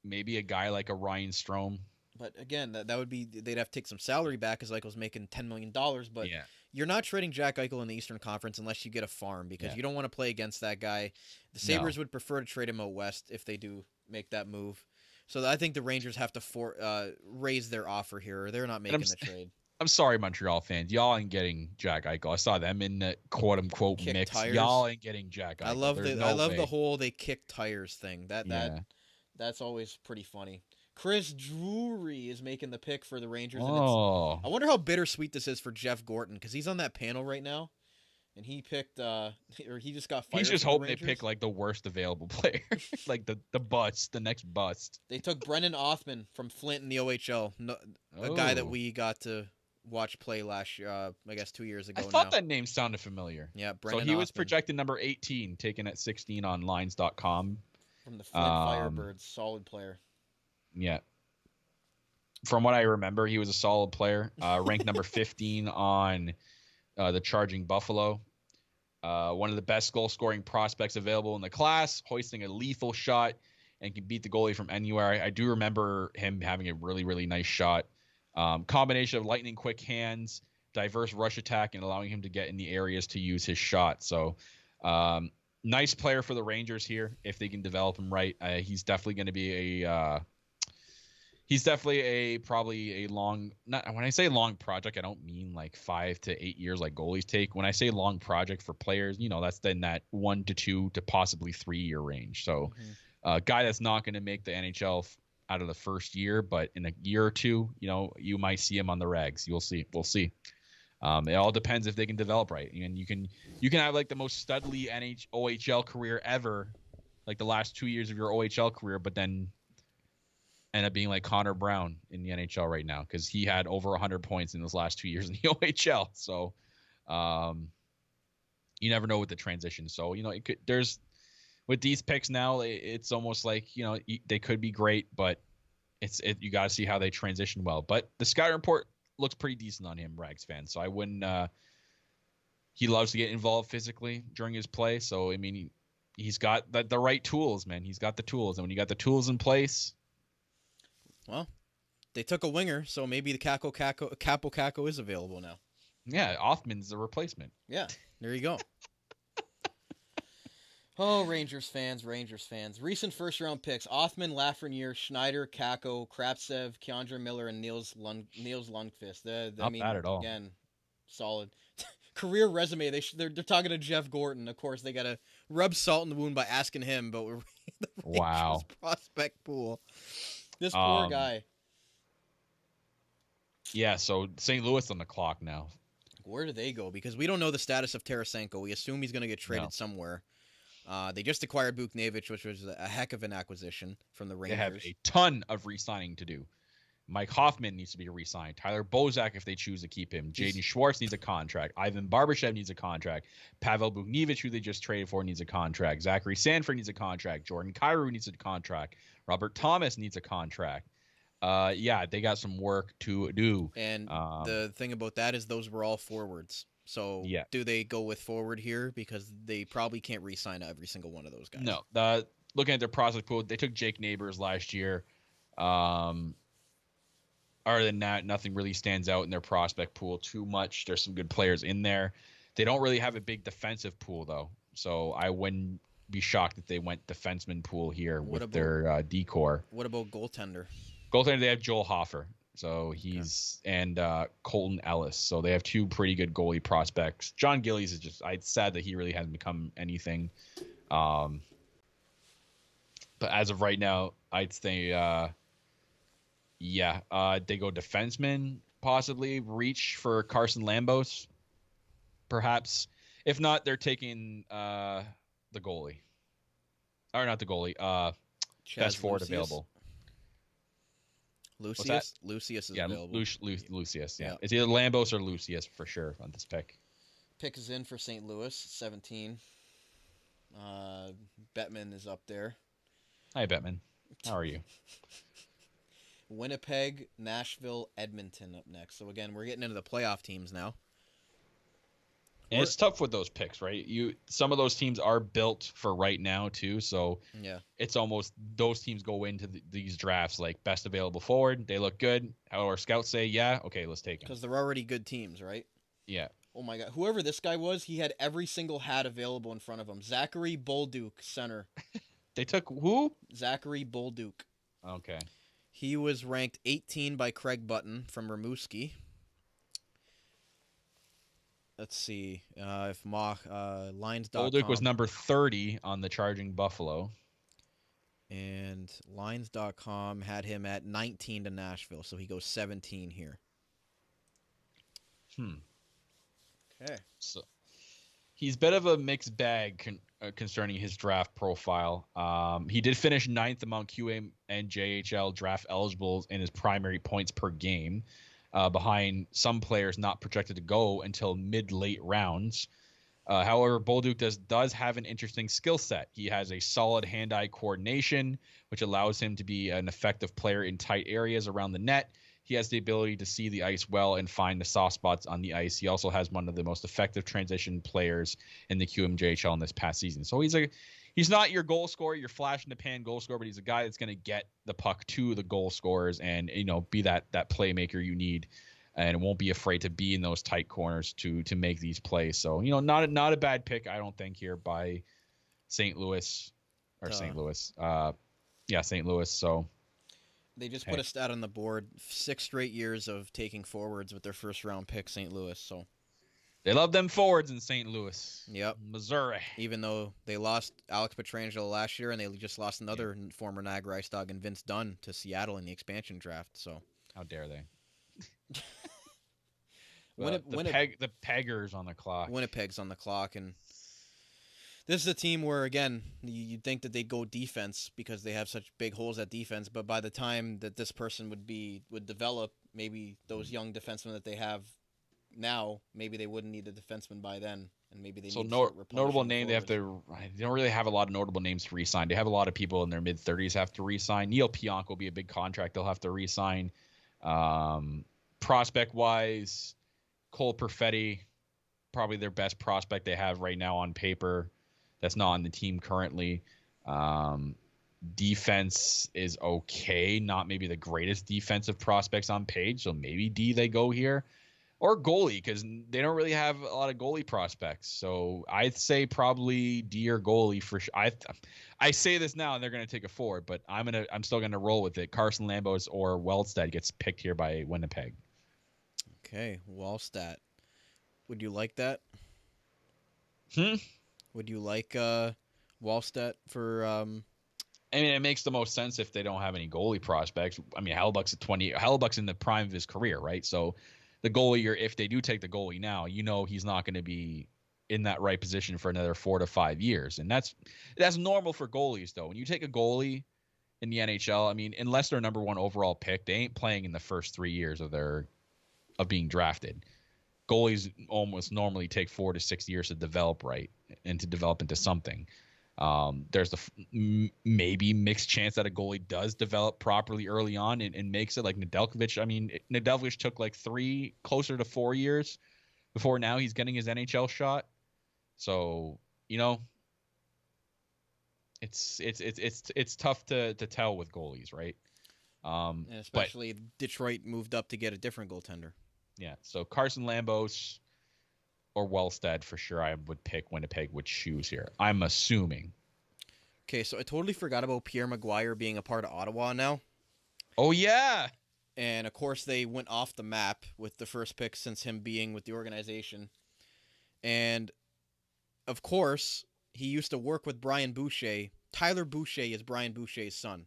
Maybe a guy like a Ryan Strome. But again, that would be they'd have to take some salary back because Eichel's making $10 million. But you're not trading Jack Eichel in the Eastern Conference unless you get a farm because you don't want to play against that guy. The Sabres would prefer to trade him out west if they do make that move. So I think the Rangers have to raise their offer here or they're not making the trade. I'm sorry, Montreal fans. Y'all ain't getting Jack Eichel. I saw them in the quote-unquote mix. Tires. Y'all ain't getting Jack Eichel. I love the whole they kick tires thing. That's always pretty funny. Chris Drury is making the pick for the Rangers. And I wonder how bittersweet this is for Jeff Gorton because he's on that panel right now, and he picked or he just got fired. He's just hoping they pick like the worst available player, like the next bust. They took Brendan Othman from Flint in the OHL, a guy that we got to watch play last year. I guess 2 years ago. I thought that name sounded familiar. Yeah, Brendan. So he was projected number 18, taken at 16 on Lines.com. From the Flint Firebirds, solid player. Yeah. From what I remember, he was a solid player. Ranked number 15 on the Charging Buffalo. One of the best goal-scoring prospects available in the class, hoisting a lethal shot and can beat the goalie from anywhere. I do remember him having a really, really nice shot. Combination of lightning quick hands, diverse rush attack, and allowing him to get in the areas to use his shot. So, nice player for the Rangers here if they can develop him right. He's definitely going to be probably a long. Not when I say long project, I don't mean like 5 to 8 years like goalies take. When I say long project for players, that's then that 1 to 2 to possibly 3 year range. So, a guy that's not going to make the NHL out of the first year, but in a year or two, you might see him on the rags. We'll see. It all depends if they can develop right. And you can have like the most studly OHL career ever, like the last 2 years of your OHL career, but then end up being like Connor Brown in the NHL right now because he had over 100 points in those last 2 years in the OHL. So you never know with the transition. So, there's with these picks now, it's almost like, they could be great, but you got to see how they transition well. But the scouting report looks pretty decent on him, Rags fan. So I wouldn't. He loves to get involved physically during his play. So I mean, he's got the right tools, man. He's got the tools, and when you got the tools in place, well, they took a winger, so maybe the Capo Caco is available now. Yeah, Offman's the replacement. Yeah, there you go. Oh, Rangers fans. Recent first-round picks: Othman, Lafreniere, Schneider, Kako, Kraptsev, Keandre Miller, and Niels Lundqvist. Not bad at all. Again, solid. Career resume. They're talking to Jeff Gorton. Of course, they got to rub salt in the wound by asking him about the Rangers prospect pool. This poor guy. Yeah, so St. Louis on the clock now. Where do they go? Because we don't know the status of Tarasenko. We assume he's going to get traded somewhere. They just acquired Buchnevich, which was a heck of an acquisition from the Rangers. They have a ton of re-signing to do. Mike Hoffman needs to be re-signed. Tyler Bozak, if they choose to keep him. Jaden Schwartz needs a contract. Ivan Barbashev needs a contract. Pavel Buchnevich, who they just traded for, needs a contract. Zachary Sanford needs a contract. Jordan Kyrou needs a contract. Robert Thomas needs a contract. They got some work to do. And the thing about that is those were all forwards. So do they go with forward here? Because they probably can't re-sign every single one of those guys. No. Looking at their prospect pool, they took Jake Neighbors last year. Other than that, nothing really stands out in their prospect pool too much. There's some good players in there. They don't really have a big defensive pool, though. So I wouldn't be shocked if they went defenseman pool here with their decor. What about goaltender? Goaltender, they have Joel Hofer. So and Colton Ellis. So they have two pretty good goalie prospects. John Gillies is it's sad that he really hasn't become anything. But as of right now, I'd say, they go defenseman, possibly reach for Carson Lambos, perhaps. If not, they're taking the goalie. Or not the goalie. Best forward available. Lucius is available. Lucius, yeah. It's either Lambos or Lucius for sure on this pick. Pick is in for St. Louis, 17. Bettman is up there. Hi, Bettman. How are you? Winnipeg, Nashville, Edmonton up next. So again, we're getting into the playoff teams now. And it's tough with those picks, right? Some of those teams are built for right now too, so it's almost those teams go into these drafts like best available forward. They look good. Our scouts say, okay, let's take them because they're already good teams, right? Yeah. Oh my God, whoever this guy was, he had every single hat available in front of him. Zachary Bolduc, center. They took who? Zachary Bolduc. Okay. He was ranked 18 by Craig Button from Rimouski. Let's see if Lines.com. Bolduc was number 30 on the Charging Buffalo. And Lines.com had him at 19 to Nashville, so he goes 17 here. Okay. So he's a bit of a mixed bag concerning his draft profile. He did finish 9th among QA and JHL draft eligibles in his primary points per game. Behind some players not projected to go until mid-late rounds. However, Bolduc does have an interesting skill set. He has a solid hand-eye coordination, which allows him to be an effective player in tight areas around the net. He has the ability to see the ice well and find the soft spots on the ice. He also has one of the most effective transition players in the QMJHL in this past season. So he's not your goal scorer, your flash in the pan goal scorer, but he's a guy that's going to get the puck to the goal scorers and be that playmaker you need, and won't be afraid to be in those tight corners to make these plays. So not a bad pick, I don't think, here by St. Louis or St. Louis. St. Louis. So they just put a stat on the board: 6 straight years of taking forwards with their first round pick, St. Louis. So they love them forwards in St. Louis. Yep. Missouri. Even though they lost Alex Pietrangelo last year, and they just lost another former Niagara Ice Dog and Vince Dunn to Seattle in the expansion draft. So how dare they? The Peggers on the clock. Winnipeg's on the clock, and this is a team where, again, you'd think that they'd go defense because they have such big holes at defense, but by the time that this person would develop, maybe those young defensemen that they have now, maybe they wouldn't need a defenseman by then, and maybe they need notable name. They don't really have a lot of notable names to re-sign. They have a lot of people in their mid-30s have to re-sign. Neil Pionk will be a big contract they'll have to re-sign. Prospect-wise, Cole Perfetti, probably their best prospect they have right now on paper. That's not on the team currently. Defense is okay, not maybe the greatest defensive prospects on page, so maybe D they go here. Or goalie, because they don't really have a lot of goalie prospects. So I'd say probably D or goalie for sure. I say this now, and they're going to take a forward, but I'm still going to roll with it. Carson Lambos or Wellstead gets picked here by Winnipeg. Okay, Wallstat. Would you like that? Would you like Wallstat for? I mean, it makes the most sense if they don't have any goalie prospects. I mean, Hellbuck's at 20. Hellbuck's in the prime of his career, right? So the goalie, or if they do take the goalie now, he's not going to be in that right position for another 4 to 5 years, and that's normal for goalies, though. When you take a goalie in the NHL, I mean, unless they're number 1 overall pick, they ain't playing in the first 3 years of being drafted. Goalies almost normally take 4 to 6 years to develop right and to develop into something. There's the maybe mixed chance that a goalie does develop properly early on and makes it, like Nedeljkovic. I mean, Nedeljkovic took like 3, closer to 4 years before now he's getting his NHL shot. So, it's tough to tell with goalies, right? And especially Detroit moved up to get a different goaltender. Yeah, so Carson Lambos or Wellstead for sure I would pick Winnipeg would choose here. I'm assuming. Okay, so I totally forgot about Pierre Maguire being a part of Ottawa now. Oh, yeah. And, of course, they went off the map with the first pick since him being with the organization. And, of course, he used to work with Brian Boucher. Tyler Boucher is Brian Boucher's son.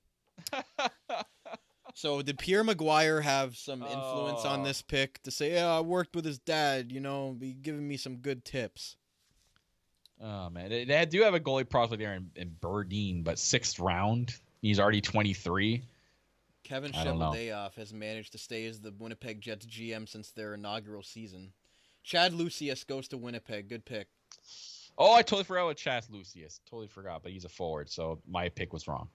So did Pierre Maguire have some influence on this pick to say, I worked with his dad, be giving me some good tips? Oh, man. They do have a goalie prospect there in Berdine, but 6th round. He's already 23. Kevin Cheveldayoff has managed to stay as the Winnipeg Jets GM since their inaugural season. Chad Lucius goes to Winnipeg. Good pick. Oh, I totally forgot about Chad Lucius. Totally forgot, but he's a forward, so my pick was wrong.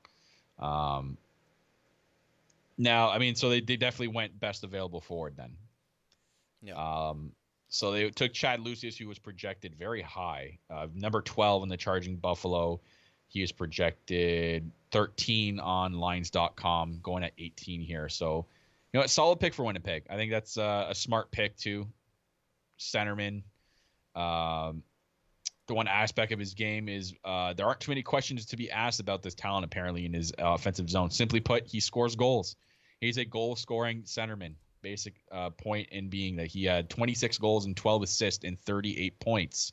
Now, I mean, so they definitely went best available forward then. Yeah. So they took Chad Lucius, who was projected very high, number 12 in the Charging Buffalo. He is projected 13 on Lines.com, going at 18 here. So, solid pick for Winnipeg. I think that's a smart pick too. Centerman. The one aspect of his game is there aren't too many questions to be asked about this talent apparently in his offensive zone. Simply put, he scores goals. He's a goal-scoring centerman. Basic point in being that he had 26 goals and 12 assists and 38 points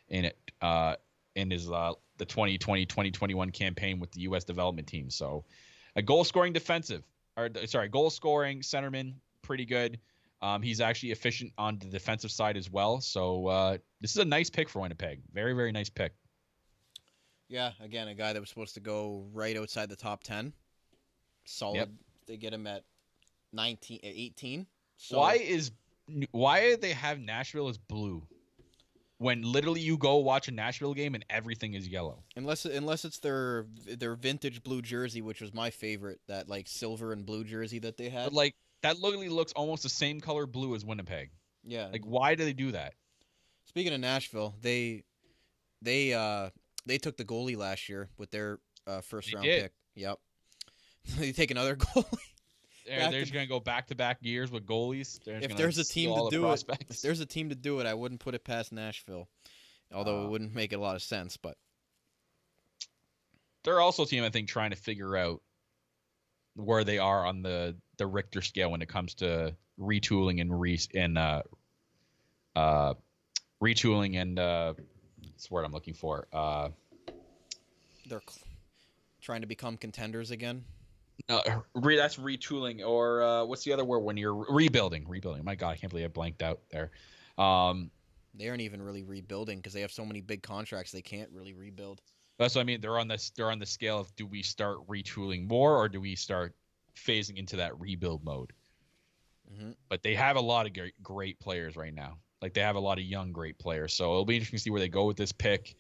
in it in his the 2020-2021 campaign with the U.S. development team. So a goal-scoring goal-scoring centerman, pretty good. He's actually efficient on the defensive side as well. So this is a nice pick for Winnipeg. Very, very nice pick. Yeah, again, a guy that was supposed to go right outside the top 10. Solid. Yep. They get him at 18. So why do they have Nashville as blue when literally you go watch a Nashville game and everything is yellow? Unless it's their vintage blue jersey, which was my favorite, that like silver and blue jersey that they had. But that literally looks almost the same color blue as Winnipeg. Yeah. Like, why do they do that? Speaking of Nashville, they took the goalie last year with their first round pick. Yep. They take another goalie. They're just gonna go back-to-back years with goalies. If there's a team to do it, I wouldn't put it past Nashville. Although it wouldn't make a lot of sense, but they're also a team I think trying to figure out where they are on the Richter scale when it comes to retooling and retooling and that's the word I'm looking for. They're trying to become contenders again. That's retooling, or what's the other word when you're rebuilding? Rebuilding. My God, I can't believe I blanked out there. They aren't even really rebuilding because they have so many big contracts. They can't really rebuild. That's what I mean. They're on the scale of, do we start retooling more or do we start phasing into that rebuild mode? Mm-hmm. But they have a lot of great players right now. Like, they have a lot of young great players. So it'll be interesting to see where they go with this pick.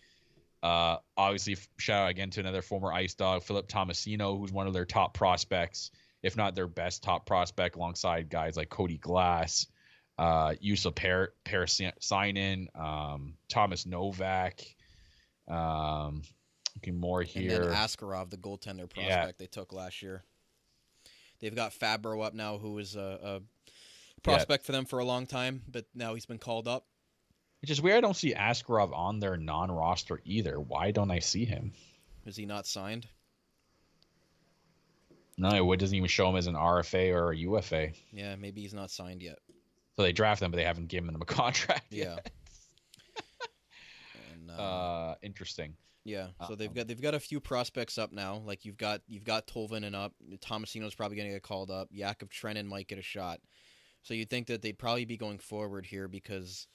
Obviously, shout out again to another former Ice Dog, Philip Tomasino, who's one of their top prospects, if not their best top prospect, alongside guys like Cody Glass, Yusuf Parasainen, Thomas Novak. Looking more And here. then Askarov, the goaltender prospect they took last year. They've got Fabro up now, who was a prospect for them for a long time, but now he's been called up. Which is weird. I don't see Askarov on their non-roster either. Why don't I see him? Is he not signed? No, it doesn't even show him as an RFA or a UFA. Yeah, maybe he's not signed yet. So they draft him, but they haven't given him a contract Yeah. yet. And, interesting. Yeah, so they've got a few prospects up now. Like you've got Tolvanen up. Tomasino's probably going to get called up. Yakov Trenin might get a shot. So you'd think that they'd probably be going forward here because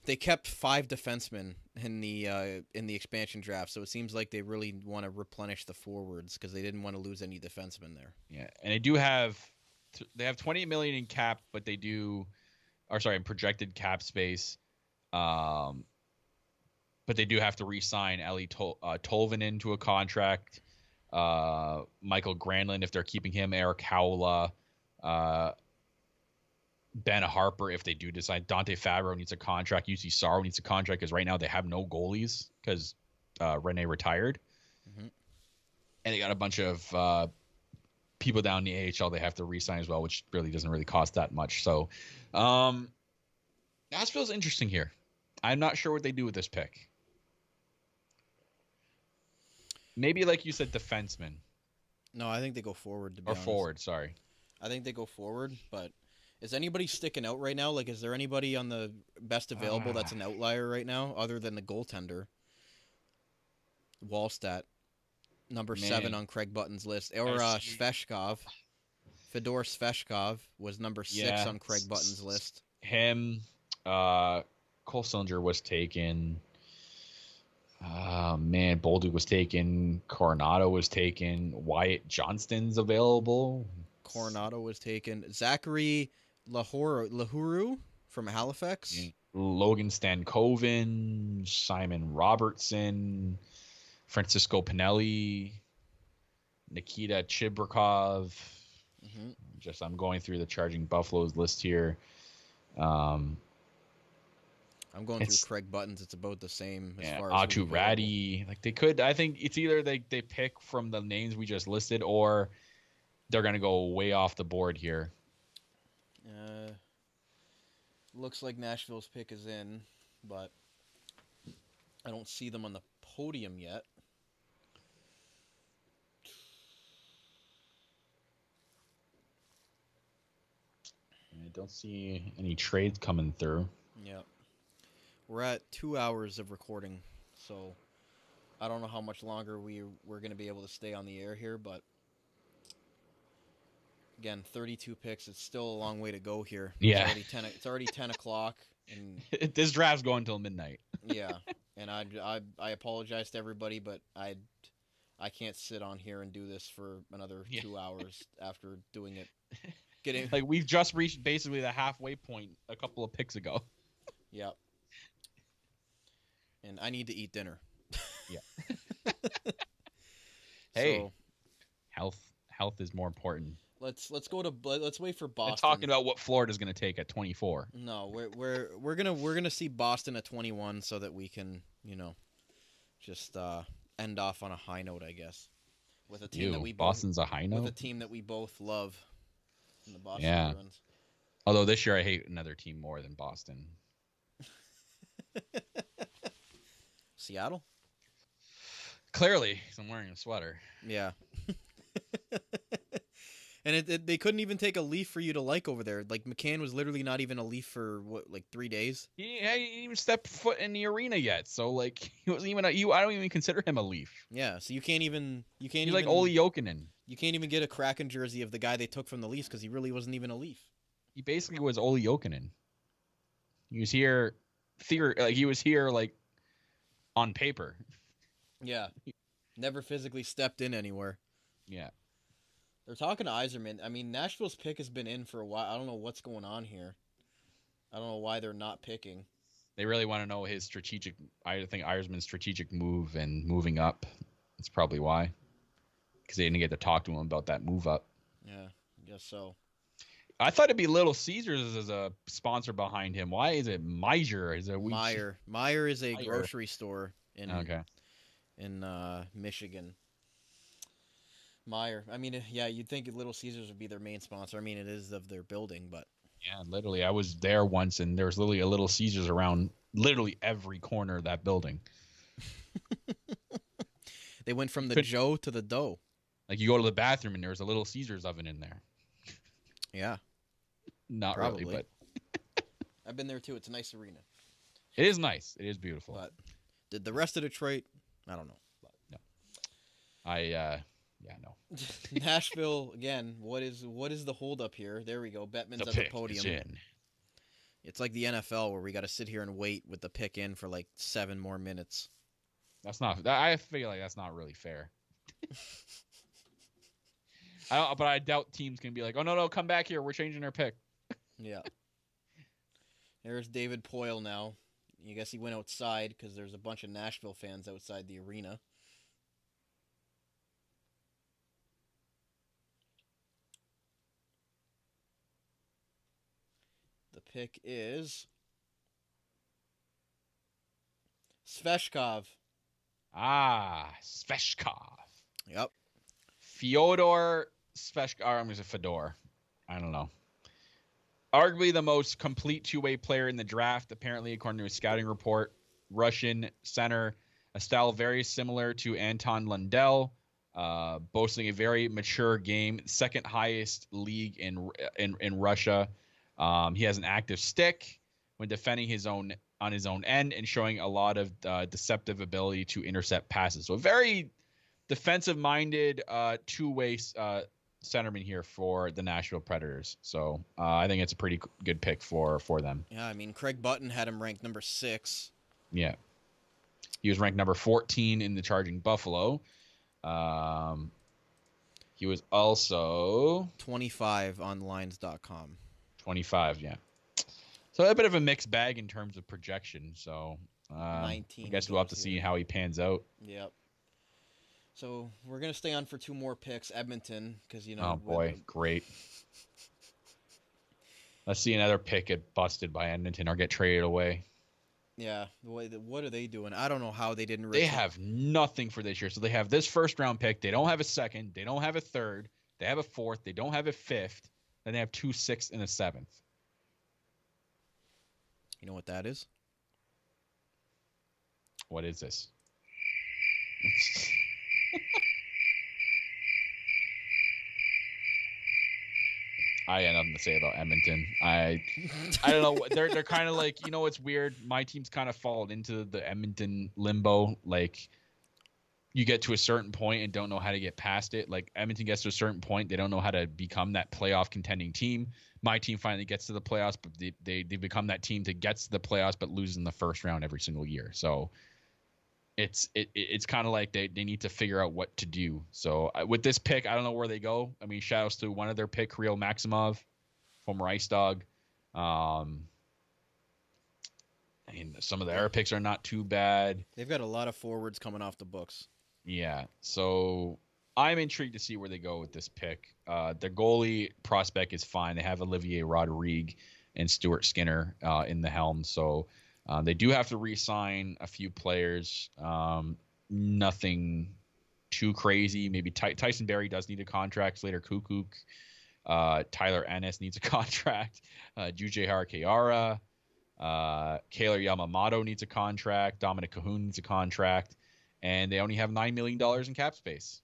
they kept 5 defensemen in the expansion draft. So it seems like they really want to replenish the forwards because they didn't want to lose any defensemen there. Yeah, and they do have $20 million in cap, but they do, in projected cap space. But they do have to re-sign Eli Tolvanen to a contract. Michael Granlund, if they're keeping him, Eric Howla, Ben Harper, if they do decide. Dante Fabro needs a contract. UC Saros needs a contract because right now they have no goalies because Rene retired. Mm-hmm. And they got a bunch of people down in the AHL they have to re-sign as well, which really doesn't really cost that much. So Nashville's interesting here. I'm not sure what they do with this pick. Maybe, like you said, defenseman. No, I think they go forward. To be honest. Forward, sorry. I think they go forward, but is anybody sticking out right now? Like, is there anybody on the best available that's an outlier right now, other than the goaltender? Wallstat, number 7 on Craig Button's list. Or Sveshkov. Fedor Sveshkov was number 6 on Craig Button's list. Him, Cole Sillinger was taken. Bolduc was taken. Coronado was taken. Wyatt Johnston's available. Coronado was taken. Zachary Lahuru from Halifax. Logan Stankoven. Simon Robertson. Francisco Pinelli. Nikita Chibrikov. Mm-hmm. I'm going through the Charging Buffaloes list here. I'm going through Craig Button's. It's about the same as far as Atu Ratty. Like they could. I think it's either they pick from the names we just listed, or they're gonna go way off the board here. Looks like Nashville's pick is in, but I don't see them on the podium yet. I don't see any trades coming through. Yeah. We're at 2 hours of recording, so I don't know how much longer we're going to be able to stay on the air here, but again, 32 picks. It's still a long way to go here. Yeah. It's already 10 o'clock. And this draft's going until midnight. Yeah, and I apologize to everybody, but I can't sit on here and do this for another 2 hours after doing it. Like we've just reached basically the halfway point a couple of picks ago. Yeah. And I need to eat dinner. Yeah. Hey, so, health is more important. Let's wait for Boston. And talking about what Florida's going to take at 24. No, we're gonna see Boston at 21 so that we can just end off on a high note, I guess, with a team that we Boston's a high note with a team that we both love. In the Boston Bruins. Although this year I hate another team more than Boston. Seattle? Clearly, because I'm wearing a sweater. Yeah. And they couldn't even take a Leaf for you to like over there. Like, McCann was literally not even a Leaf for, 3 days? He hadn't even stepped foot in the arena yet. So, like, he wasn't even I don't even consider him a Leaf. Yeah, so you can't even... He's like Olli Jokinen. You can't even get a Kraken jersey of the guy they took from the Leafs because he really wasn't even a Leaf. He basically was Olli Jokinen. He was here... he was here, on paper. Yeah. Never physically stepped in anywhere. Yeah. They're talking to Yzerman. I mean, Nashville's pick has been in for a while. I don't know what's going on here. I don't know why they're not picking. They really want to know his strategic... I think Yzerman's strategic move and moving up. That's probably why. Because they didn't get to talk to him about that move up. Yeah, I guess so. I thought it'd be Little Caesars as a sponsor behind him. Why is it Meijer? Meijer is a grocery store in in Michigan. Meyer. I mean, yeah, you'd think Little Caesars would be their main sponsor. I mean, it is of their building, but Yeah, literally, I was there once, and there was literally a Little Caesars around literally every corner of that building. they went from the Joe to the dough. Like, you go to the bathroom, and there's a Little Caesars oven in there. Yeah. Not Probably. really, but I've been there too. It's a nice arena. it is nice. It is beautiful. But did the rest of Detroit? I don't know. But no. No. Nashville again. What is the holdup here? There we go. Bettman's at the podium. It's like the NFL where we got to sit here and wait with the pick in for like 7 more minutes. That's not. I feel like that's not really fair. But I doubt teams can be like, oh no, come back here. We're changing our pick. Yeah. There's David Poyle now. I guess he went outside because there's a bunch of Nashville fans outside the arena. The pick is Sveshkov. Sveshkov. Yep. Fyodor Sveshkov. I'm going to say Fedor. I don't know. Arguably the most complete two-way player in the draft, apparently, according to a scouting report. Russian center, a style very similar to Anton Lundell, boasting a very mature game, second highest league in Russia. He has an active stick when defending on his own end and showing a lot of deceptive ability to intercept passes. So a very defensive-minded two-way centerman here for the Nashville Predators. So I think it's a pretty good pick for them. Yeah, I mean, Craig Button had him ranked number 6. Yeah. He was ranked number 14 in the Charging Buffalo. He was also 25 on lines.com. 25, yeah. So a bit of a mixed bag in terms of projection. So 19 I guess we'll have to see how he pans out. Yep. So we're going to stay on for 2 more picks. Edmonton, because, Oh, boy. Great. Let's see another pick get busted by Edmonton or get traded away. Yeah. What are they doing? I don't know how they didn't. They have nothing for this year. So they have this first-round pick. They don't have a second. They don't have a third. They have a fourth. They don't have a fifth. Then they have 2 6th and a 7th. You know what that is? What is this? I got nothing to say about Edmonton. I don't know. They're kind of like, it's weird. My team's kind of fallen into the Edmonton limbo. Like, you get to a certain point and don't know how to get past it. Like, Edmonton gets to a certain point, they don't know how to become that playoff contending team. My team finally gets to the playoffs, but they become that team that gets to the playoffs but loses in the first round every single year. So it's kind of like they need to figure out what to do. So with this pick, I don't know where they go. I mean, shout outs to one of their pick, Kirill Maximov, former Ice Dog. I mean, some of their picks are not too bad. They've got a lot of forwards coming off the books. Yeah, so I'm intrigued to see where they go with this pick. Their goalie prospect is fine. They have Olivier Rodrigue and Stuart Skinner in the helm, so they do have to re-sign a few players. Nothing too crazy. Maybe Tyson Barrie does need a contract. Slater Kukuk. Tyler Ennis needs a contract. Jujay Harakiara. Kaylor Yamamoto needs a contract. Dominic Cahoon needs a contract. And they only have $9 million in cap space.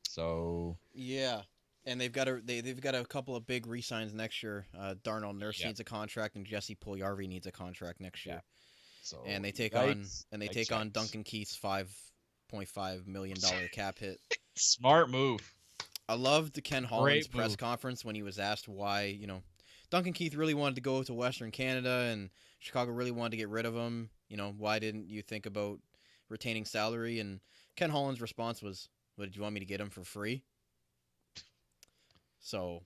So yeah, and they've got a couple of big re-signs next year. Darnell Nurse needs a contract, and Jesse Puljujarvi needs a contract next year. So and they take on Duncan Keith's $5.5 million cap hit. Smart move. I loved Ken Holland's press conference when he was asked why Duncan Keith really wanted to go to Western Canada and Chicago really wanted to get rid of him. Why didn't you think about retaining salary? And Ken Holland's response was, "What, did you want me to get him for free?" So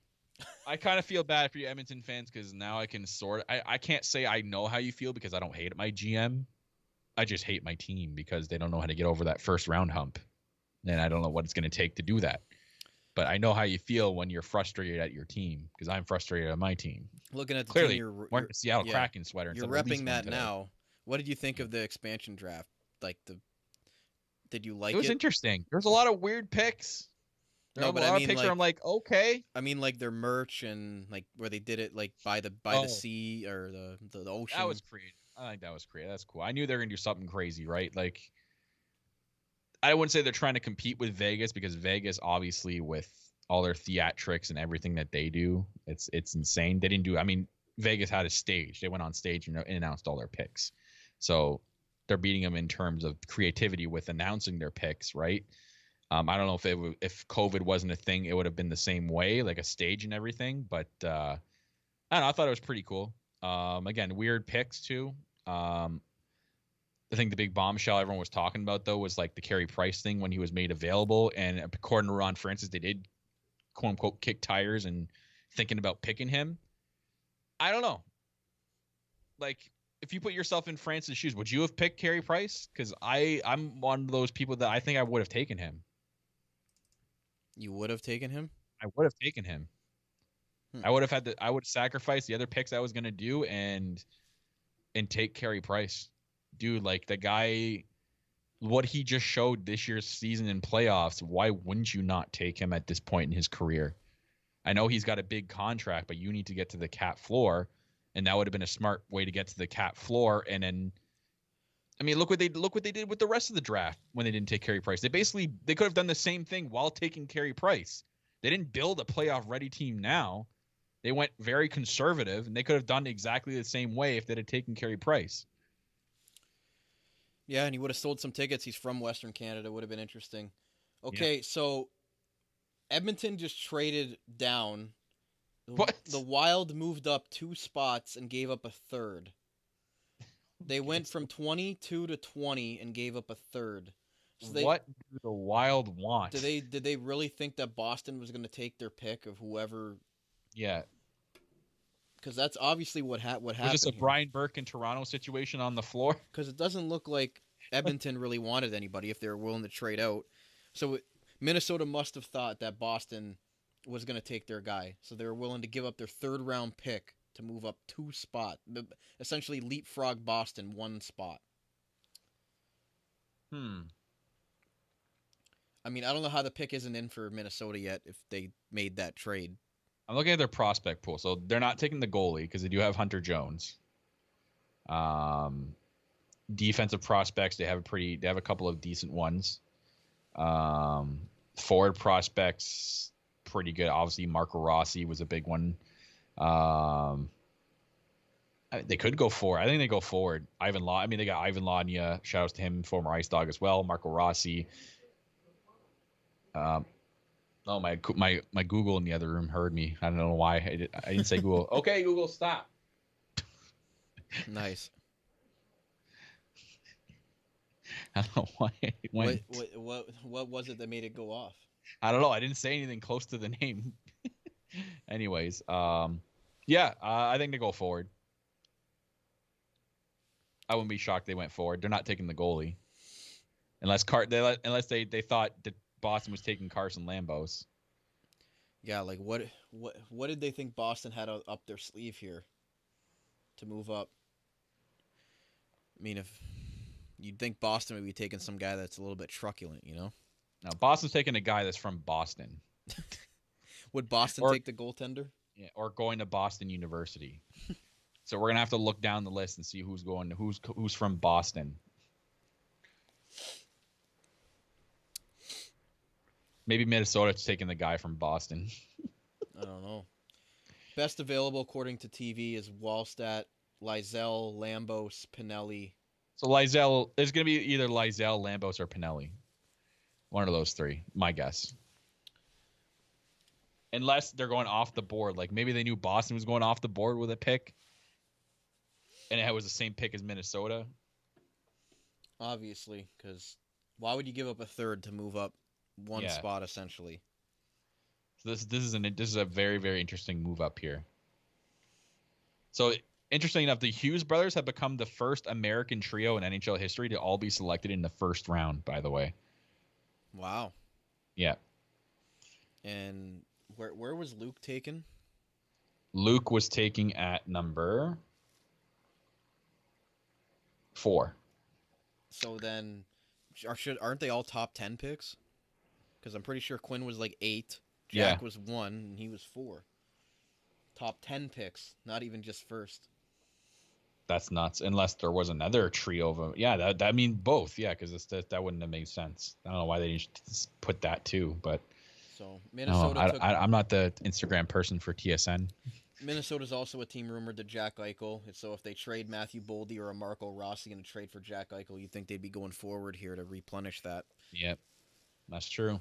I kind of feel bad for you Edmonton fans because now I can I can't say I know how you feel because I don't hate my GM. I just hate my team because they don't know how to get over that first round hump. And I don't know what it's going to take to do that. But I know how you feel when you're frustrated at your team because I'm frustrated at my team. Looking at the clearly, team, wearing the Seattle Kraken sweater. You're repping that now. What did you think of the expansion draft? like the? Did you like It was interesting. There's a lot of weird picks. There No, are but a I lot mean, of picks like, where I'm like, okay. I mean, like their merch and like where they did it, like by the sea or the ocean. That was creative. I think that was creative. That's cool. I knew they were gonna do something crazy, right? Like, I wouldn't say they're trying to compete with Vegas because Vegas, obviously, with all their theatrics and everything that they do, it's insane. They didn't do. I mean, Vegas had a stage. They went on stage and announced all their picks. So they're beating them in terms of creativity with announcing their picks, right? I don't know if COVID wasn't a thing, it would have been the same way, like a stage and everything. But I don't know. I thought it was pretty cool. Again, weird picks too. I think the big bombshell everyone was talking about though was like the Carey Price thing when he was made available, and according to Ron Francis, they did quote unquote kick tires and thinking about picking him. I don't know. Like, if you put yourself in Francis' shoes, would you have picked Carey Price? Because I'm one of those people that I think I would have taken him. You would have taken him? I would have taken him. I would have sacrificed the other picks I was gonna do and take Carey Price. Dude, like the guy, what he just showed this year's season in playoffs, why wouldn't you not take him at this point in his career? I know he's got a big contract, but you need to get to the cap floor, and that would have been a smart way to get to the cap floor. And then, I mean, look what they did with the rest of the draft when they didn't take Carey Price. They could have done the same thing while taking Carey Price. They didn't build a playoff ready team now. They went very conservative, and they could have done exactly the same way if they had taken Carey Price. Yeah, and he would have sold some tickets. He's from Western Canada. Would have been interesting. Okay, so Edmonton just traded down. What? The Wild moved up 2 spots and gave up a third. They went from 22 to 20 and gave up a third. So What do the Wild want? Did they really think that Boston was going to take their pick of whoever? Yeah. Because that's obviously what happened. Was this a Brian Burke in Toronto situation on the floor? Because it doesn't look like Edmonton really wanted anybody if they were willing to trade out. So Minnesota must have thought that Boston was going to take their guy. So they were willing to give up their 3rd round pick to move up 2 spots. Essentially leapfrog Boston 1 spot. I mean, I don't know how the pick isn't in for Minnesota yet if they made that trade. I'm looking at their prospect pool. So they're not taking the goalie because they do have Hunter Jones. Defensive prospects, they have a couple of decent ones. Forward prospects, pretty good. Obviously, Marco Rossi was a big one. They could go forward. I think they go forward. Ivan Law. I mean, they got Ivan Lania. Shout outs to him, former Ice Dog as well. Marco Rossi. Oh, my Google in the other room heard me. I don't know why I didn't say Google. Okay, Google, stop. Nice. I don't know why it went. What was it that made it go off? I don't know. I didn't say anything close to the name. Anyways, I think they go forward. I wouldn't be shocked they went forward. They're not taking the goalie, unless they thought that Boston was taking Carson Lambos. Yeah, like what did they think Boston had up their sleeve here to move up? I mean, if you'd think Boston would be taking some guy that's a little bit truculent, you know? No, Boston's taking a guy that's from Boston. Would Boston take the goaltender? Yeah, or going to Boston University. So we're gonna have to look down the list and see who's from Boston. Maybe Minnesota's taking the guy from Boston. I don't know. Best available according to TV is Wallstat, Lysell, Lambos, Pinelli. So Lysell is going to be either Lysell, Lambos, or Pinelli. One of those 3, my guess. Unless they're going off the board. Like maybe they knew Boston was going off the board with a pick. And it was the same pick as Minnesota. Obviously, because why would you give up a third to move up 1 spot essentially? So this is a very, very interesting move up here. So interesting enough, the Hughes brothers have become the first American trio in NHL history to all be selected in the 1st round, by the way. Wow. Yeah. And where was Luke taken? Luke was taking at number 4. So then, aren't they all top 10 picks? Because I'm pretty sure Quinn was like 8, Jack was 1, and he was 4. Top 10 picks, not even just first. That's nuts. Unless there was another trio of them. Yeah, that mean both. Yeah, because that wouldn't have made sense. I don't know why they didn't just put that too, but So Minnesota I'm not the Instagram person for TSN. Minnesota's also a team rumored to Jack Eichel. So if they trade Matthew Boldy or a Marco Rossi in a trade for Jack Eichel, you'd think they'd be going forward here to replenish that. Yep, that's true.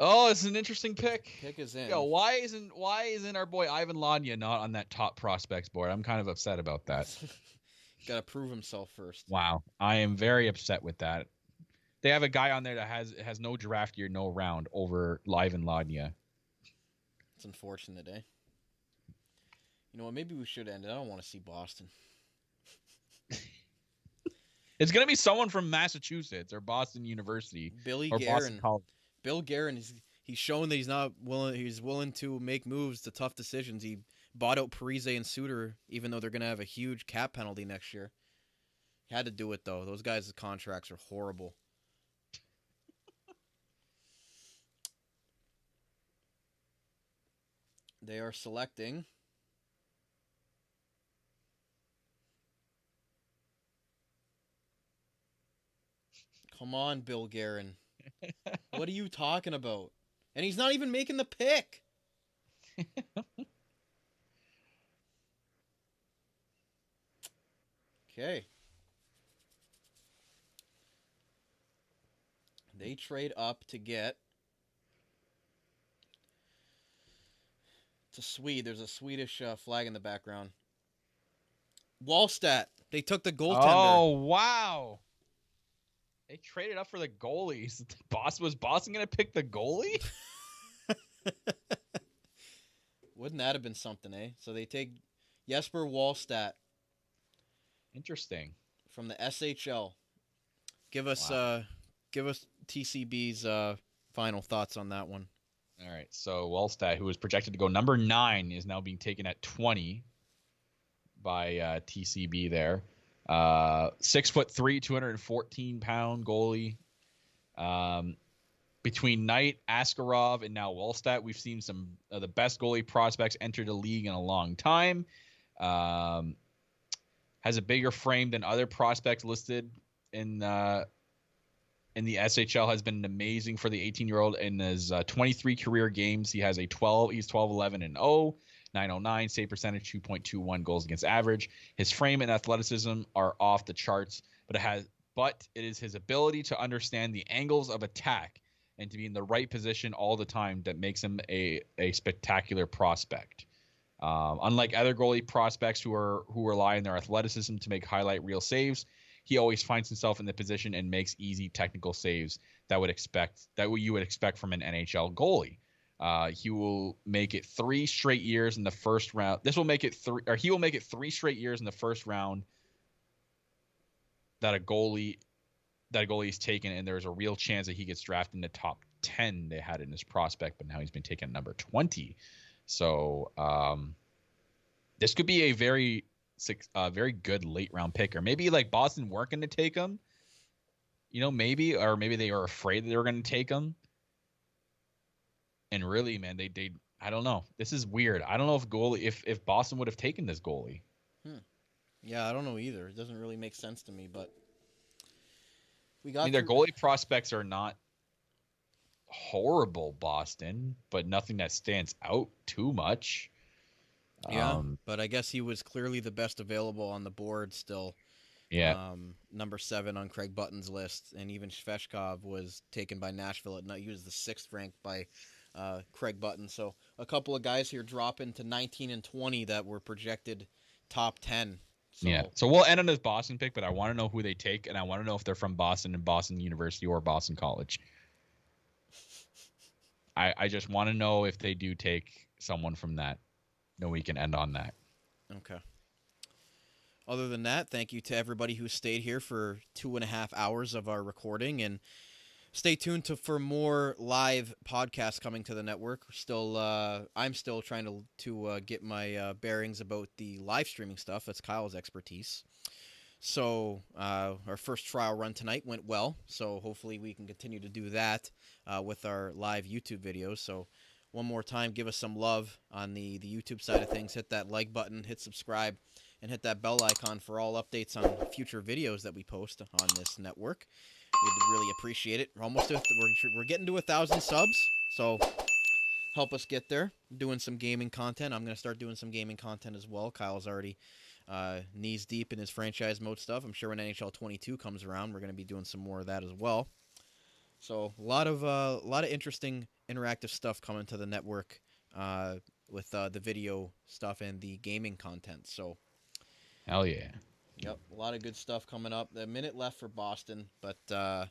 Oh, it's an interesting pick. Pick is in. Yo, why isn't our boy Ivan Ladnia not on that top prospects board? I'm kind of upset about that. Got to prove himself first. Wow, I am very upset with that. They have a guy on there that has no draft year, no round over Ivan Ladnia. It's unfortunate, eh? You know what? Maybe we should end it. I don't want to see Boston. It's gonna be someone from Massachusetts or Boston University. Billy or Guerin. Boston College. Bill Guerin he's shown that he's willing to make moves to tough decisions. He bought out Parise and Suter, even though they're gonna have a huge cap penalty next year. He had to do it though. Those guys' contracts are horrible. They are selecting Come on, Bill Guerin. What are you talking about? And he's not even making the pick. Okay. They trade up to get... It's a Swede. There's a Swedish flag in the background. Wallstat. They took the goaltender. Oh, wow. They traded up for the goalies. Was Boston going to pick the goalie? Wouldn't that have been something, eh? So they take Jesper Wallstat. Interesting. From the SHL. Give us TCB's final thoughts on that one. All right. So Wallstat, who was projected to go number 9, is now being taken at 20 by TCB there. 6'3", 214-pound goalie. Between Knight, Askarov, and now Wallstat, we've seen some of the best goalie prospects enter the league in a long time. Has a bigger frame than other prospects listed in the SHL. Has been amazing for the 18-year-old in his 23 career games. He has he's 12-11 and 0. 909 save percentage, 2.21 goals against average. His frame and athleticism are off the charts, but it is his ability to understand the angles of attack and to be in the right position all the time that makes him a spectacular prospect. Unlike other goalie prospects who rely on their athleticism to make highlight reel saves, he always finds himself in the position and makes easy technical saves that you would expect from an NHL goalie. He will make it 3 straight years in the first round. He will make it 3 straight years in the first round that a goalie is taken, and there's a real chance that he gets drafted in the top 10 they had in his prospect, but now he's been taken number 20. So this could be a very good late round pick, or maybe like Boston weren't going to take him. Maybe they were afraid that they were going to take him. And really, man, they I don't know. This is weird. I don't know if Boston would have taken this goalie. Yeah, I don't know either. It doesn't really make sense to me, but their goalie prospects are not horrible, Boston, but nothing that stands out too much. Yeah, but I guess he was clearly the best available on the board still. Yeah. Number 7 on Craig Button's list, and even Sveshkov was taken by Nashville at night. He was the 6th ranked by Craig Button. So a couple of guys here drop into 19 and 20 that were projected top 10. So, yeah. So we'll end on this Boston pick, but I want to know who they take, and I want to know if they're from Boston and Boston University or Boston College. I just want to know if they do take someone from that. Then we can end on that. Okay. Other than that, thank you to everybody who stayed here for 2.5 hours of our recording, and stay tuned for more live podcasts coming to the network. I'm still trying to get my bearings about the live streaming stuff. That's Kyle's expertise. So our first trial run tonight went well. So hopefully we can continue to do that with our live YouTube videos. So one more time, give us some love on the YouTube side of things. Hit that like button, hit subscribe, and hit that bell icon for all updates on future videos that we post on this network. We'd really appreciate it. We're getting to 1,000 subs, so help us get there. Doing some gaming content. I'm going to start doing some gaming content as well. Kyle's already knees deep in his franchise mode stuff. I'm sure when NHL 22 comes around, we're going to be doing some more of that as well. So a lot of interesting interactive stuff coming to the network with the video stuff and the gaming content. So hell yeah. Yep, a lot of good stuff coming up. A minute left for Boston, but I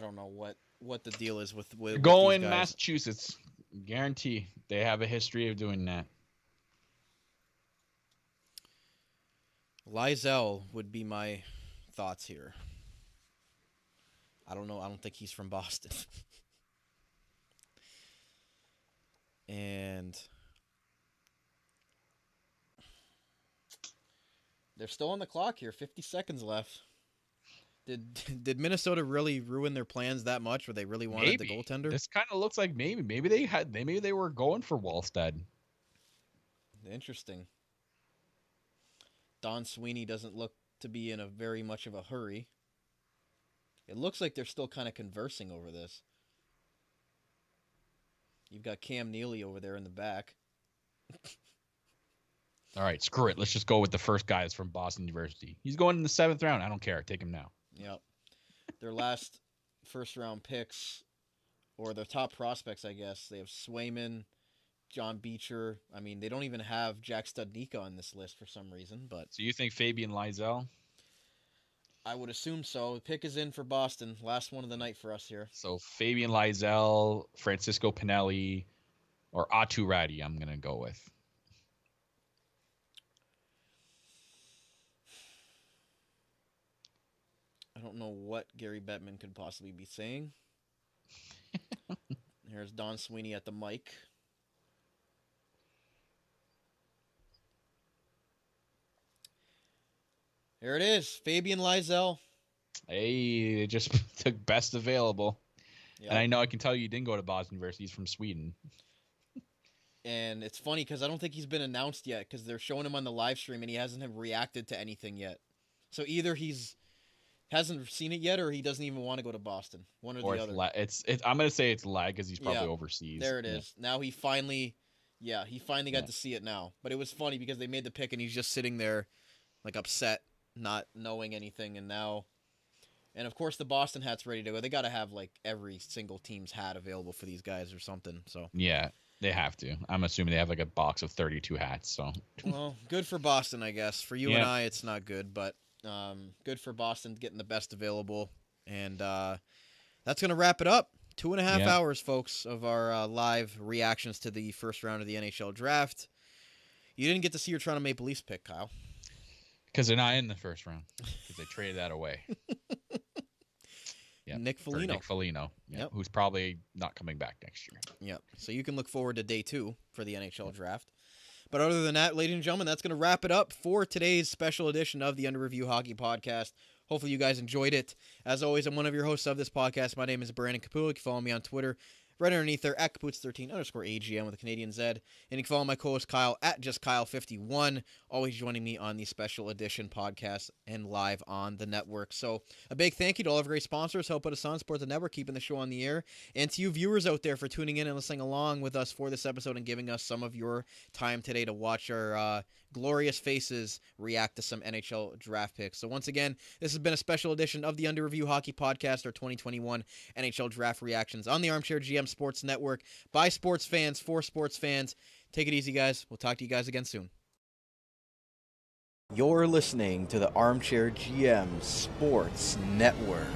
don't know what the deal is with going these guys. Massachusetts. Guarantee they have a history of doing that. Lizell would be my thoughts here. I don't know. I don't think he's from Boston. And they're still on the clock here. 50 seconds left. Did Minnesota really ruin their plans that much, where they really wanted the goaltender? This kind of looks like maybe they were going for Wallstead. Interesting. Don Sweeney doesn't look to be in a very much of a hurry. It looks like they're still kind of conversing over this. You've got Cam Neely over there in the back. All right, screw it. Let's just go with the first guy that's from Boston University. He's going in the 7th round. I don't care. Take him now. Yep. Their last first-round picks, or their top prospects, I guess. They have Swayman, John Beecher. I mean, they don't even have Jack Studnicka on this list for some reason. But so you think Fabian Lysell? I would assume so. The pick is in for Boston. Last one of the night for us here. So Fabian Lysell, Francisco Pinelli, or Atu Radi, I'm going to go with. I don't know what Gary Bettman could possibly be saying. Here's Don Sweeney at the mic. Here it is, Fabian Lysell. Hey, they just took best available. Yep. And I know I can tell you didn't go to Boston University. He's from Sweden. And it's funny because I don't think he's been announced yet, because they're showing him on the live stream and he hasn't reacted to anything yet. So either he's hasn't seen it yet, or he doesn't even want to go to Boston. One or the other. I'm gonna say it's lag because he's probably overseas. There it is. Now he finally got to see it now. But it was funny because they made the pick and he's just sitting there, like, upset, not knowing anything. And of course the Boston hat's ready to go. They got to have like every single team's hat available for these guys or something. So yeah, they have to. I'm assuming they have like a box of 32 hats. So well, good for Boston, I guess. For you and I, it's not good, but. Good for Boston getting the best available. And that's going to wrap it up. 2.5 hours, folks, of our live reactions to the first round of the NHL draft. You didn't get to see your Toronto Maple Leafs pick, Kyle. Because they're not in the first round. Because they traded that away. Nick Foligno. Yep. Who's probably not coming back next year. Yep. So you can look forward to day 2 for the NHL draft. But other than that, ladies and gentlemen, that's going to wrap it up for today's special edition of the Under Review Hockey Podcast. Hopefully you guys enjoyed it. As always, I'm one of your hosts of this podcast. My name is Brandon Kapula. You can follow me on Twitter right underneath there at Kaputs13_AGM with a Canadian Z. And you can follow my co-host Kyle at JustKyle51, always joining me on the special edition podcast and live on the network. So a big thank you to all of our great sponsors, help put us on, support the network, keeping the show on the air, and to you viewers out there for tuning in and listening along with us for this episode and giving us some of your time today to watch our glorious faces react to some NHL draft picks. So once again, this has been a special edition of the Under Review Hockey Podcast, our 2021 NHL draft reactions on the Armchair GM Sports Network by sports fans for sports fans. Take it easy, guys. We'll talk to you guys again soon. You're listening to the Armchair GM Sports Network.